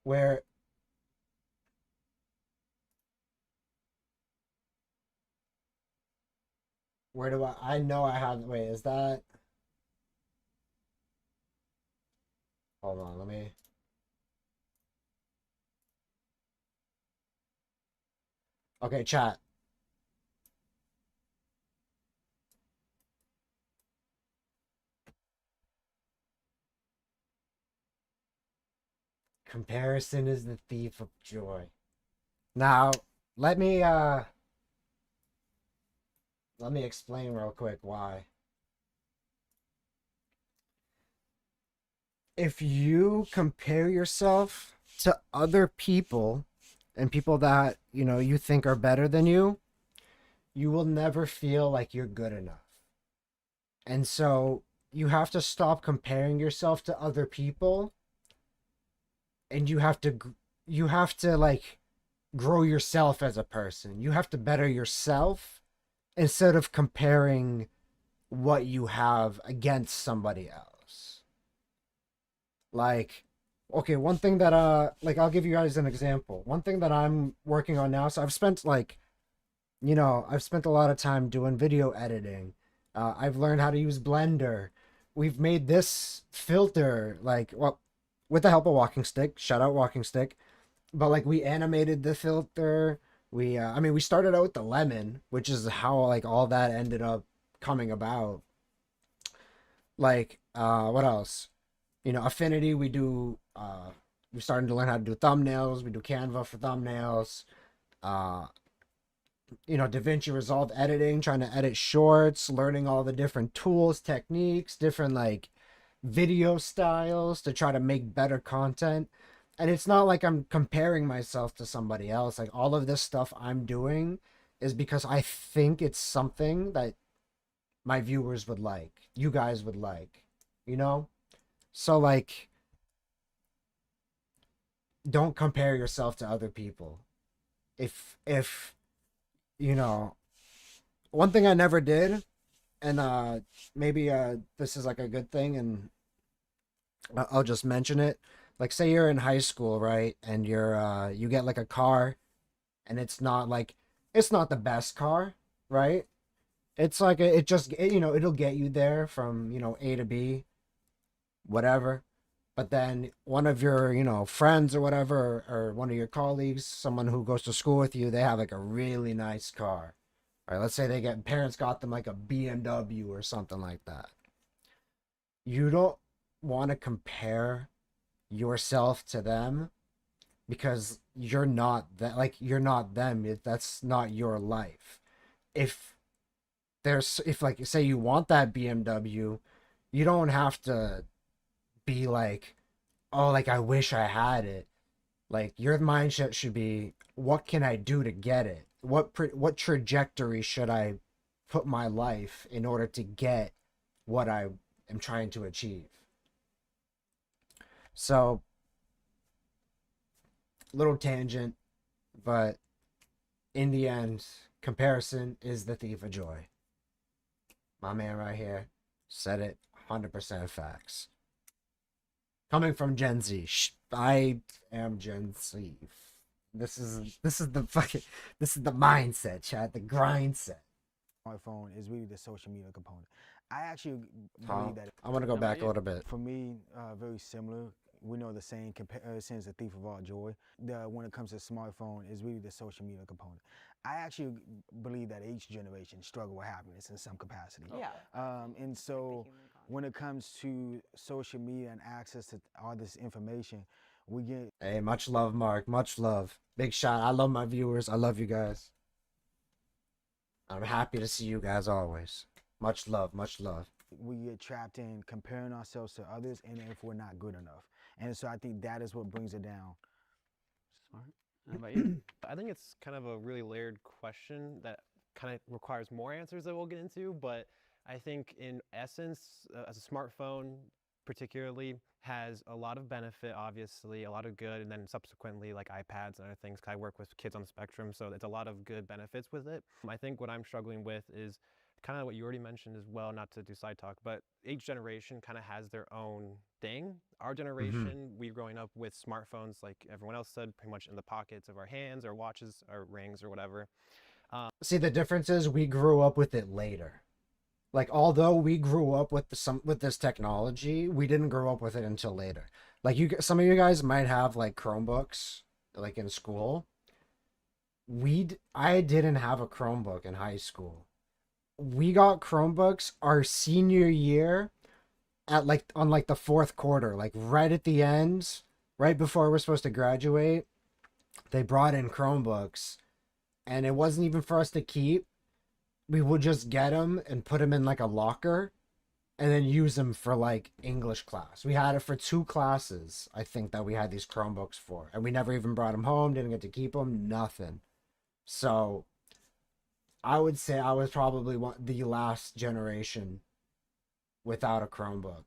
Where do I know I have wait, is that hold on, let me okay, chat. Comparison is the thief of joy. Now, let me explain real quick why. If you compare yourself to other people and people that, you know, you think are better than you will never feel like you're good enough. And so you have to stop comparing yourself to other people, and you have to like grow yourself as a person. You have to better yourself instead of comparing what you have against somebody else. Like, okay, one thing that like I'll give you guys an example. One thing that I'm working on now, so I've spent like, you know, I've spent a lot of time doing video editing. I've learned how to use Blender. We've made this filter, like, well, with the help of Walking Stick. Shout out Walking Stick. But like we animated the filter. I mean, we started out with the lemon, which is how like all that ended up coming about. Like, what else? You know, Affinity, we're starting to learn how to do thumbnails. We do Canva for thumbnails. You know, DaVinci Resolve editing, trying to edit shorts, learning all the different tools, techniques, different like video styles to try to make better content. And it's not like I'm comparing myself to somebody else. Like all of this stuff I'm doing is because I think it's something that my viewers would like, you guys would like, you know? So like, don't compare yourself to other people. If you know, one thing I never did, and maybe this is like a good thing, and I'll just mention it. Like, say you're in high school, right? And you get like a car, and it's not the best car, right? It's like you know, it'll get you there from, you know, A to B, whatever. But then one of your, you know, friends or whatever, or one of your colleagues, someone who goes to school with you, they have like a really nice car. All right, let's say parents got them like a BMW or something like that. You don't want to compare yourself to them because you're not that, like, you're not them. That's not your life. If like, say you want that BMW, you don't have to be like, oh, like I wish I had it. Like, your mindset should be, what can I do to get it? What trajectory should I put my life in order to get what I am trying to achieve? So, little tangent, but in the end, comparison is the thief of joy. My man right here said it, 100% facts. Coming from Gen Z, I am Gen Z. This is the mindset, chat, the grind set. My phone is really the social media component. I actually Tom, believe that. I want to go back a little bit. For me, very similar. We know the saying, comparison is the thief of all joy. When it comes to smartphone, is really the social media component. I actually believe that each generation struggle with happiness in some capacity. Yeah. And so when it comes to social media and access to all this information, we get... Hey, much love, Mark. Much love. Big shout. I love my viewers. I love you guys. I'm happy to see you guys always. Much love. Much love. We get trapped in comparing ourselves to others, and if we're not good enough. And so I think that is what brings it down. Smart. How about you? I think it's kind of a really layered question that kind of requires more answers that we'll get into, but I think in essence, as a smartphone particularly has a lot of benefit, obviously, a lot of good, and then subsequently like iPads and other things, 'cause I work with kids on the spectrum, so it's a lot of good benefits with it. I think what I'm struggling with is kind of what you already mentioned as well, not to do side talk, but each generation kind of has their own thing. Our generation, we're growing up with smartphones, like everyone else said, pretty much in the pockets of our hands, or watches, or rings, or whatever. See, the difference is we grew up with it later. Like, although we grew up with with this technology, we didn't grow up with it until later. Like, some of you guys might have like Chromebooks, like in school. I didn't have a Chromebook in high school. We got Chromebooks our senior year on the fourth quarter, like right at the end, right before we're supposed to graduate. They brought in Chromebooks, and it wasn't even for us to keep. We would just get them and put them in like a locker and then use them for like English class. We had it for 2 classes, I think, that we had these Chromebooks for, and we never even brought them home, didn't get to keep them, nothing. So I would say I was probably the last generation without a Chromebook.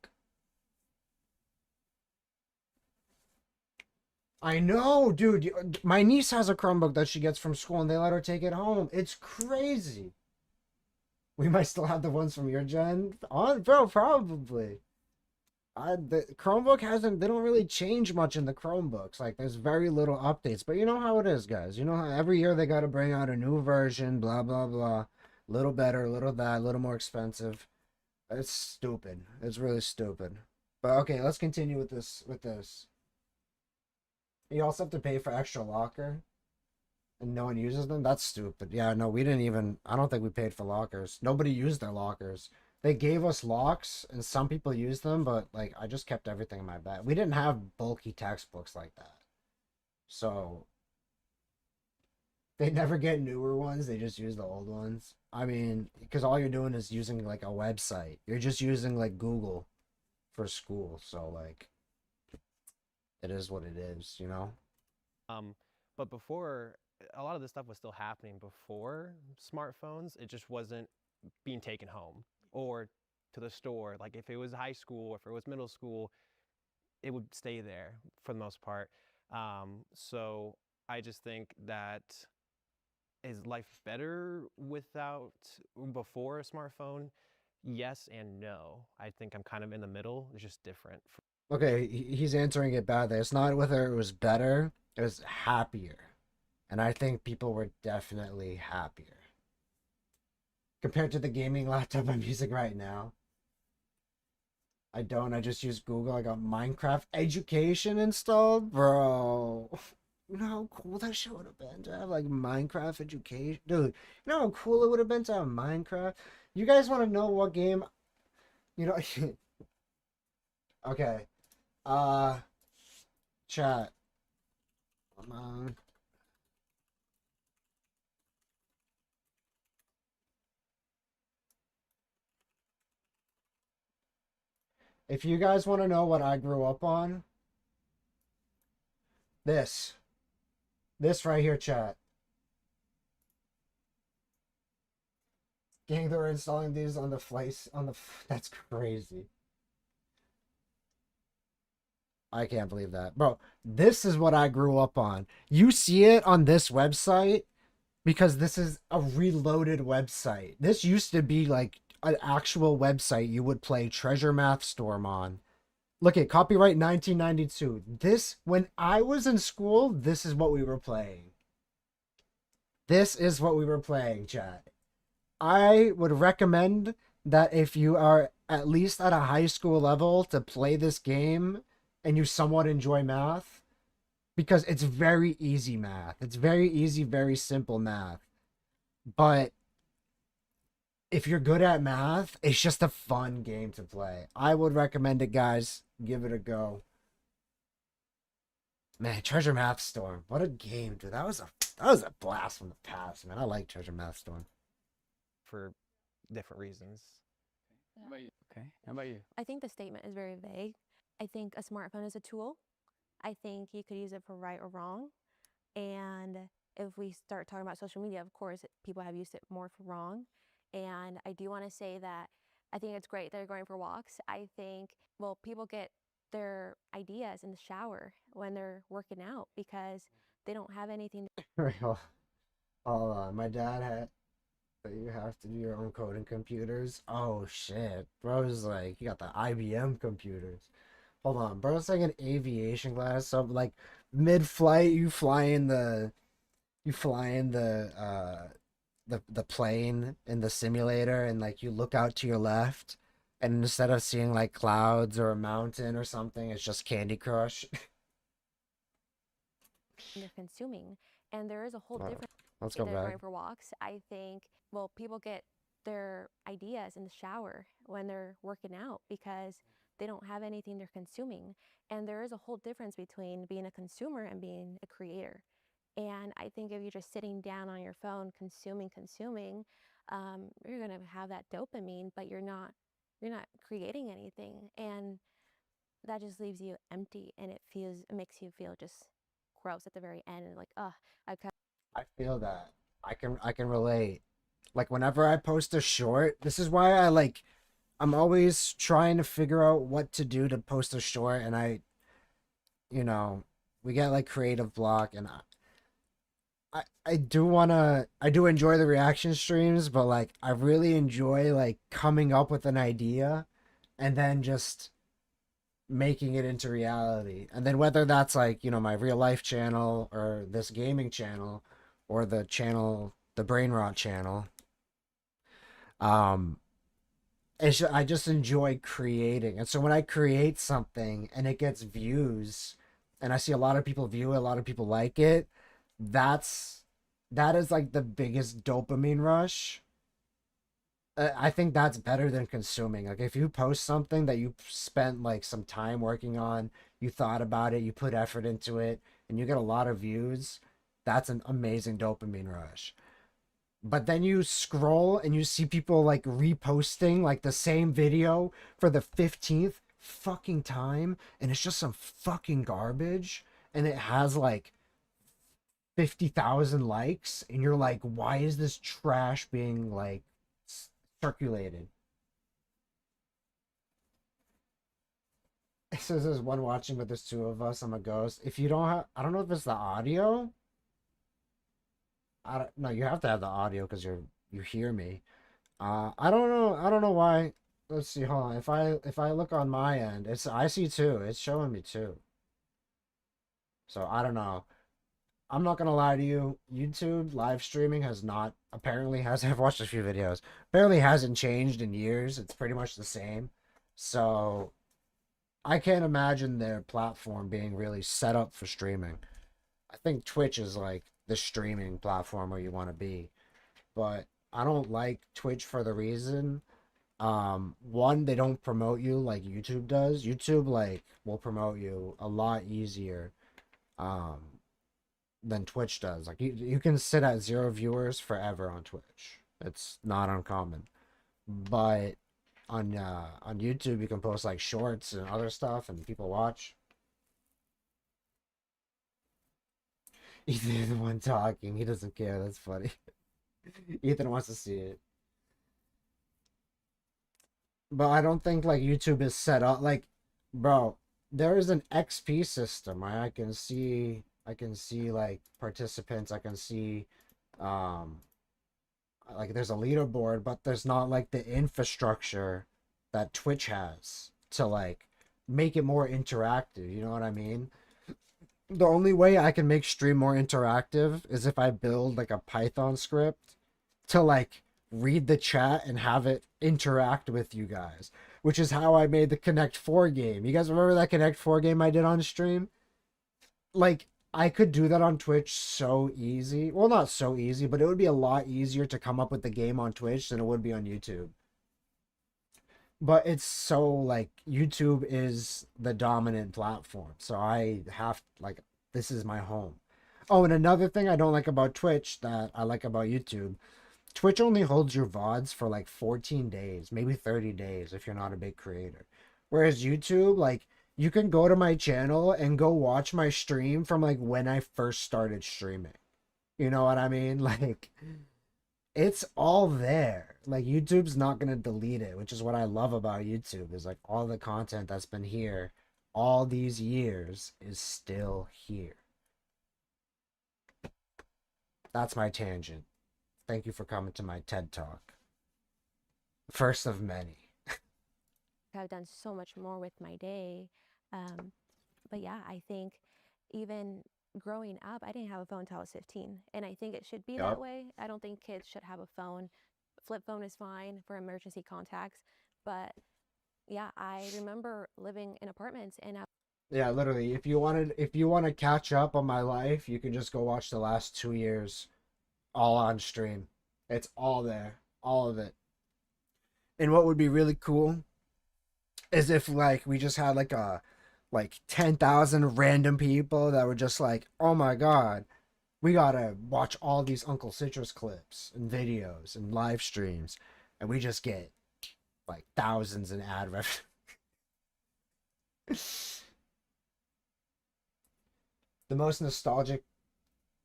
I know, dude. My niece has a Chromebook that she gets from school, and they let her take it home. It's crazy. We might still have the ones from your gen on, bro. Probably. The Chromebook hasn't. They don't really change much in the Chromebooks. Like, there's very little updates. But you know how it is, guys. You know how every year they got to bring out a new version. Blah blah blah. Little better, little that, little more expensive. It's stupid. It's really stupid. But okay, let's continue with this. You also have to pay for extra locker, and no one uses them. That's stupid. Yeah, no, we didn't even. I don't think we paid for lockers. Nobody used their lockers. They gave us locks, and some people used them, but like I just kept everything in my bag. We didn't have bulky textbooks like that, so they never get newer ones. They just use the old ones. I mean, because all you're doing is using like a website. You're just using like Google for school. So like, it is what it is, you know? But before, a lot of this stuff was still happening before smartphones. It just wasn't being taken home or to the store. Like if it was high school or if it was middle school, it would stay there for the most part. So I just think that is life better without before a smartphone? Yes and no. I think I'm kind of in the middle. It's just different. Okay, he's answering it badly. It's not whether it was better, it was happier. And I think people were definitely happier. Compared to the gaming laptop I'm using right now. I don't, I just use Google. I got Minecraft Education installed. Bro. You know how cool that shit would have been to have like Minecraft Education? Dude, you know how cool it would have been to have Minecraft? You guys want to know what game? You know, okay. Chat. Come on. If you guys want to know what I grew up on, this. This right here, chat. Gang, they're installing these on the flights on the. That's crazy. I can't believe that, bro. This is what I grew up on. You see it on this website because this is a reloaded website. This used to be like an actual website you would play Treasure Math Storm on. Look at copyright 1992. This, when I was in school, this is what we were playing. This is what we were playing, chat. I would recommend that if you are at least at a high school level to play this game and you somewhat enjoy math, because it's very easy math. It's very easy, very simple math. But if you're good at math, it's just a fun game to play. I would recommend it, guys. Give it a go. Man, Treasure Math Storm. What a game, dude. That was a blast from the past, man. I like Treasure Math Storm. For different reasons. Okay, how about you? I think the statement is very vague. I think a smartphone is a tool. I think you could use it for right or wrong. And if we start talking about social media, of course, people have used it more for wrong. And I do want to say that I think it's great they're going for walks. I think, well, people get their ideas in the shower when they're working out because they don't have anything. Hold on. My dad had. You have to do your own coding computers. Oh shit. Bro's like, you got the IBM computers. Hold on. Bro's like an aviation class. So like mid-flight, you fly in the the plane in the simulator and like you look out to your left and instead of seeing like clouds or a mountain or something, it's just Candy Crush. They're consuming. And there is a whole difference. Let's go They're back. going for walks. I think, well, people get their ideas in the shower when they're working out because they don't have anything they're consuming. And there is a whole difference between being a consumer and being a creator. And I think if you're just sitting down on your phone consuming, you're going to have that dopamine, but you're not you're not creating anything, and that just leaves you empty, and it makes you feel just gross at the very end, and like, I've kind I feel that. I can relate. Like whenever I post a short, this is why I'm always trying to figure out what to do to post a short, and you know, we get like creative block, and I do enjoy the reaction streams, but like I really enjoy like coming up with an idea and then just making it into reality. And then whether that's like, my real life channel or this gaming channel or the Brain Rot channel, um I just enjoy creating. And so when I create something and it gets views and I see a lot of people view it, a lot of people like it, that is like the biggest dopamine rush. I think that's better than consuming. Like if you post something that you spent like some time working on, you thought about it, you put effort into it, and you get a lot of views, that's an amazing dopamine rush. But then you scroll and you see people like reposting like the same video for the 15th fucking time, and it's just some fucking garbage, and it has like 50,000 likes, and you're like, why is this trash being like circulated? It says there's one watching, but there's two of us. I'm a ghost. If you don't have, I don't know if it's the audio. I don't, no, you have to have the audio because you hear me. I don't know. I don't know why. Let's see. Hold on. If I look on my end, I see two. It's showing me two. So I don't know. I'm not gonna lie to you. YouTube live streaming has not apparently has I've watched a few videos. Apparently hasn't changed in years. It's pretty much the same. So I can't imagine their platform being really set up for streaming. I think Twitch is like the streaming platform where you want to be. But I don't like Twitch for the reason one, they don't promote you like YouTube does. YouTube like will promote you a lot easier um than Twitch does. Like you can sit at 0 viewers forever on Twitch. It's not uncommon. But on YouTube you can post like shorts and other stuff and people watch. Ethan is the one talking. He doesn't care. That's funny. Ethan wants to see it. But I don't think like YouTube is set up like, bro, there is an XP system. I can see like participants. I can see like there's a leaderboard, but there's not like the infrastructure that Twitch has to like make it more interactive. You know what I mean? The only way I can make stream more interactive is if I build like a Python script to like read the chat and have it interact with you guys, which is how I made the Connect 4 game. You guys remember that Connect 4 game I did on stream? Like, I could do that on Twitch so easy. Well, not so easy, but it would be a lot easier to come up with the game on Twitch than it would be on YouTube. But it's so, like, YouTube is the dominant platform. So I have, like, this is my home. Oh, and another thing I don't like about Twitch that I like about YouTube, Twitch only holds your VODs for like 14 days, maybe 30 days if you're not a big creator. Whereas YouTube, like, you can go to my channel and go watch my stream from like when I first started streaming. You know what I mean? Like, it's all there. Like, YouTube's not going to delete it, which is what I love about YouTube, is like all the content that's been here all these years is still here. That's my tangent. Thank you for coming to my TED Talk. First of many. I've done so much more with my day. But yeah, I think even growing up, I didn't have a phone until I was 15. And I think it should be that way. I don't think kids should have a phone. Flip phone is fine for emergency contacts. But yeah, I remember living in apartments and Yeah, literally, if you want to catch up on my life, you can just go watch the last 2 years all on stream. It's all there, all of it. And what would be really cool is if like we just had like 10,000 random people that were just like, oh my god, we gotta watch all these Uncle Citris clips and videos and live streams, and we just get like thousands in ad revenue. The most nostalgic,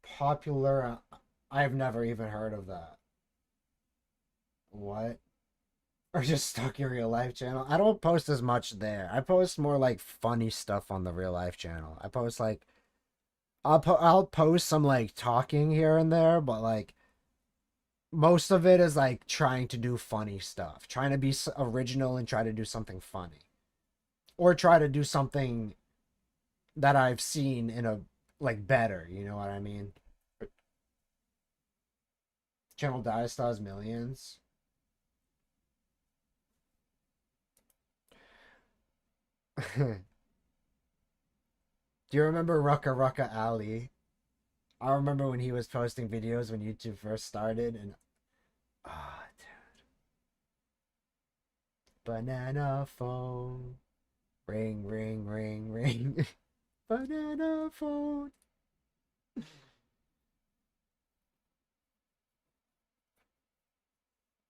popular. I've never even heard of that. What? Or just stuck your real life channel? I don't post as much there. I post more like funny stuff on the real life channel. I post like I'll post some like talking here and there, but like most of it is like trying to do funny stuff, trying to be original and try to do something funny, or try to do something that I've seen in a like better. You know what I mean? Channel Dice Stars Millions. Do you remember Rucka Rucka Ali? I remember when he was posting videos when YouTube first started, and ah, dude. Banana phone, ring, ring, ring, ring. Banana phone.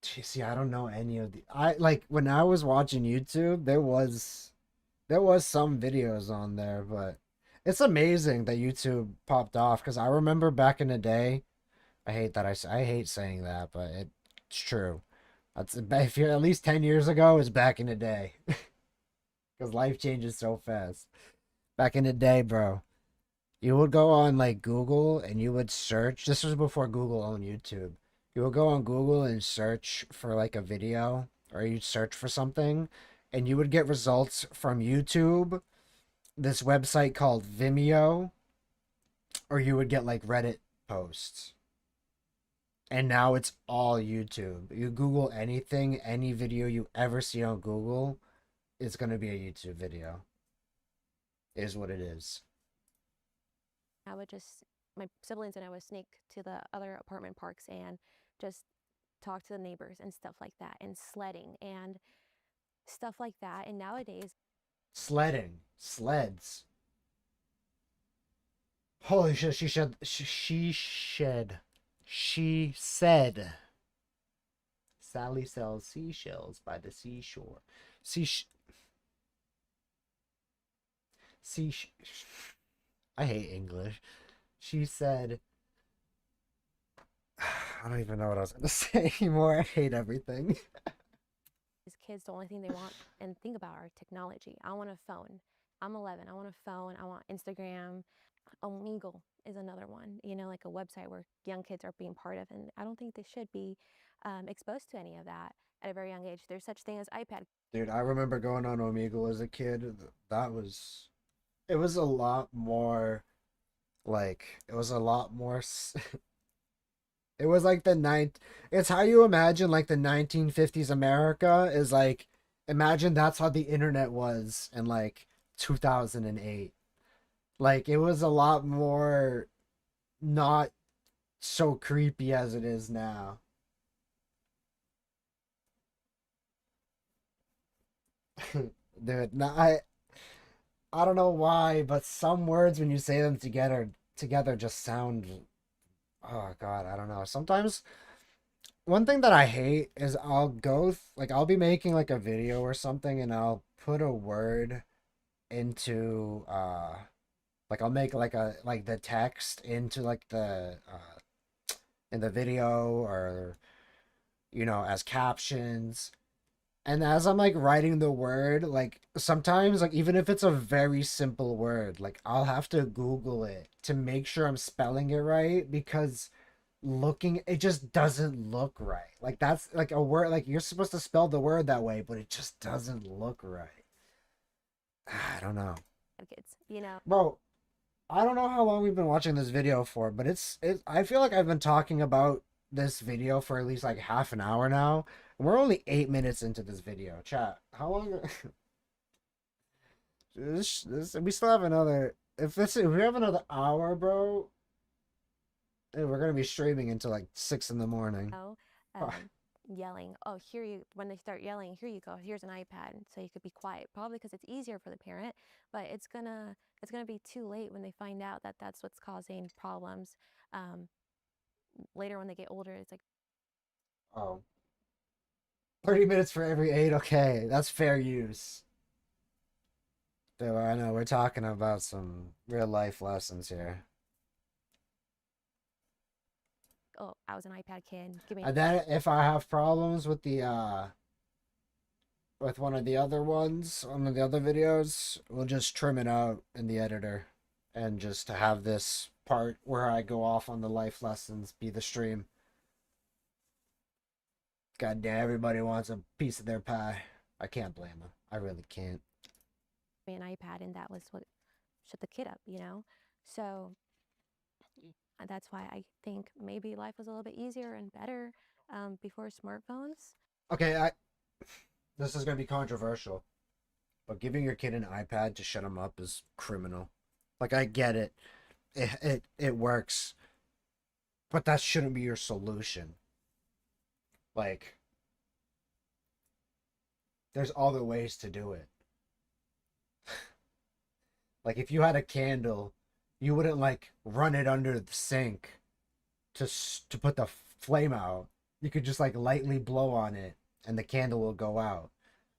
See, I don't know any of the. I like when I was watching YouTube, there was some videos on there, but it's amazing that YouTube popped off because I remember back in the day. I hate that I hate saying that, but it's true. That's if you're at least 10 years ago, it's back in the day. Because life changes so fast. Back in the day, bro, you would go on like Google and you would search. This was before Google owned YouTube. You would go on Google and search for like a video, or you'd search for something, and you would get results from YouTube, this website called Vimeo, or you would get like Reddit posts. And now it's all YouTube. You Google anything, any video you ever see on Google, it's going to be a YouTube video. It is what it is. I would just, my siblings and I would sneak to the other apartment parks and just talk to the neighbors and stuff like that, and sledding and stuff like that. And nowadays, Sledding. Sleds. Holy shit, she said. Sally sells seashells by the seashore. I hate English. She said, I don't even know what I was going to say anymore. I hate everything. these kids, the only thing they want and think about are technology. I want a phone. I'm 11. I want a phone. I want Instagram. Omegle is another one, like a website where young kids are being part of. And I don't think they should be exposed to any of that at a very young age. There's such thing as iPad. Dude, I remember going on Omegle as a kid. It was a lot more, it was a lot more, it was like it's how you imagine like the 1950s America is like, imagine that's how the internet was in like 2008. Like, it was a lot more not so creepy as it is now. Dude, no, I don't know why, but some words when you say them together just sound, oh god, I don't know. Sometimes one thing that I hate is I'll be making like a video or something, and I'll put a word into like I'll make like the text into like the in the video, or as captions. And as I'm like writing the word, like sometimes, like even if it's a very simple word, like I'll have to Google it to make sure I'm spelling it right, because it just doesn't look right. Like that's like a word, like you're supposed to spell the word that way, but it just doesn't look right. I don't know. Kids, Bro, I don't know how long we've been watching this video for, but I feel like I've been talking about this video for at least like half an hour now. We're only 8 minutes into this video. Chat, how long? We still have another. If we have another hour, bro, we're gonna be streaming until like 6 in the morning. Yelling. Oh, when they start yelling, here you go. Here's an iPad, so you could be quiet. Probably because it's easier for the parent, but it's gonna be too late when they find out that that's what's causing problems. Later when they get older, it's like. Oh. 30 minutes for every 8. Okay, that's fair use. So I know we're talking about some real life lessons here. Oh, I was an iPad kid. Give me. And then if I have problems with the with one of the other ones, one of the other videos, we'll just trim it out in the editor and just have this part where I go off on the life lessons be the stream. God damn, everybody wants a piece of their pie. I can't blame them. I really can't. Me an iPad, and that was what shut the kid up, you know? So that's why I think maybe life was a little bit easier and better before smartphones. Okay, this is gonna be controversial, but giving your kid an iPad to shut him up is criminal. Like, I get it. It works. But that shouldn't be your solution. Like, there's other ways to do it. Like, if you had a candle, you wouldn't like run it under the sink to put the flame out. You could just like lightly blow on it and the candle will go out.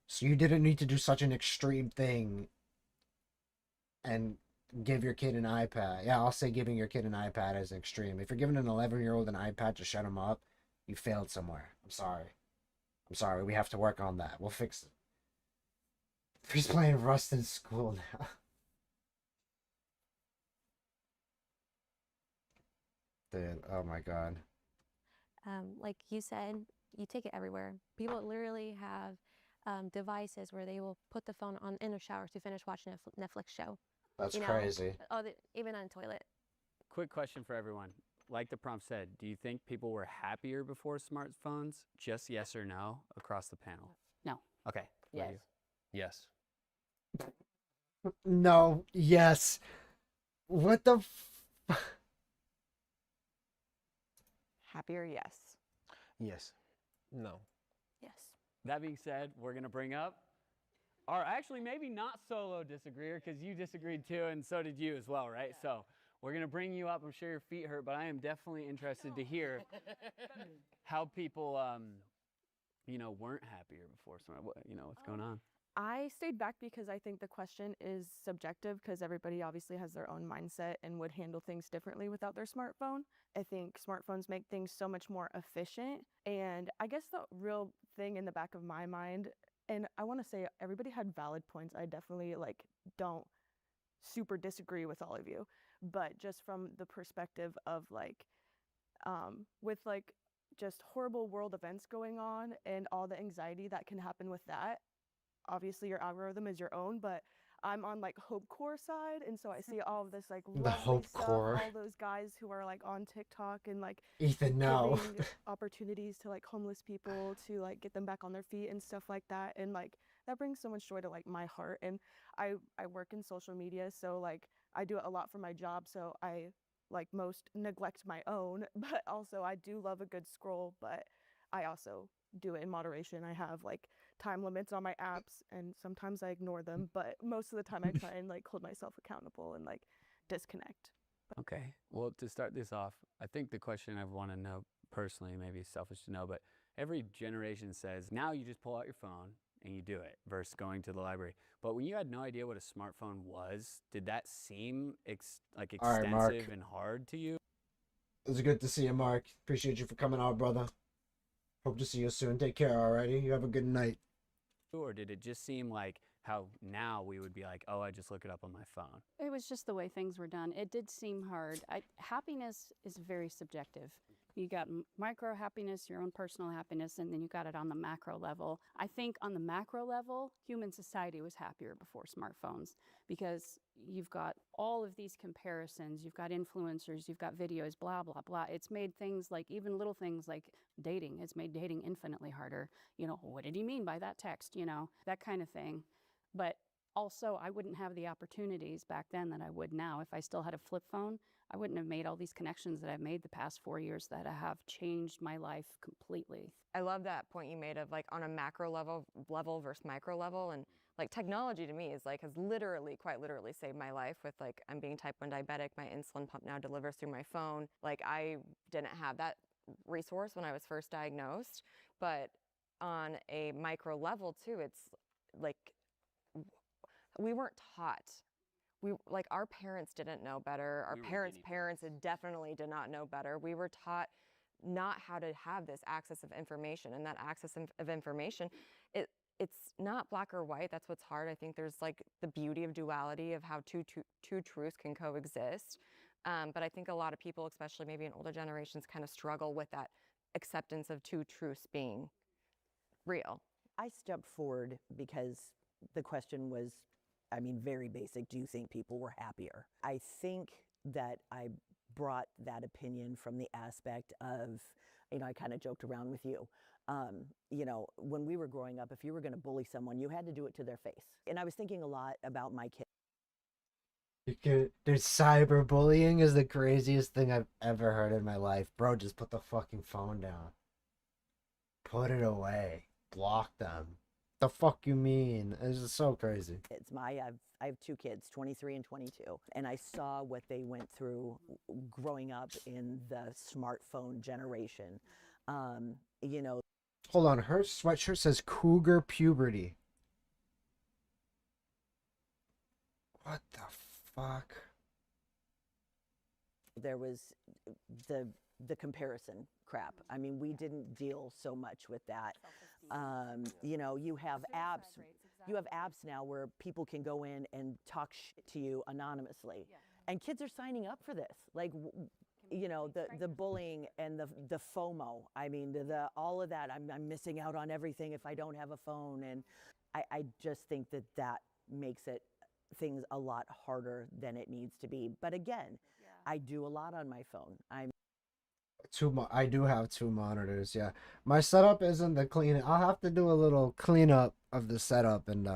So you didn't need to do such an extreme thing and give your kid an iPad. Yeah, I'll say giving your kid an iPad is extreme. If you're giving an 11-year-old an iPad to shut him up, you failed somewhere. I'm sorry. I'm sorry. We have to work on that. We'll fix it. He's playing Rust in school now. Dude, oh my god. Like you said, you take it everywhere. People literally have devices where they will put the phone on in the shower to finish watching a Netflix show. That's you know? crazy. Oh, even on the toilet. Quick question for everyone. Like the prompt said, do you think people were happier before smartphones? Just yes or no across the panel. No. Okay. what do you? Yes. No, yes. What the Happier, yes. Yes. No. Yes. That being said, we're going to bring up our actually maybe not solo disagreeer because you disagreed too and so did you as well, right? So we're going to bring you up. I'm sure your feet hurt, but I am definitely interested to hear how people, weren't happier before. What's going on? I stayed back because I think the question is subjective because everybody obviously has their own mindset and would handle things differently without their smartphone. I think smartphones make things so much more efficient. And I guess the real thing in the back of my mind, and I want to say everybody had valid points. I definitely don't super disagree with all of you, but just from the perspective of with just horrible world events going on and all the anxiety that can happen with that. Obviously your algorithm is your own, but I'm on Hope Corps side, and so I see all of this The Hope stuff, Corps. all those guys who are on TikTok and Ethan, no. giving opportunities to homeless people to get them back on their feet and stuff like that, and that brings so much joy to my heart. And I work in social media, so I do it a lot for my job, so I most neglect my own, but also I do love a good scroll, but I also do it in moderation. I have time limits on my apps and sometimes I ignore them, but most of the time I try and hold myself accountable and disconnect. Okay. Well, to start this off, I think the question I want to know personally, maybe selfish to know, but every generation says now you just pull out your phone and you do it versus going to the library. But when you had no idea what a smartphone was, did that seem All right, extensive Mark. and hard to you? It was good to see you, Mark. Appreciate you for coming out, brother. Hope to see you soon. Take care, alrighty? You have a good night. Or did it just seem like how now we would be like, oh, I just look it up on my phone? It was just the way things were done. It did seem hard. Happiness is very subjective. You got micro happiness, your own personal happiness, and then you got it on the macro level. I think on the macro level, human society was happier before smartphones because you've got all of these comparisons, you've got influencers, you've got videos, blah, blah, blah. It's made things even little things like dating, it's made dating infinitely harder. What did he mean by that text? That kind of thing. But also, I wouldn't have the opportunities back then that I would now. If I still had a flip phone, I wouldn't have made all these connections that I've made the past 4 years that have changed my life completely. I love that point you made of on a macro level versus micro level. And technology to me is has literally, quite literally saved my life with I'm being type 1 diabetic. My insulin pump now delivers through my phone. I didn't have that resource when I was first diagnosed, but on a micro level too, it's like we weren't taught. We like our parents didn't know better. Our parents' parents definitely did not know better. We were taught not how to have this access of information, and that access of information, it's not black or white. That's what's hard. I think there's like the beauty of duality of how two truths can coexist. But I think a lot of people, especially maybe in older generations, kind of struggle with that acceptance of two truths being real. I stepped forward because the question was, I mean, very basic. Do you think people were happier? I think that I brought that opinion from the aspect of, you know, I kind of joked around with you. You know, when we were growing up, if you were going to bully someone, you had to do it to their face. And I was thinking a lot about my kids. Dude, cyberbullying is the craziest thing I've ever heard in my life. Bro, just put the fucking phone down. Put it away. Block them. The fuck you mean? It's just so crazy. I have two kids, 23 and 22, and I saw what they went through growing up in the smartphone generation. You know. Hold on, her sweatshirt says Cougar Puberty. What the fuck? There was the comparison crap. I mean, we didn't deal so much with that. You know, you have apps. You have apps now where people can go in and talk shit to you anonymously, and kids are signing up for this. Like, you know, the bullying and the FOMO. I mean, the all of that. I'm missing out on everything if I don't have a phone, and I just think that makes it things a lot harder than it needs to be. But again, I do a lot on my phone. I do have two monitors, yeah. My setup isn't the clean. I'll have to do a little cleanup of the setup, and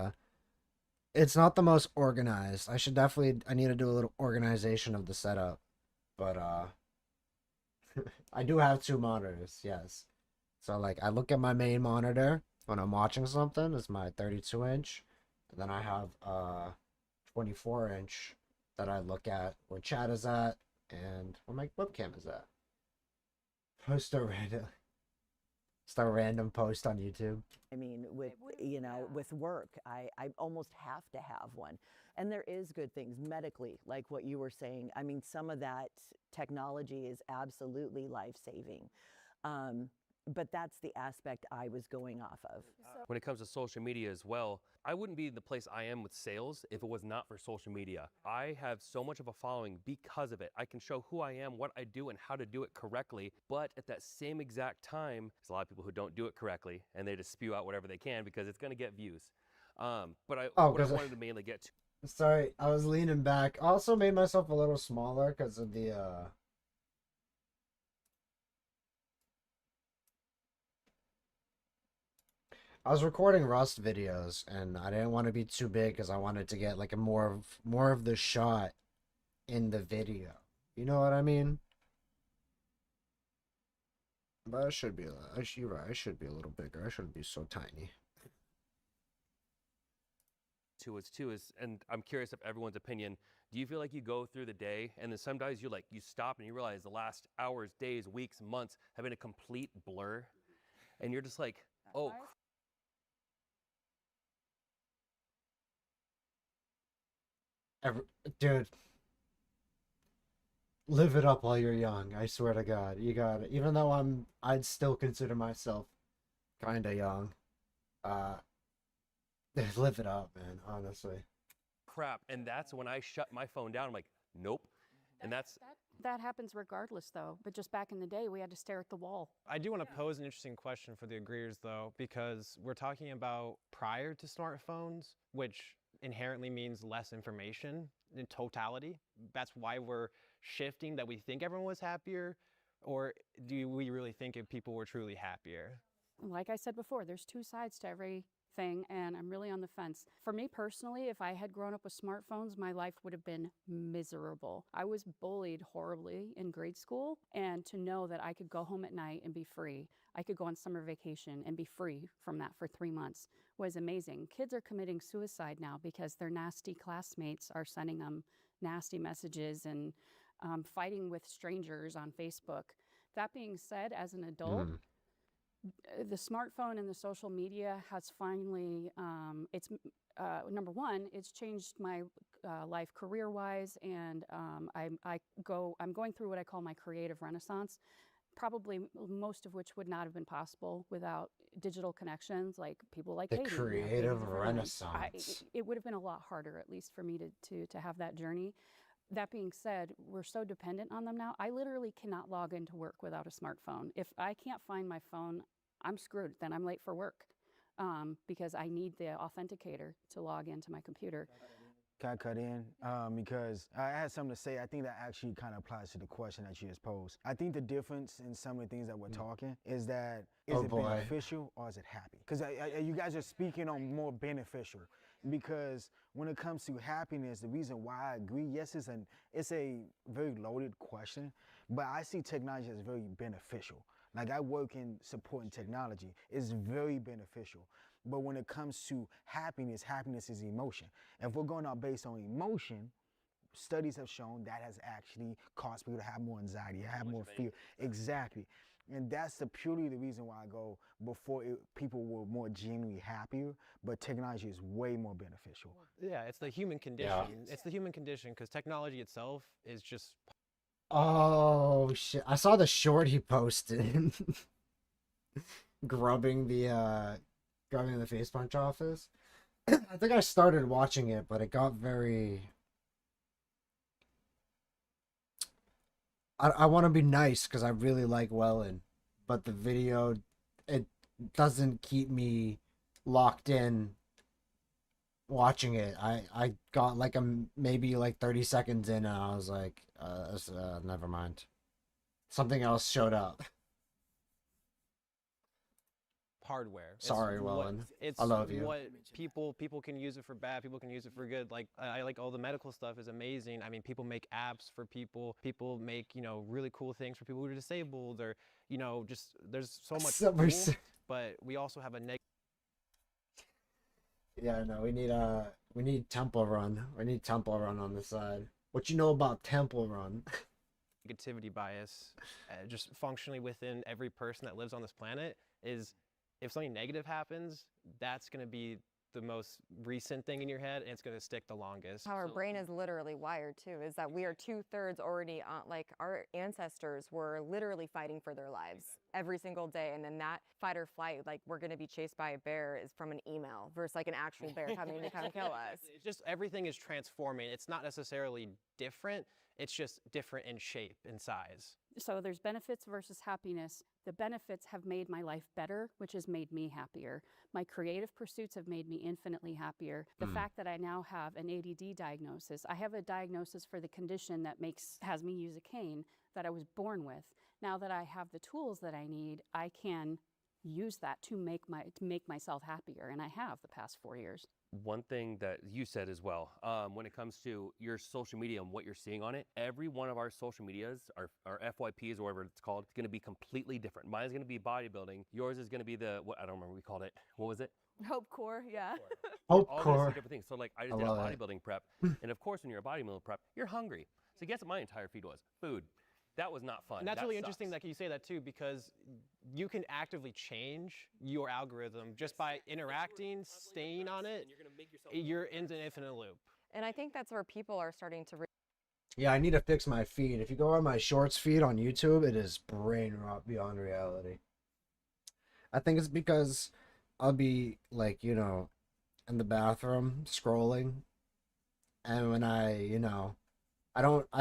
it's not the most organized. I need to do a little organization of the setup. But I do have two monitors, yes. So like I look at my main monitor when I'm watching something, it's my 32-inch. And then I have 24-inch that I look at where chat is at and where my webcam is at. Post a random post on YouTube. I mean, with with work, I almost have to have one. And there is good things medically, like what you were saying. I mean, some of that technology is absolutely life-saving. But that's the aspect I was going off of. When it comes to social media as well, I wouldn't be in the place I am with sales if it was not for social media. I have so much of a following because of it. I can show who I am, what I do, and how to do it correctly. But at that same exact time, there's a lot of people who don't do it correctly, and they just spew out whatever they can because it's going to get views. What I wanted to mainly get to. Sorry, I was leaning back. I also made myself a little smaller because of the I was recording Rust videos, and I didn't want to be too big because I wanted to get like a more of the shot in the video. You know what I mean? But I should be. You're right. I should be a little bigger. I shouldn't be so tiny. And I'm curious of everyone's opinion. Do you feel like you go through the day and then sometimes you stop and you realize the last hours, days, weeks, months have been a complete blur, and you're just like, oh. Dude, live it up while you're young. I swear to God, you got it. Even though I'd still consider myself kind of young. Live it up, man. Honestly. Crap, and that's when I shut my phone down. I'm like, nope, and That happens regardless, though. But just back in the day, we had to stare at the wall. I do want to pose an interesting question for the agreeers, though, because we're talking about prior to smartphones, which inherently means less information in totality. That's why we're shifting, that we think everyone was happier, or do we really think if people were truly happier? Like I said before, there's two sides to everything, and I'm really on the fence. For me personally, if I had grown up with smartphones, my life would have been miserable. I was bullied horribly in grade school, and to know that I could go home at night and be free, I could go on summer vacation and be free from that for 3 months was amazing. Kids are committing suicide now because their nasty classmates are sending them nasty messages and fighting with strangers on Facebook. That being said, as an adult, the smartphone and the social media has finally, number one, it's changed my life career-wise, and I'm going through what I call my creative renaissance, probably most of which would not have been possible without digital connections like people like The Katie. Katie's creative a friend of mine. renaissance. It would have been a lot harder, at least for me to have that journey. That being said, we're so dependent on them now. I literally cannot log into work without a smartphone. If I can't find my phone, I'm screwed. Then I'm late for work because I need the authenticator to log into my computer. Can I cut in? Because I had something to say. I think that actually kind of applies to the question that you just posed. I think the difference in some of the things that we're talking is that is Oh, it boy. beneficial or is it happy? Because you guys are speaking on more beneficial. Because when it comes to happiness, the reason why I agree, yes, it's a very loaded question, but I see technology as very beneficial. Like I work in supporting technology. It's very beneficial. But when it comes to happiness, happiness is emotion. If we're going out based on emotion, studies have shown that has actually caused people to have more anxiety, have more fear. Exactly. And that's purely the reason why I go before people were more genuinely happier, but technology is way more beneficial. Yeah, it's the human condition. It's the human condition because technology itself is just. Oh shit! I saw the short he posted, grubbing the face punch office. I think I started watching it, but it got very. I want to be nice because I really like Wellen, but the video, it doesn't keep me locked in watching it. I got like maybe like 30 seconds in and I was like, never mind. Something else showed up. Hardware. Sorry, Wellen. I love you. What people can use it for bad. People can use it for good. Like I like all the medical stuff is amazing. I mean, people make apps for people. People make really cool things for people who are disabled, or just there's so much. Cool, but we also have a negative. Yeah, no, we need Temple Run. We need Temple Run on the side. What you know about Temple Run? Negativity bias, just functionally within every person that lives on this planet is. If something negative happens, that's going to be the most recent thing in your head, and it's going to stick the longest. How our brain is literally wired too is that we are 2/3 already on, like our ancestors were literally fighting for their lives every single day, and then that fight or flight, like we're going to be chased by a bear, is from an email versus like an actual bear coming to come kill us. It's just everything is transforming. It's not necessarily different. It's just different in shape and size. So there's benefits versus happiness. The benefits have made my life better, which has made me happier. My creative pursuits have made me infinitely happier. The fact that I now have an ADD diagnosis, I have a diagnosis for the condition that has me use a cane that I was born with. Now that I have the tools that I need, I can use that to make myself happier, and I have the past 4 years. One thing that you said as well, when it comes to your social media and what you're seeing on it, every one of our social medias, our FYPs or whatever it's called, it's going to be completely different. Mine's going to be bodybuilding. Yours is going to be what I don't remember what we called it. What was it? Hope Core, yeah. Hope All Core. these different things. So like I just did a bodybuilding prep, and of course when you're a bodybuilding prep, you're hungry. So guess what my entire feed was? Food. That was not fun. And that's that really sucks. interesting that you say that too, because you can actively change your algorithm just by interacting, staying on it. You're in an infinite loop. And I think that's where people are starting to Yeah, I need to fix my feed. If you go on my shorts feed on YouTube, it is brain rot beyond reality. I think it's because I'll be like, in the bathroom scrolling, and when I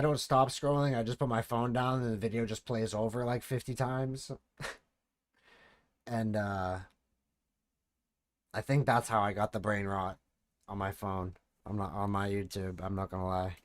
don't stop scrolling. I just put my phone down and the video just plays over like 50 times. And I think that's how I got the brain rot on my phone. I'm not on my YouTube. I'm not gonna lie.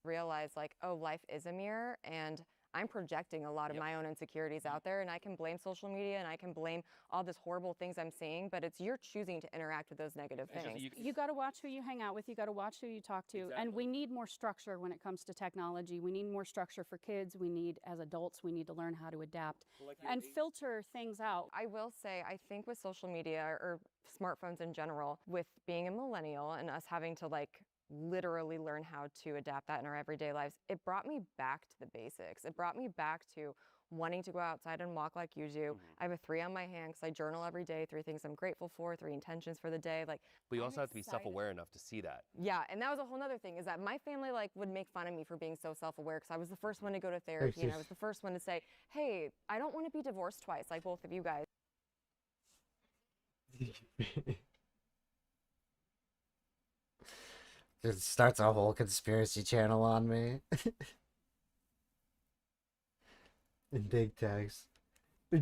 realize like, oh, life is a mirror, and I'm projecting a lot of my own insecurities out there, and I can blame social media and I can blame all these horrible things I'm seeing, but it's you're choosing to interact with those negative things. You got to watch who you hang out with. You got to watch who you talk to. And we need more structure when it comes to technology. We need more structure for kids. We need, as adults, we need to learn how to adapt and filter things out. I will say, I think with social media or smartphones in general, with being a millennial and us having to like literally learn how to adapt that in our everyday lives, it brought me back to the basics. It brought me back to wanting to go outside and walk like you do. I have a 3 on my hand because I journal every day, 3 things I'm grateful for, 3 intentions for the day. Like, But you I'm also have to be excited. self-aware enough to see that. Yeah, and that was a whole nother thing, is that my family like would make fun of me for being so self-aware because I was the first one to go to therapy and I was the first one to say, hey, I don't want to be divorced twice like both of you guys. It starts a whole conspiracy channel on me. In big text.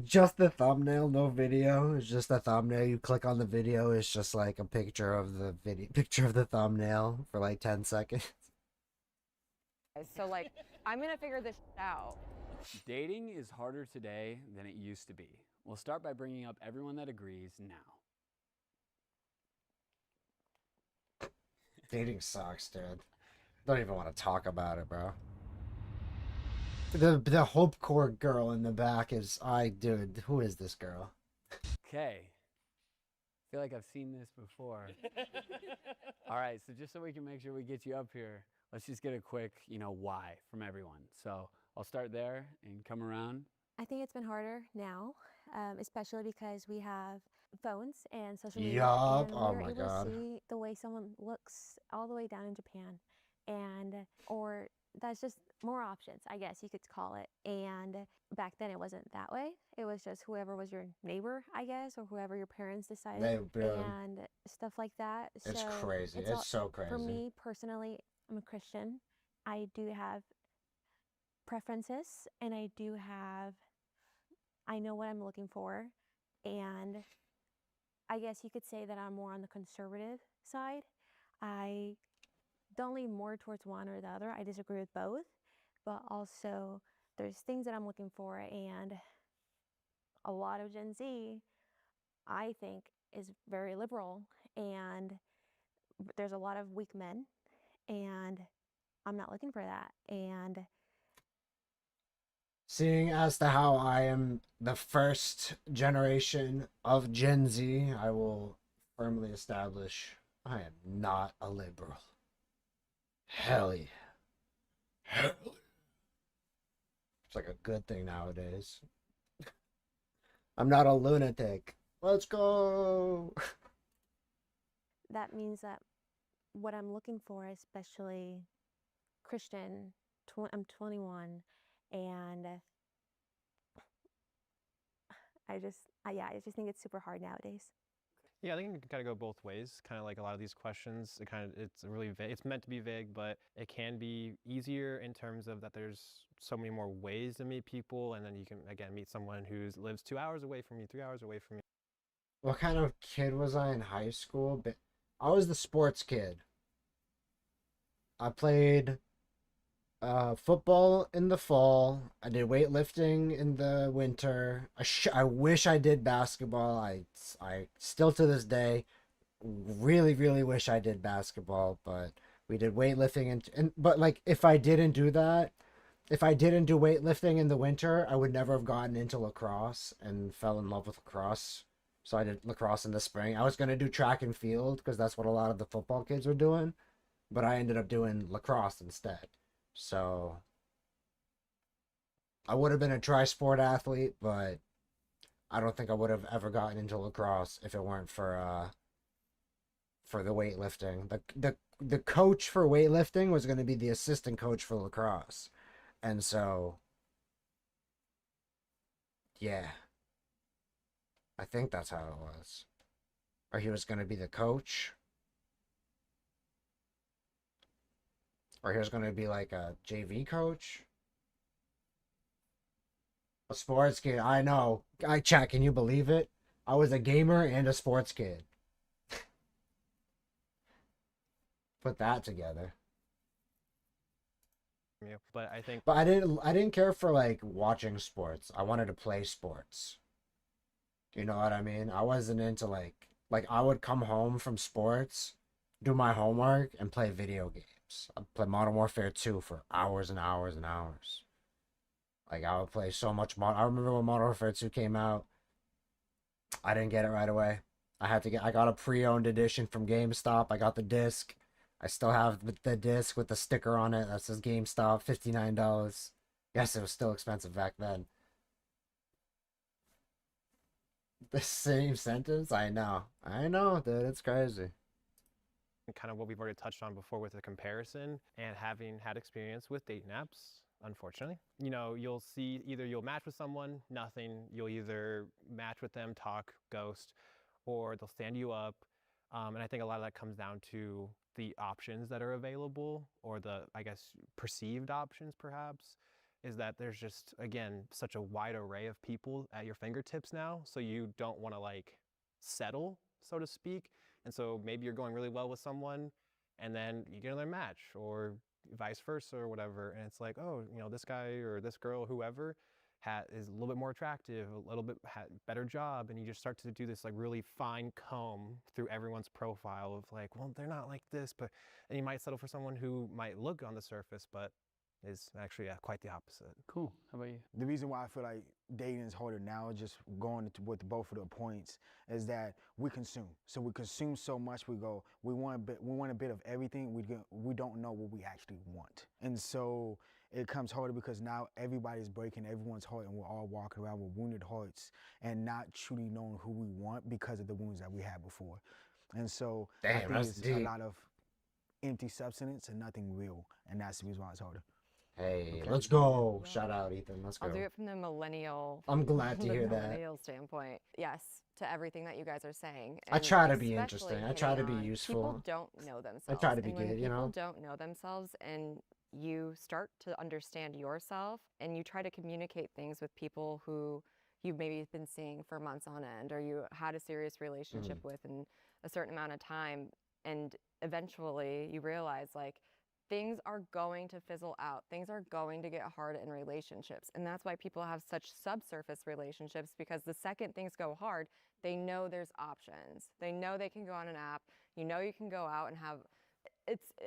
Just the thumbnail, no video. It's just a thumbnail. You click on the video, it's just like a picture of the picture of the thumbnail for like 10 seconds. So like, I'm gonna figure this out. Dating is harder today than it used to be. We'll start by bringing up everyone that agrees now. Dating sucks, dude. Don't even want to talk about it, bro. The Hope Core girl in the back is dude, who is this girl? Okay. I feel like I've seen this before. All right, so just so we can make sure we get you up here, let's just get a quick, why from everyone. So I'll start there and come around. I think it's been harder now, especially because we have phones and social media, Yup. and Oh we're my able God. to see the way someone looks all the way down in Japan, or that's just more options, I guess you could call it. And back then it wasn't that way. It was just whoever was your neighbor, I guess, or whoever your parents decided, and stuff like that. It's So crazy. It's so crazy. For me personally, I'm a Christian. I do have preferences, and I know what I'm looking for, and I guess you could say that I'm more on the conservative side. I don't lean more towards one or the other. I disagree with both, but also there's things that I'm looking for, and a lot of Gen Z, I think, is very liberal, and there's a lot of weak men, and I'm not looking for that. And Seeing as to how I am the first generation of Gen Z, I will firmly establish I am not a liberal. Hell yeah. Hell yeah. It's like a good thing nowadays. I'm not a lunatic. Let's go. that means that what I'm looking for, especially Christian, I'm 21, and I just think it's super hard nowadays. Yeah, I think it gotta go both ways. Kind of like a lot of these questions, it's really vague. It's meant to be vague, but it can be easier in terms of that there's so many more ways to meet people, and then you can again meet someone who lives 2 hours away from you, 3 hours away from you. What kind of kid was I in high school? I was the sports kid. I played football in the fall. I did weightlifting in the winter. I wish I did basketball. I still to this day really wish I did basketball, but we did weightlifting but like if I didn't do that, if I didn't do weightlifting in the winter, I would never have gotten into lacrosse and fell in love with lacrosse. So I did lacrosse in the spring. I was going to do track and field because that's what a lot of the football kids were doing, but I ended up doing lacrosse instead. So I would have been a tri-sport athlete, but I don't think I would have ever gotten into lacrosse if it weren't for the weightlifting. The coach for weightlifting was going to be the assistant coach for lacrosse. And so yeah. I think that's how it was. Or he was going to be the coach. Or he was going to be like a JV coach. A sports kid. I know. Chat, can you believe it? I was a gamer and a sports kid. Put that together. But I think. But I didn't care for like watching sports. I wanted to play sports. You know what I mean? I wasn't into like I would come home from sports, do my homework, and play video games. I'd play Modern Warfare 2 for hours and hours and hours. Like I would play so much I remember when Modern Warfare 2 came out. I didn't get it right away. I got a pre-owned edition from GameStop. I got the disc. I still have the disc with the sticker on it that says GameStop, $59. Yes, it was still expensive back then. The same sentence? I know, dude. It's crazy. Kind of what we've already touched on before with the comparison and having had experience with dating apps, unfortunately. You know, you'll see either you'll match with someone, nothing. You'll either match with them, talk, ghost, or they'll stand you up. And I think a lot of that comes down to the options that are available, or the, I guess, perceived options perhaps, is that there's just, again, such a wide array of people at your fingertips now. So you don't want to like settle, so to speak. And so maybe you're going really well with someone and then you get another match, or vice versa or whatever. And it's like, oh, you know, this guy or this girl, whoever, is a little bit more attractive, a little bit better job. And you just start to do this like really fine comb through everyone's profile of like, well, they're not like this, but, and you might settle for someone who might look on the surface, but is actually quite the opposite. Cool. How about you? The reason why I feel like dating is harder now, just going with both of the points, is that we consume. So we consume so much. We want a bit of everything. We don't know what we actually want, and so it comes harder because now everybody's breaking everyone's heart, and we're all walking around with wounded hearts and not truly knowing who we want because of the wounds that we had before. And so I Damn, think that's it's deep. a lot of empty substance and nothing real, and that's the reason why it's harder. Hey, let's go. Shout out, Ethan. Let's go. I'll do it from the millennial. I'm glad to the hear that. millennial standpoint. Yes, to everything that you guys are saying. I And try to be especially interesting. I try to be hitting on- useful. People don't know themselves. I try to be and when good, you know? people don't know themselves and you start to understand yourself and you try to communicate things with people who you've maybe been seeing for months on end, or you had a serious relationship with in a certain amount of time, and eventually you realize like things are going to fizzle out. Things are going to get hard in relationships. And that's why people have such subsurface relationships, because the second things go hard, they know there's options. They know they can go on an app. You know, you can go out and have,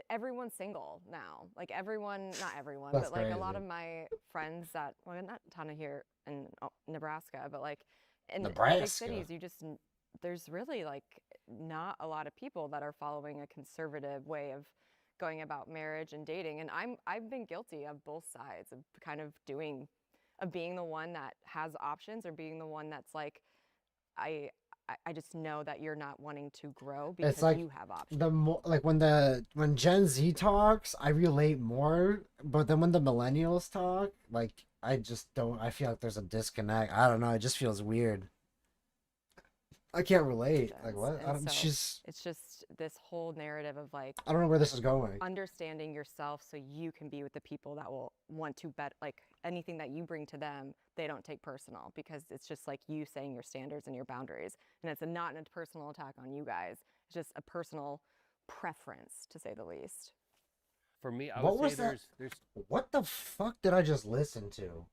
everyone's single now. Like everyone, not everyone, That's but like a lot crazy. of my friends that, well, not a ton of here in Nebraska, but like in big Nebraska. cities, there's really like not a lot of people that are following a conservative way of going about marriage and dating. And I've been guilty of both sides of kind of being the one that has options, or being the one that's like, I just know that you're not wanting to grow because It's like you have options. the more like when Gen Z talks, I relate more, but then when the millennials talk, like I just don't. I feel like there's a disconnect. I don't know. It just feels weird. I can't relate. Like what? I And don't, so it's just this whole narrative of like, I don't know where this is going. understanding yourself so you can be with the people that will want to bet, like anything that you bring to them, they don't take personal, because it's just like you saying your standards and your boundaries. And it's not a personal attack on you guys. It's just a personal preference, to say the least. For me, I What would was say that? there's What the fuck did I just listen to?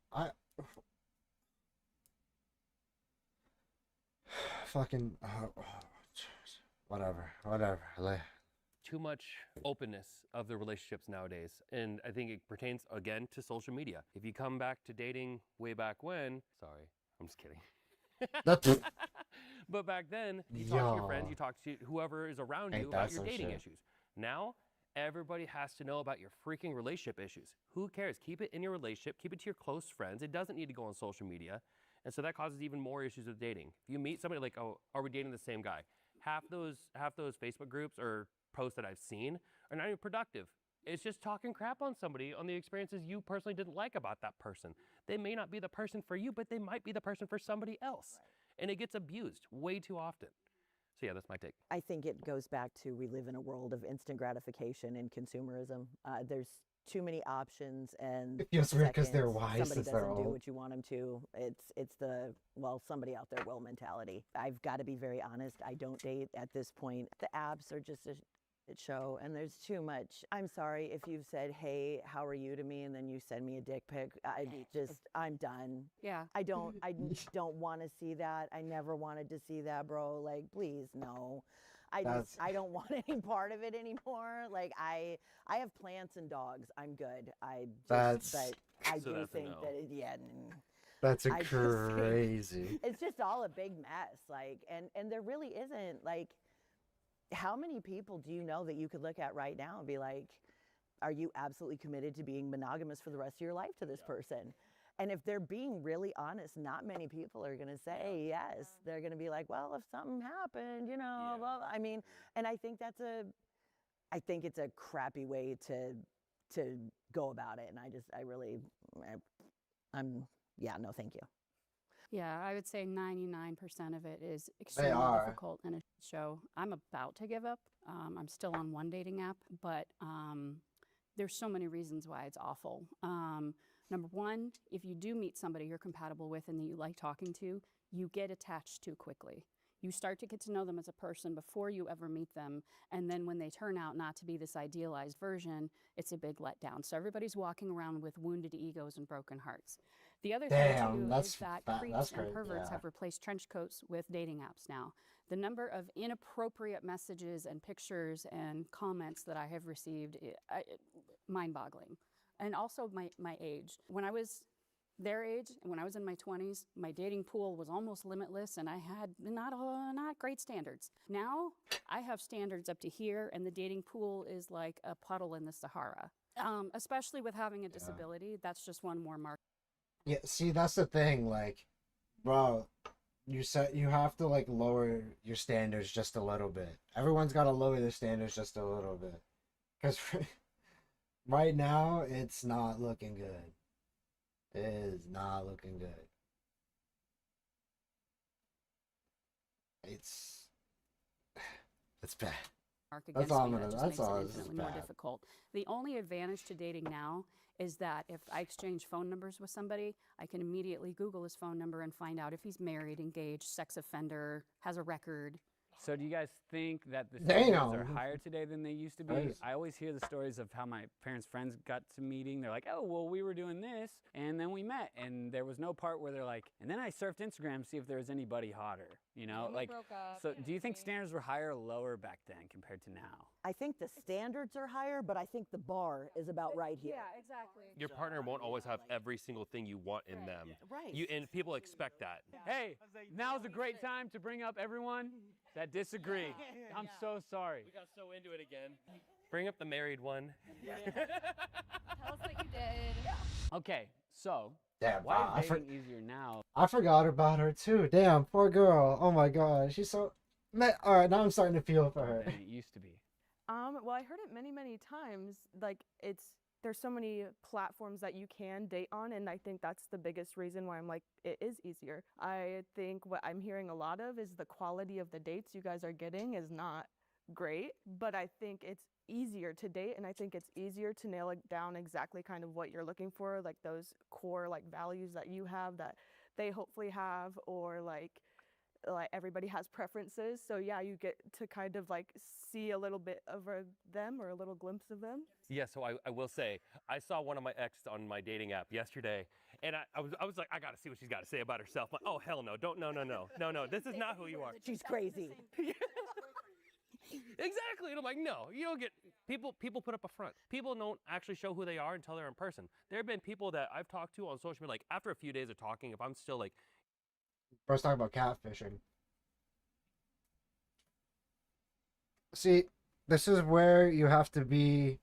Fucking whatever. Like, too much openness of the relationships nowadays. And I think it pertains again to social media. If you come back to dating way back when, sorry, I'm just kidding. That's But back then, you talk to your friends, Yo. you talk to whoever is around Ain't you about that your some dating shit. issues. Now, everybody has to know about your freaking relationship issues. Who cares? Keep it in your relationship, keep it to your close friends. It doesn't need to go on social media. And so that causes even more issues with dating. If you meet somebody like, oh, are we dating the same guy? Half those Facebook groups or posts that I've seen are not even productive. It's just talking crap on somebody on the experiences you personally didn't like about that person. They may not be the person for you, but they might be the person for somebody else. And it gets abused way too often. So yeah, that's my take. I think it goes back to, we live in a world of instant gratification and consumerism. There's too many options, and it feels weird because they're seconds wise somebody since they're doesn't do old. what you want them to. It's the, well, somebody out there will mentality. I've got to be very honest. I don't date at this point. The apps are just a show, and there's too much. I'm sorry if you've said, hey, how are you to me, and then you send me a dick pic. I'm done. Yeah. I don't want to see that. I never wanted to see that, bro. Like, please, no. I don't want any part of it anymore. Like, I have plants and dogs. I'm good. But I So do that's a think no. that That's I just think crazy. it's just all a big mess. Like, and there really isn't, like, how many people do you know that you could look at right now and be like, are you absolutely committed to being monogamous for the rest of your life to this person? And if they're being really honest, not many people are going to say yes. They're going to be like, well, if something happened, you know, well, I mean, and I think it's a crappy way to go about it. And yeah, no, thank you. Yeah, I would say 99% of it is They extremely are. difficult and a show. I'm about to give up. I'm still on one dating app, but there's so many reasons why it's awful. Number one, if you do meet somebody you're compatible with and that you like talking to, you get attached too quickly. You start to get to know them as a person before you ever meet them, and then when they turn out not to be this idealized version, it's a big letdown. So everybody's walking around with wounded egos and broken hearts. The other thing too is that creeps and perverts have replaced trench coats with dating apps now. The number of inappropriate messages and pictures and comments that I have received, mind-boggling. And also my age. When I was their age and when I was in my 20s, my dating pool was almost limitless and I had not great standards. Now I have standards up to here and the dating pool is like a puddle in the Sahara. Especially with having a disability, that's just one more mark. Yeah, see, that's the thing. Like, bro, you have to like lower your standards just a little bit. Everyone's got to lower their standards just a little bit, because right now it's not looking good. It is not looking good. It's bad. That's all I'm gonna. That's all. It's Infinitely more bad. difficult. The only advantage to dating now is that if I exchange phone numbers with somebody, I can immediately Google his phone number and find out if he's married, engaged, sex offender, has a record. So do you guys think that the standards are Damn. higher today than they used to be? Nice. I always hear the stories of how my parents' friends got to meeting. They're like, oh, well, we were doing this, and then we met, and there was no part where they're like, and then I surfed Instagram to see if there was anybody hotter, you know? Like, so do you think standards were higher or lower back then compared to now? I think the standards are higher, but I think the bar is about right here. Yeah, exactly. Your partner won't always have every single thing you want in them. Right. And people expect that. Hey, now's a great time to bring up everyone that disagree. I'm so sorry. We got so into it again. Bring up the married one. Tell us what you did. Okay, so Damn, why wow, is dating easier now? I forgot about her too. Damn, poor girl. Oh my god, she's so. All right, now I'm starting to feel for her. Than it used to be. Well, I heard it many, many times. Like, there's so many platforms that you can date on, and I think that's the biggest reason why I'm like, it is easier. I think what I'm hearing a lot of is the quality of the dates you guys are getting is not great, but I think it's easier to date, and I think it's easier to nail it down exactly kind of what you're looking for, like those core like values that you have that they hopefully have, or like everybody has preferences. So yeah, you get to kind of like see a little bit of them or a little glimpse of them. Yeah, so I will say, I saw one of my ex on my dating app yesterday, and I was like, I gotta see what she's got to say about herself. I'm like, oh hell no, no, this is not who you are. She's crazy. Exactly, and I'm like, no, you don't get people put up a front. People don't actually show who they are until they're in person. There have been people that I've talked to on social media, like after a few days of talking, if I'm still like, First, talking about catfishing. See, this is where you have to be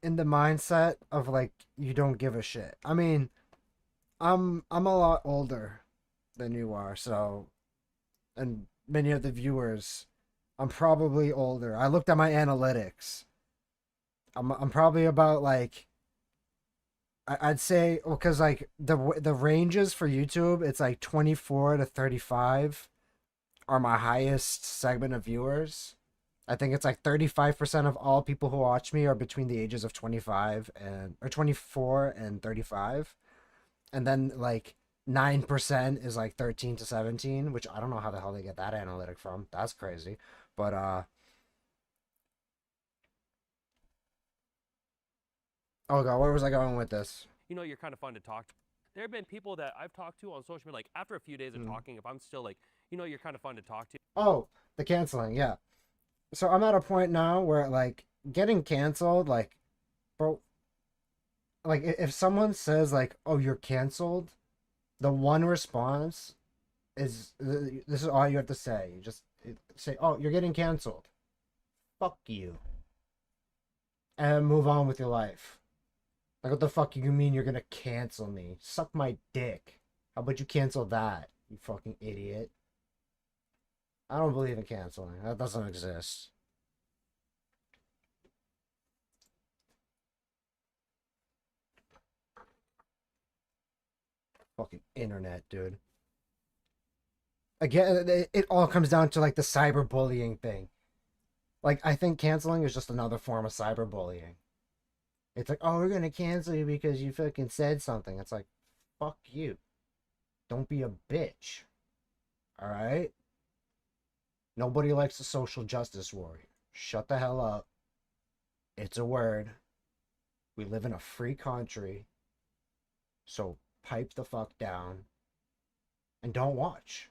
in the mindset of like you don't give a shit. I mean, I'm a lot older than you are, so, and many of the viewers, I'm probably older. I looked at my analytics. I'm probably about like, I'd say, because like the ranges for YouTube, it's like 24 to 35 are my highest segment of viewers. I think it's like 35% of all people who watch me are between the ages of 24 and 35. And then like 9% is like 13 to 17, which I don't know how the hell they get that analytic from. That's crazy. But oh god, where was I going with this? you're kind of fun to talk to. There have been people that I've talked to on social media, like after a few days of talking, if I'm still like, you're kind of fun to talk to. Oh, the canceling, yeah. So I'm at a point now where like getting canceled, like, bro, like if someone says like, oh, you're canceled, the one response is, this is all you have to say. You just say, oh, you're getting canceled. Fuck you. And move on with your life. Like, what the fuck you mean you're gonna cancel me? Suck my dick. How about you cancel that, you fucking idiot? I don't believe in canceling. That doesn't exist. Fucking internet, dude. Again, it all comes down to like the cyberbullying thing. Like, I think canceling is just another form of cyberbullying. It's like, oh, we're gonna cancel you because you fucking said something. It's like, fuck you. Don't be a bitch. Alright? Nobody likes a social justice warrior. Shut the hell up. It's a word. We live in a free country. So pipe the fuck down and don't watch.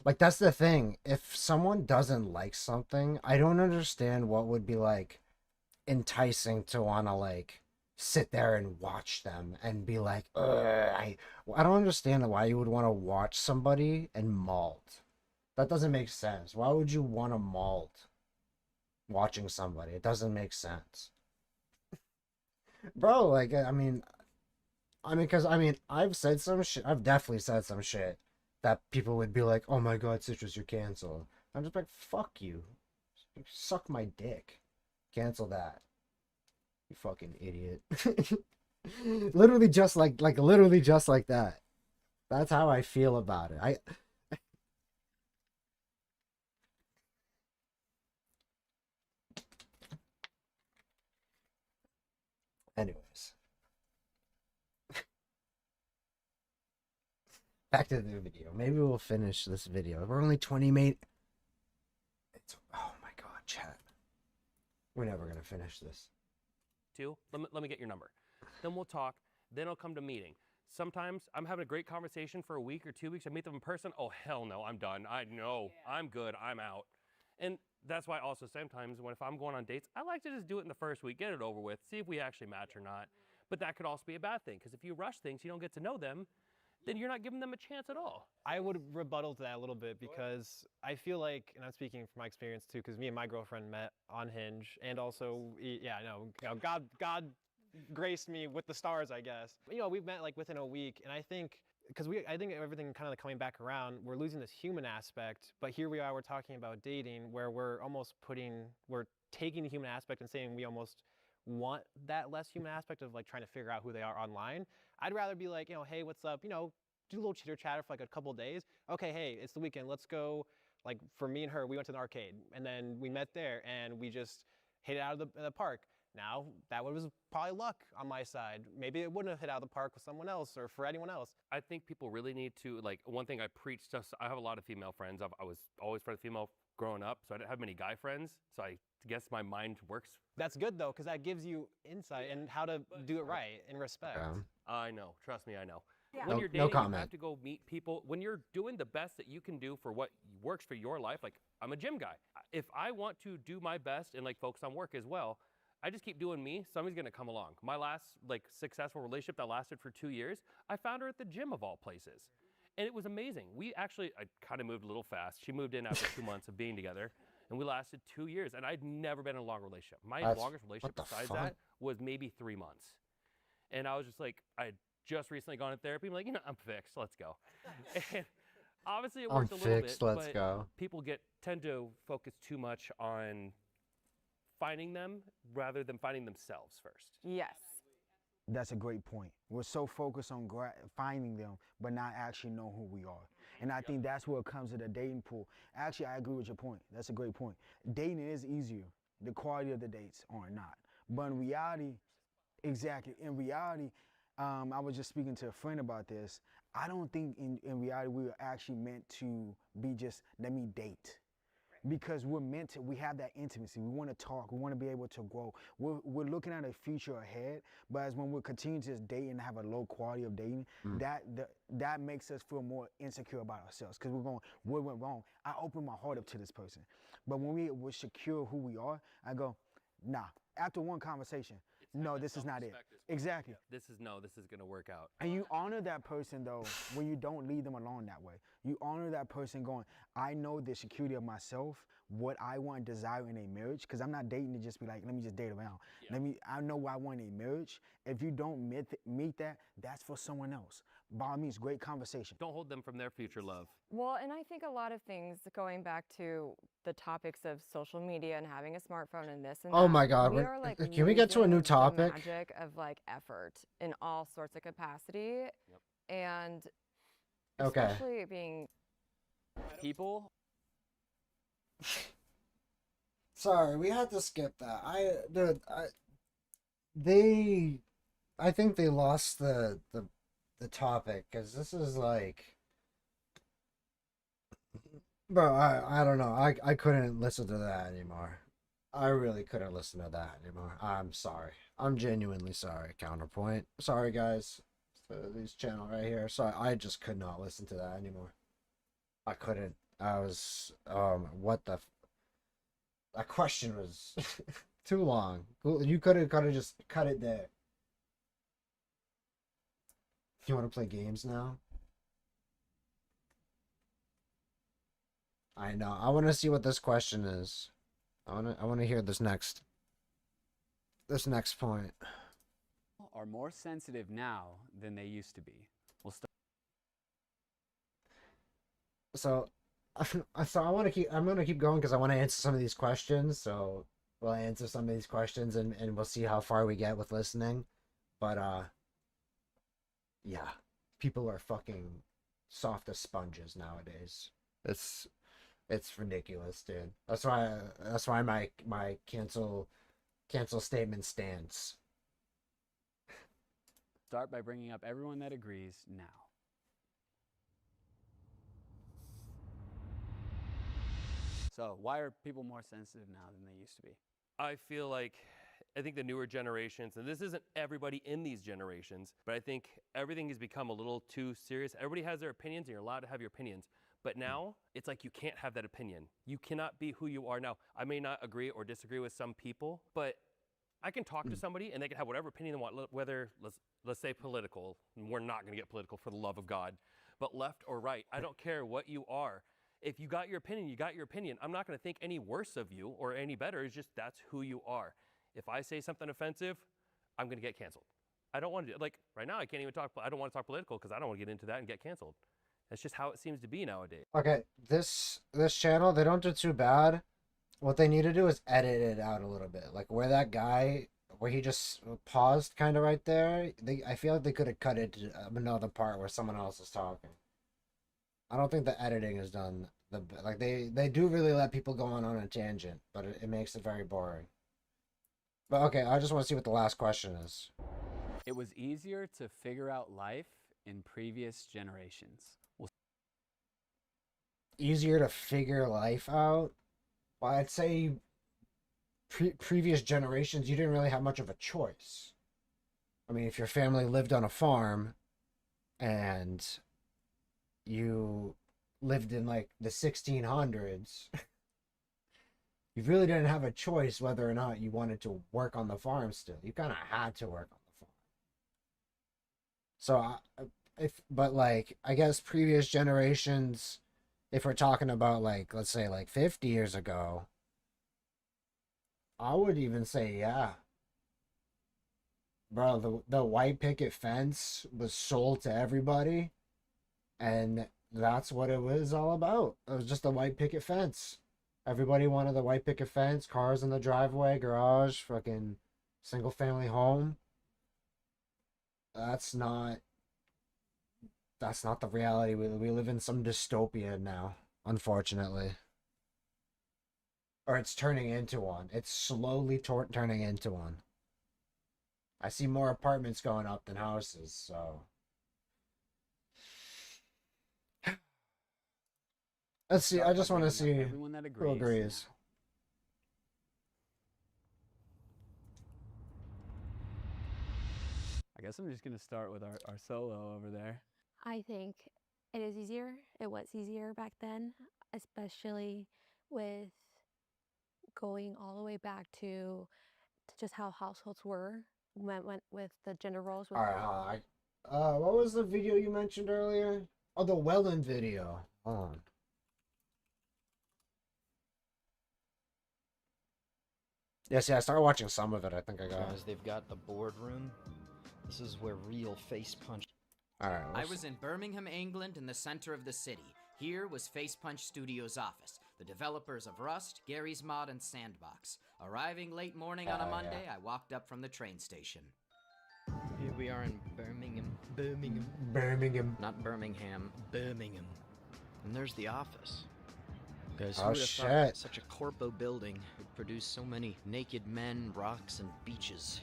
Like, that's the thing. If someone doesn't like something, I don't understand what would be like enticing to want to like sit there and watch them and be like, ugh, I don't understand why you would want to watch somebody and malt. That doesn't make sense. Why would you want to malt watching somebody? It doesn't make sense. Bro, like, because I've said some shit. I've definitely said some shit that people would be like, "Oh my God, Citris, you're canceled." I'm just like, "Fuck you, suck my dick, cancel that, you fucking idiot." Literally just literally just like that. That's how I feel about it. Anyways. Back to the video. Maybe we'll finish this video. We're only 20 oh my God, chat. We're never gonna finish this. Let me get your number. Then we'll talk. Then I'll come to meeting. Sometimes I'm having a great conversation for a week or 2 weeks. I meet them in person. Oh, hell no, I'm done. I'm good. I'm out. And that's why also sometimes if I'm going on dates, I like to just do it in the first week, get it over with, see if we actually match or not. But that could also be a bad thing because if you rush things, you don't get to know them, then you're not giving them a chance at all. I would rebuttal to that a little bit because I feel like, and I'm speaking from my experience too, because me and my girlfriend met on Hinge, and also, yeah, God graced me with the stars, I guess. We've met like within a week, and I think everything kind of coming back around, we're losing this human aspect, but here we are, we're talking about dating where we're taking the human aspect and saying we almost want that less human aspect of like trying to figure out who they are online. I'd rather be like, hey, what's up? Do a little chitter chatter for like a couple of days. Okay, hey, it's the weekend. Let's go. Like for me and her, we went to an arcade and then we met there and we just hit it out of the park. Now that was probably luck on my side. Maybe it wouldn't have hit out of the park with someone else or for anyone else. I think people really need to, like, one thing I preach to, I have a lot of female friends. I was always friends with female growing up, so I didn't have many guy friends. So I guess my mind works. That's good though, because that gives you insight and how to do it right and respect. I know, trust me, I know. Yeah. When No- you're no dating, you comment. have to go meet people. When you're doing the best that you can do for what works for your life, like I'm a gym guy. If I want to do my best and like focus on work as well, I just keep doing me, somebody's gonna come along. My last like successful relationship that lasted for 2 years, I found her at the gym of all places. And it was amazing. I kind of moved a little fast. She moved in after 2 months of being together, and we lasted 2 years. And I'd never been in a long relationship. My longest relationship besides that was maybe 3 months. And I was just like, I had just recently gone to therapy. I'm like, I'm fixed. Let's go. And obviously, it worked a little bit. Let's but go. People tend to focus too much on finding them rather than finding themselves first. Yes. That's a great point. We're so focused on finding them, but not actually know who we are. And I think that's where it comes to the dating pool. Actually, I agree with your point. That's a great point. Dating is easier. The quality of the dates are not. But in reality, exactly. In reality, I was just speaking to a friend about this. I don't think in reality we are actually meant to be just, let me date. Because we have that intimacy. We want to talk. We want to be able to grow. We're looking at a future ahead, but as when we're continuing to just date and have a low quality of dating, that makes us feel more insecure about ourselves because we're going, what went wrong? I opened my heart up to this person. But when we're secure who we are, I go, nah. After one conversation, no, this is not it. Exactly. This is gonna work out. And you honor that person though when you don't lead them along that way. You honor that person going, I know the security of myself, what I want and desire in a marriage, because I'm not dating to just be like, let me just date around. I know what I want in a marriage. If you don't meet that, that's for someone else. By all means, great conversation. Don't hold them from their future love. Well, and I think a lot of things going back to the topics of social media and having a smartphone and this and Oh that. my God, we are like can we get to a new losing topic? The magic of like effort in all sorts of capacity, and Okay. especially being people. Sorry, we had to skip that. I think they lost the topic because this is like, bro. I don't know. I couldn't listen to that anymore. I really couldn't listen to that anymore. I'm sorry. I'm genuinely sorry. Counterpoint. Sorry, guys. This channel right here. Sorry, I just could not listen to that anymore. I couldn't. I was what the. That question was too long. You could have just cut it there. You want to play games now? I know. I want to see what this question is. I want to hear this next point. Are more sensitive now than they used to be. We'll start. So I'm gonna keep going because I want to answer some of these questions. So we'll answer some of these questions and we'll see how far we get with listening. But yeah, people are fucking soft as sponges nowadays. It's ridiculous, dude. That's why my cancel statement stands. Start by bringing up everyone that agrees now. So, why are people more sensitive now than they used to be? I think the newer generations, and this isn't everybody in these generations, but I think everything has become a little too serious. Everybody has their opinions, and you're allowed to have your opinions. But now, it's like you can't have that opinion. You cannot be who you are now. I may not agree or disagree with some people, but I can talk to somebody, and they can have whatever opinion they want, whether, let's say political, and we're not going to get political for the love of God, but left or right. I don't care what you are. If you got your opinion, you got your opinion. I'm not going to think any worse of you or any better. It's just that's who you are. If I say something offensive, I'm going to get canceled. I don't want to, like, right now I can't even talk, I don't want to talk political because I don't want to get into that and get canceled. That's just how it seems to be nowadays. Okay, this channel, they don't do too bad. What they need to do is edit it out a little bit. Like where that guy, where he just paused kind of right there, I feel like they could have cut it to another part where someone else is talking. I don't think the editing is done. Like they do really let people go on a tangent, but it makes it very boring. But okay, I just want to see what the last question is. It was easier to figure out life in previous generations. Easier to figure life out? Well, I'd say previous generations, you didn't really have much of a choice. I mean, if your family lived on a farm and you lived in like the 1600s, you really didn't have a choice whether or not you wanted to work on the farm still. You kind of had to work on the farm. So, but like, I guess previous generations, if we're talking about like, let's say like 50 years ago, I would even say, yeah. Bro, the white picket fence was sold to everybody, and that's what it was all about. It was just a white picket fence. Everybody wanted the white picket fence, cars in the driveway, garage, fucking single family home. That's not the reality. We live in some dystopia now, unfortunately. Or it's turning into one. It's slowly turning into one. I see more apartments going up than houses, so. Let's see. I just want to see who agrees. I guess I'm just going to start with our solo over there. I think it is easier. It was easier back then, especially with going all the way back to just how households were went with the gender roles. With All right, hold on. What was the video you mentioned earlier? Oh, the Wellen video. Hold on. Yes, yeah, I started watching some of it. I think I got. Guys, they've got the boardroom. This is where real face punch. All right. I was in Birmingham, England, in the center of the city. Here was Face Punch Studios' office, the developers of Rust, Gary's Mod, and Sandbox. Arriving late morning on a Monday, I walked up from the train station. Here we are in Birmingham. Birmingham. Not Birmingham, Birmingham. And there's the office. Guys, Oh, who would have thought shit. such a corpo building would produce so many naked men, rocks, and beaches?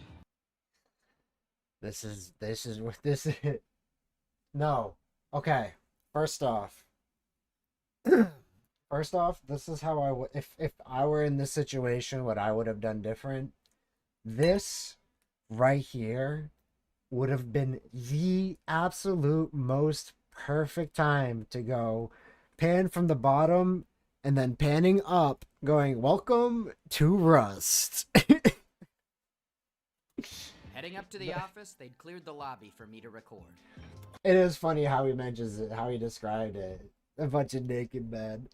This is what this is. No. Okay. First off, this is how I would if I were in this situation, what I would have done different. This right here would have been the absolute most perfect time to go pan from the bottom and then panning up, going, "Welcome to Rust." Heading up to the office, they'd cleared the lobby for me to record. It is funny how he mentions it, how he described it. A bunch of naked men.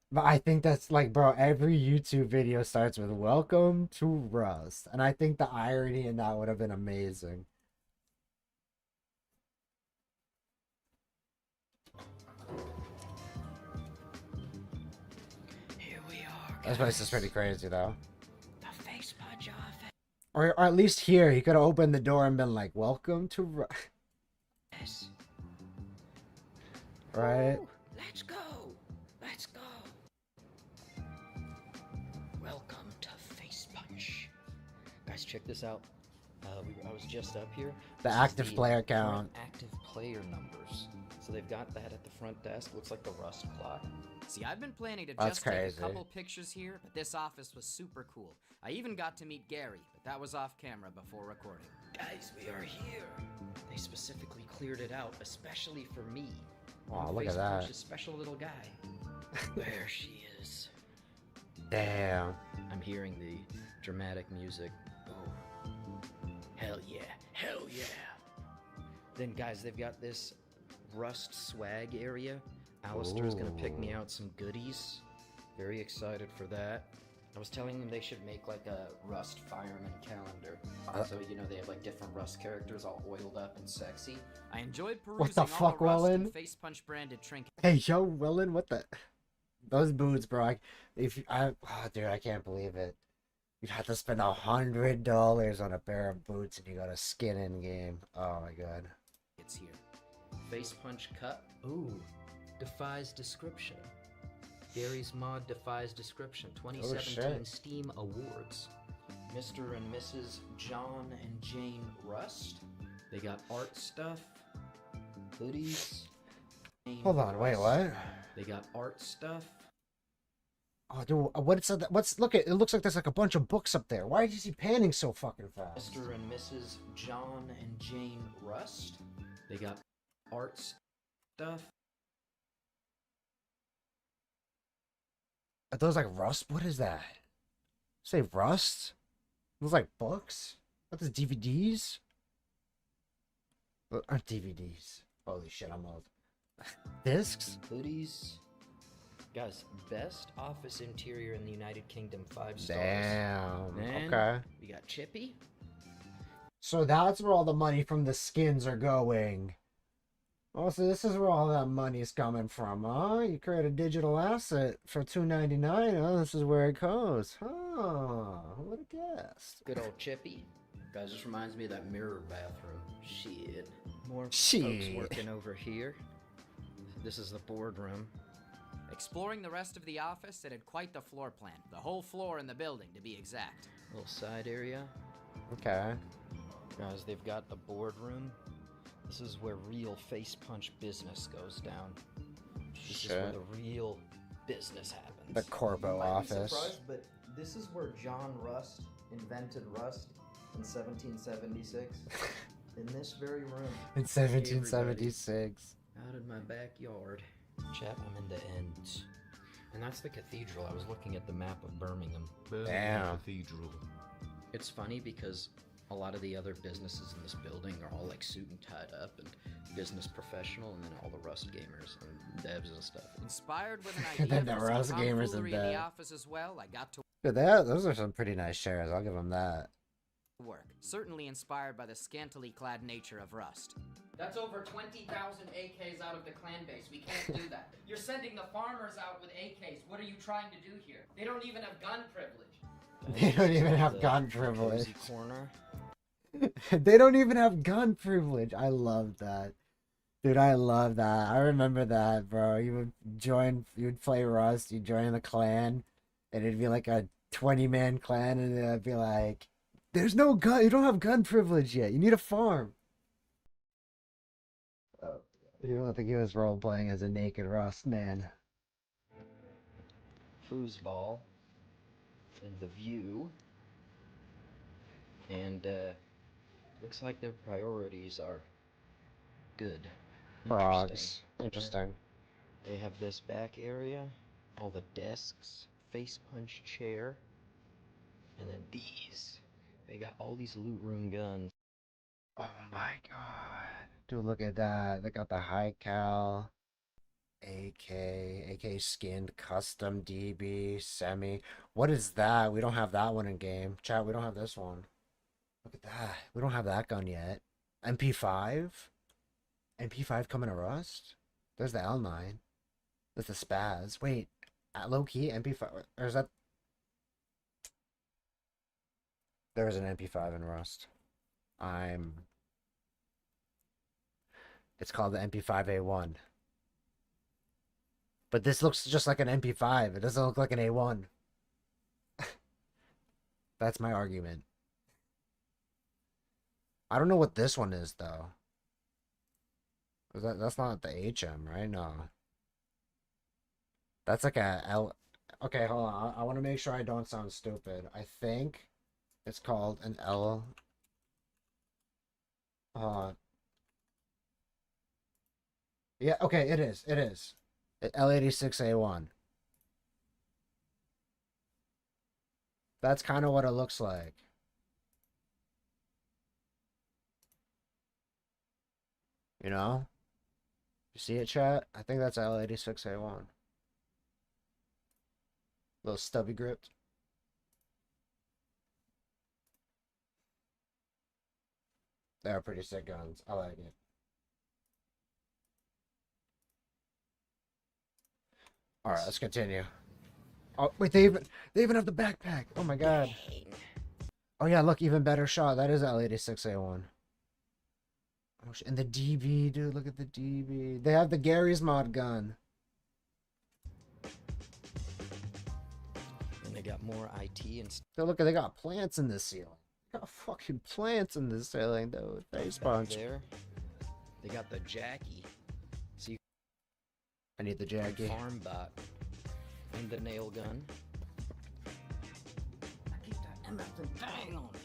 But I think that's like, bro, every YouTube video starts with "Welcome to Rust." And I think the irony in that would have been amazing. Here we are. This place is pretty crazy, though. The Face Punch office. Or at least here, he could have opened the door and been like, "Welcome to Rust." Right? Ooh, let's go. Let's go. Welcome to Face Punch. Guys, check this out. I was just up here. The This is active player current count. Active player numbers. So they've got that at the front desk. Looks like the Rust clock. See, I've been planning to That's just take crazy. a couple pictures here, but this office was super cool. I even got to meet Gary, but that was off camera before recording. Guys, we are here. They specifically cleared it out, especially for me. Aw, I'm look at Face that. Punch's special little guy. There she is. Damn. I'm hearing the dramatic music. Oh, hell yeah, hell yeah. Then guys, they've got this Rust swag area. Alistair's gonna pick me Ooh. out some goodies. Very excited for that. I was telling them they should make like a Rust fireman calendar. So, you know, they have like different Rust characters all oiled up and sexy. I enjoyed perusing What the all fuck, the Rust and Wellen? Face Punch branded trinkets. Hey, yo, Willen, what the? Those boots, bro. Oh, dude, I can't believe it. You'd have to spend $100 on a pair of boots and you got a skin in game. Oh my god. It's here. Face Punch Cup. Ooh, defies description. Gary's Mod defies description. 2017 shit. Steam Awards. Mr. and Mrs. John and Jane Rust. They got art stuff, hoodies. Hold on, wait, what? They got art stuff. Oh, dude, look at it. Looks like there's like a bunch of books up there. Why is he panning so fucking fast? Mr. and Mrs. John and Jane Rust. They got art stuff. Are those like Rust? What is that? Say Rust? Those like books? What is DVDs? Those aren't DVDs. Holy shit, I'm old. Discs? Hoodies. Guys, best office interior in the United Kingdom, 5 stars. Damn. Then Okay. we got Chippy. So that's where all the money from the skins are going. Oh, so this is where all that money's coming from, huh? You create a digital asset for $2.99. Oh, this is where it goes. Huh? Who would have guessed? Good old Chippy. Guys, this reminds me of that mirror bathroom. Shit. More folks Shit. working over here. This is the boardroom. Exploring the rest of the office, it had quite the floor plan. The whole floor in the building, to be exact. Little side area. Okay. Guys, they've got the boardroom. This is where real Face Punch business goes down. This is where Shit. the real business happens. The Corpo You might be office. surprised, but this is where John Rust invented Rust in 1776. In this very room. In 1776. Out in my backyard. Chat, I'm in the ends. And that's the cathedral. I was looking at the map of Birmingham. Damn. Cathedral. It's funny because a lot of the other businesses in this building are all like suit and tied up and business professional, and then all the Rust gamers and devs and stuff. Inspired with an Then idea the for some Rust gamers and tomfoolery in the the. office as well, I got to Dude, those are some pretty nice shares. I'll give them that. work. Certainly inspired by the scantily clad nature of Rust. That's over 20,000 AKs out of the clan base. We can't do that. You're sending the farmers out with AKs. What are you trying to do here? They don't even have gun privilege. They don't even have gun privilege. Cozy corner. They don't even have gun privilege. I love that. Dude, I love that. I remember that, bro. You would play Rust, you'd join the clan, and it'd be like a 20-man clan, and it'd be like, there's no gun, you don't have gun privilege yet. You need a farm. Oh, you don't think he was role-playing as a naked Rust man. Foosball. And the view. And, looks like their priorities are good. Frogs. Interesting. They have this back area, all the desks, face punch chair, and then these. They got all these loot room guns. Oh my god. Dude, look at that. They got the high cal, AK skinned, custom DB, semi. What is that? We don't have that one in game. Chat, we don't have this one. Look at that. We don't have that gun yet. MP5? MP5 coming to Rust? There's the L9. There's the Spaz. Wait, at low key MP5, or is that? There is an MP5 in Rust. It's called the MP5A1. But this looks just like an MP5. It doesn't look like an A1. That's my argument. I don't know what this one is though. That's not the HM, right? No. That's like a L. Okay, hold on. I want to make sure I don't sound stupid. I think it's called an L. Yeah, okay, it is. It is. L86A1. That's kind of what it looks like. You know? You see it, chat? I think that's L86A1. Little stubby gripped. They're pretty sick guns. I like it. Alright, let's continue. Oh, wait, they even have the backpack. Oh my god. Oh yeah, look, even better shot. That is L86A1. Oh, and the DB, dude, look at the DB. They have the Gary's mod gun. And they got more IT and stuff. So look, they got plants in the ceiling. They got fucking plants in the ceiling, dude. Face punch. There. They got the Jackie. So you I need the Jackie. Farm bot. And the nail gun. I keep that MF bang on me.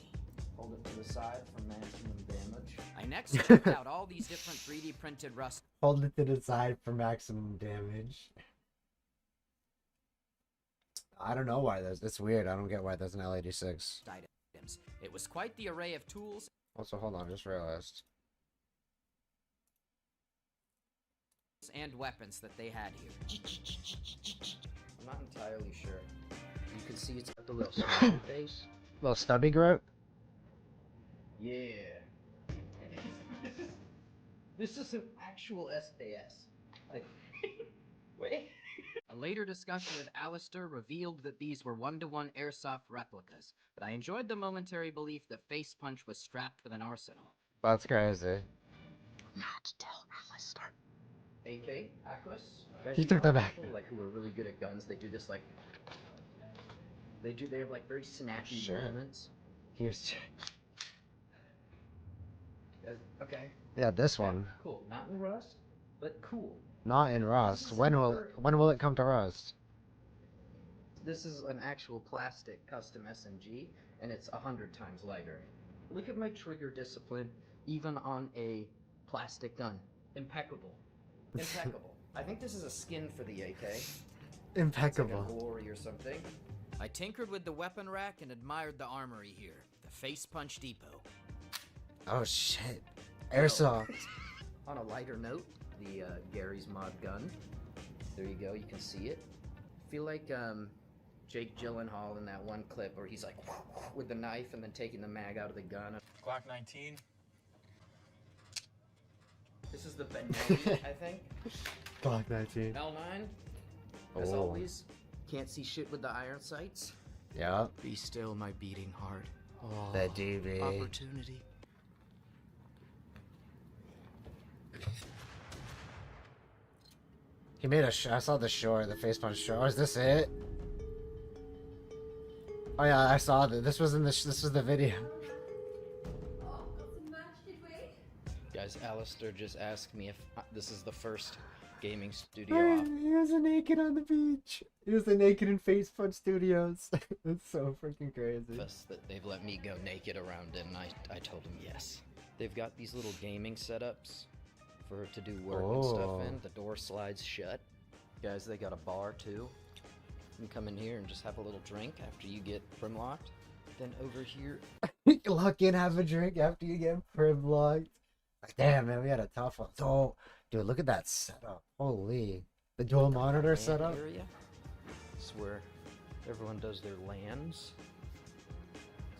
Hold it to the side for maximum damage. I next checked out all these different 3D printed Rust Hold it to the side for maximum damage. I don't know why there's. It's weird. I don't get why there's an L86. items. It was quite the array of tools Also, hold on. I just realized. and weapons that they had here. I'm not entirely sure. You can see it's got the little smiley face. Little stubby grip. Yeah. This is an actual SDS. Like, wait. A later discussion with Alistair revealed that these were one-to-one airsoft replicas, but I enjoyed the momentary belief that Face Punch was strapped with an arsenal. That's crazy. Not tell Alistair. AK, Aquas. He took that back. Like who are really good at guns, they do this like. They have like very snappy Sure. movements. Here's. Okay. Yeah, this one. Cool. Not in Rust, but cool. Not in Rust. When will it come to Rust? This is an actual plastic custom SMG, and it's 100 times lighter. Look at my trigger discipline, even on a plastic gun. Impeccable. Impeccable. I think this is a skin for the AK. Impeccable. It's like a glory or something. I tinkered with the weapon rack and admired the armory here, the Face Punch Depot. Oh shit. Airsoft. On a lighter note, the Gary's Mod gun. There you go, you can see it. Feel like Jake Gyllenhaal in that one clip where he's like with the knife and then taking the mag out of the gun. Glock 19. This is the Benelli, I think. Glock 19. L9. As Oh. always, can't see shit with the iron sights. Yeah. Be still, my beating heart. Oh, That DV. opportunity. He made a I saw the short, the face punch short. Oh, is this it? Oh yeah, I saw that. This was in the this was the video. Guys, Alistair just asked me if this is the first gaming studio off. He was a naked on the beach. He was a naked in Face Punch Studios. It's so freaking crazy. That they've let me go naked around it, and I told them yes. They've got these little gaming setups for to do work and stuff in. The door slides shut. Guys, they got a bar too. You can come in here and just have a little drink after you get prim locked. Then over here, You can lock in, have a drink after you get prim locked. Like, damn man, we had a tough one. So, dude, look at that setup. Holy, the dual monitor LAN setup. area. It's where everyone does their LANs.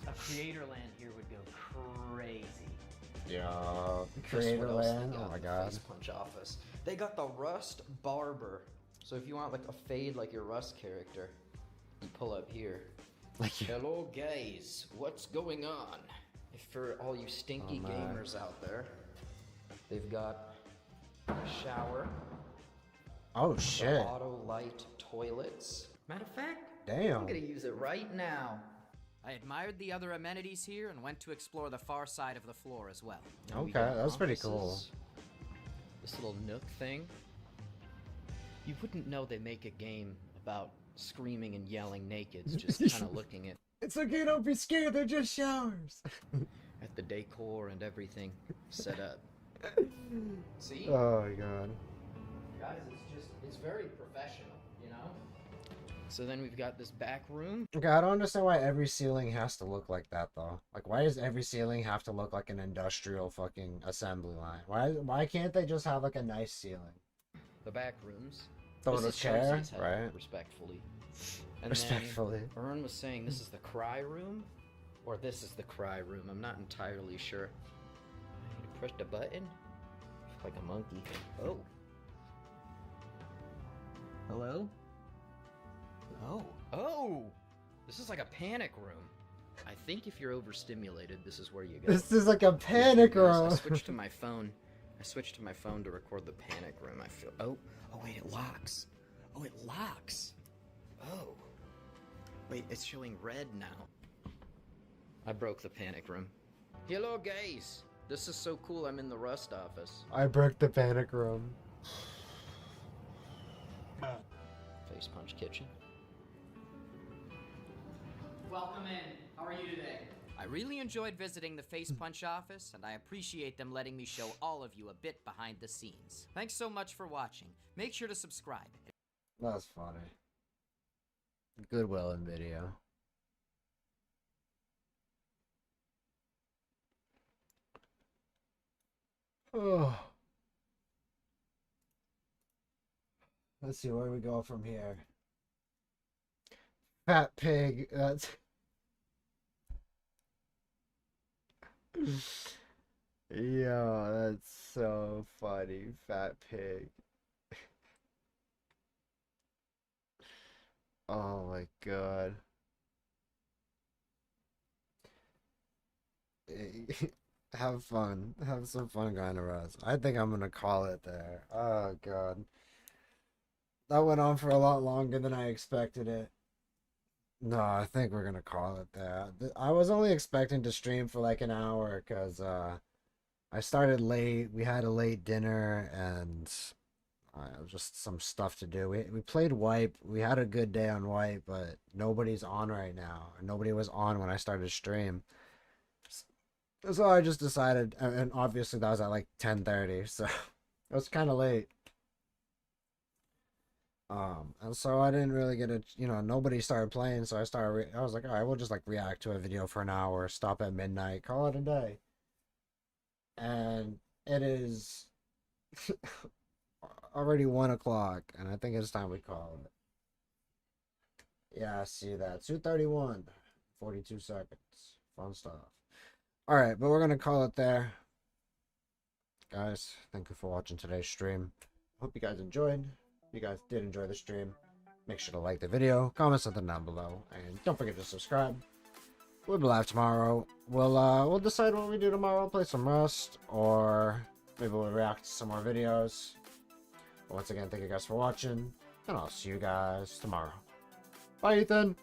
A creator land here would go crazy. Yeah, Guess creator what else they land. got Oh my in the god. Face Punch office. They got the Rust Barber. So if you want like a fade like your Rust character, you pull up here. Like hello guys, what's going on? If for all you stinky Oh, man. gamers out there, they've got a shower. Oh the shit. Auto light toilets. Matter of fact, Damn. I'm gonna use it right now. I admired the other amenities here and went to explore the far side of the floor as well. Now we Okay, got that was pretty cool. offices. This little nook thing. You wouldn't know they make a game about screaming and yelling nakeds, just kind of looking It's okay, don't be scared. They're just showers. at the decor and everything set up. See? Oh my god. Guys, it's very professional, you know? So then we've got this back room. Okay, I don't understand why every ceiling has to look like that though. Like, why does every ceiling have to look like an industrial fucking assembly line? Why can't they just have like a nice ceiling? The back rooms. Throw This the is chair, Chelsea's head, right? Respectfully. And Respectfully. Then Ern was saying this is the cry room, or this is the cry room. I'm not entirely sure. You push the button, like a monkey. Oh. Hello? Oh. Oh! This is like a panic room. I think if you're overstimulated, this is where you go. This is like a panic room. I switched to my phone. I switched to my phone to record the panic room. I feel. Oh wait, it locks. Oh, it locks. Oh. Wait, it's showing red now. I broke the panic room. Hello, guys. This is so cool. I'm in the Rust office. I broke the panic room. Face Punch Kitchen. Welcome in. How are you today? I really enjoyed visiting the Face Punch office, and I appreciate them letting me show all of you a bit behind the scenes. Thanks so much for watching. Make sure to subscribe. That's funny. Goodwill in video. Oh. Let's see where we go from here. Fat pig. That's. Yo, that's so funny. Fat pig. Oh my god. Have fun. Have some fun going to Rust. I think I'm gonna call it there. Oh god. That went on for a lot longer than I expected it. No, I think we're gonna call it there. I was only expecting to stream for like an hour because I started late. We had a late dinner and just some stuff to do. We played Wipe. We had a good day on Wipe, but nobody's on right now. Nobody was on when I started stream. So I just decided, and obviously that was at like 10:30, so it was kind of late. And so I didn't really get a, nobody started playing, so I was like, all right, we'll just like react to a video for an hour, stop at midnight, call it a day. And it is already 1 o'clock, and I think it's time we call it. Yeah, I see that. 2:31, 42 seconds. Fun stuff. All right, but we're gonna call it there, guys. Thank you for watching today's stream. Hope you guys enjoyed. If you guys did enjoy the stream, make sure to like the video, comment something down below, and don't forget to subscribe. We'll be live tomorrow. We'll decide what we do tomorrow. Play some Rust, or maybe we'll react to some more videos. But once again, thank you guys for watching, and I'll see you guys tomorrow. Bye, Ethan.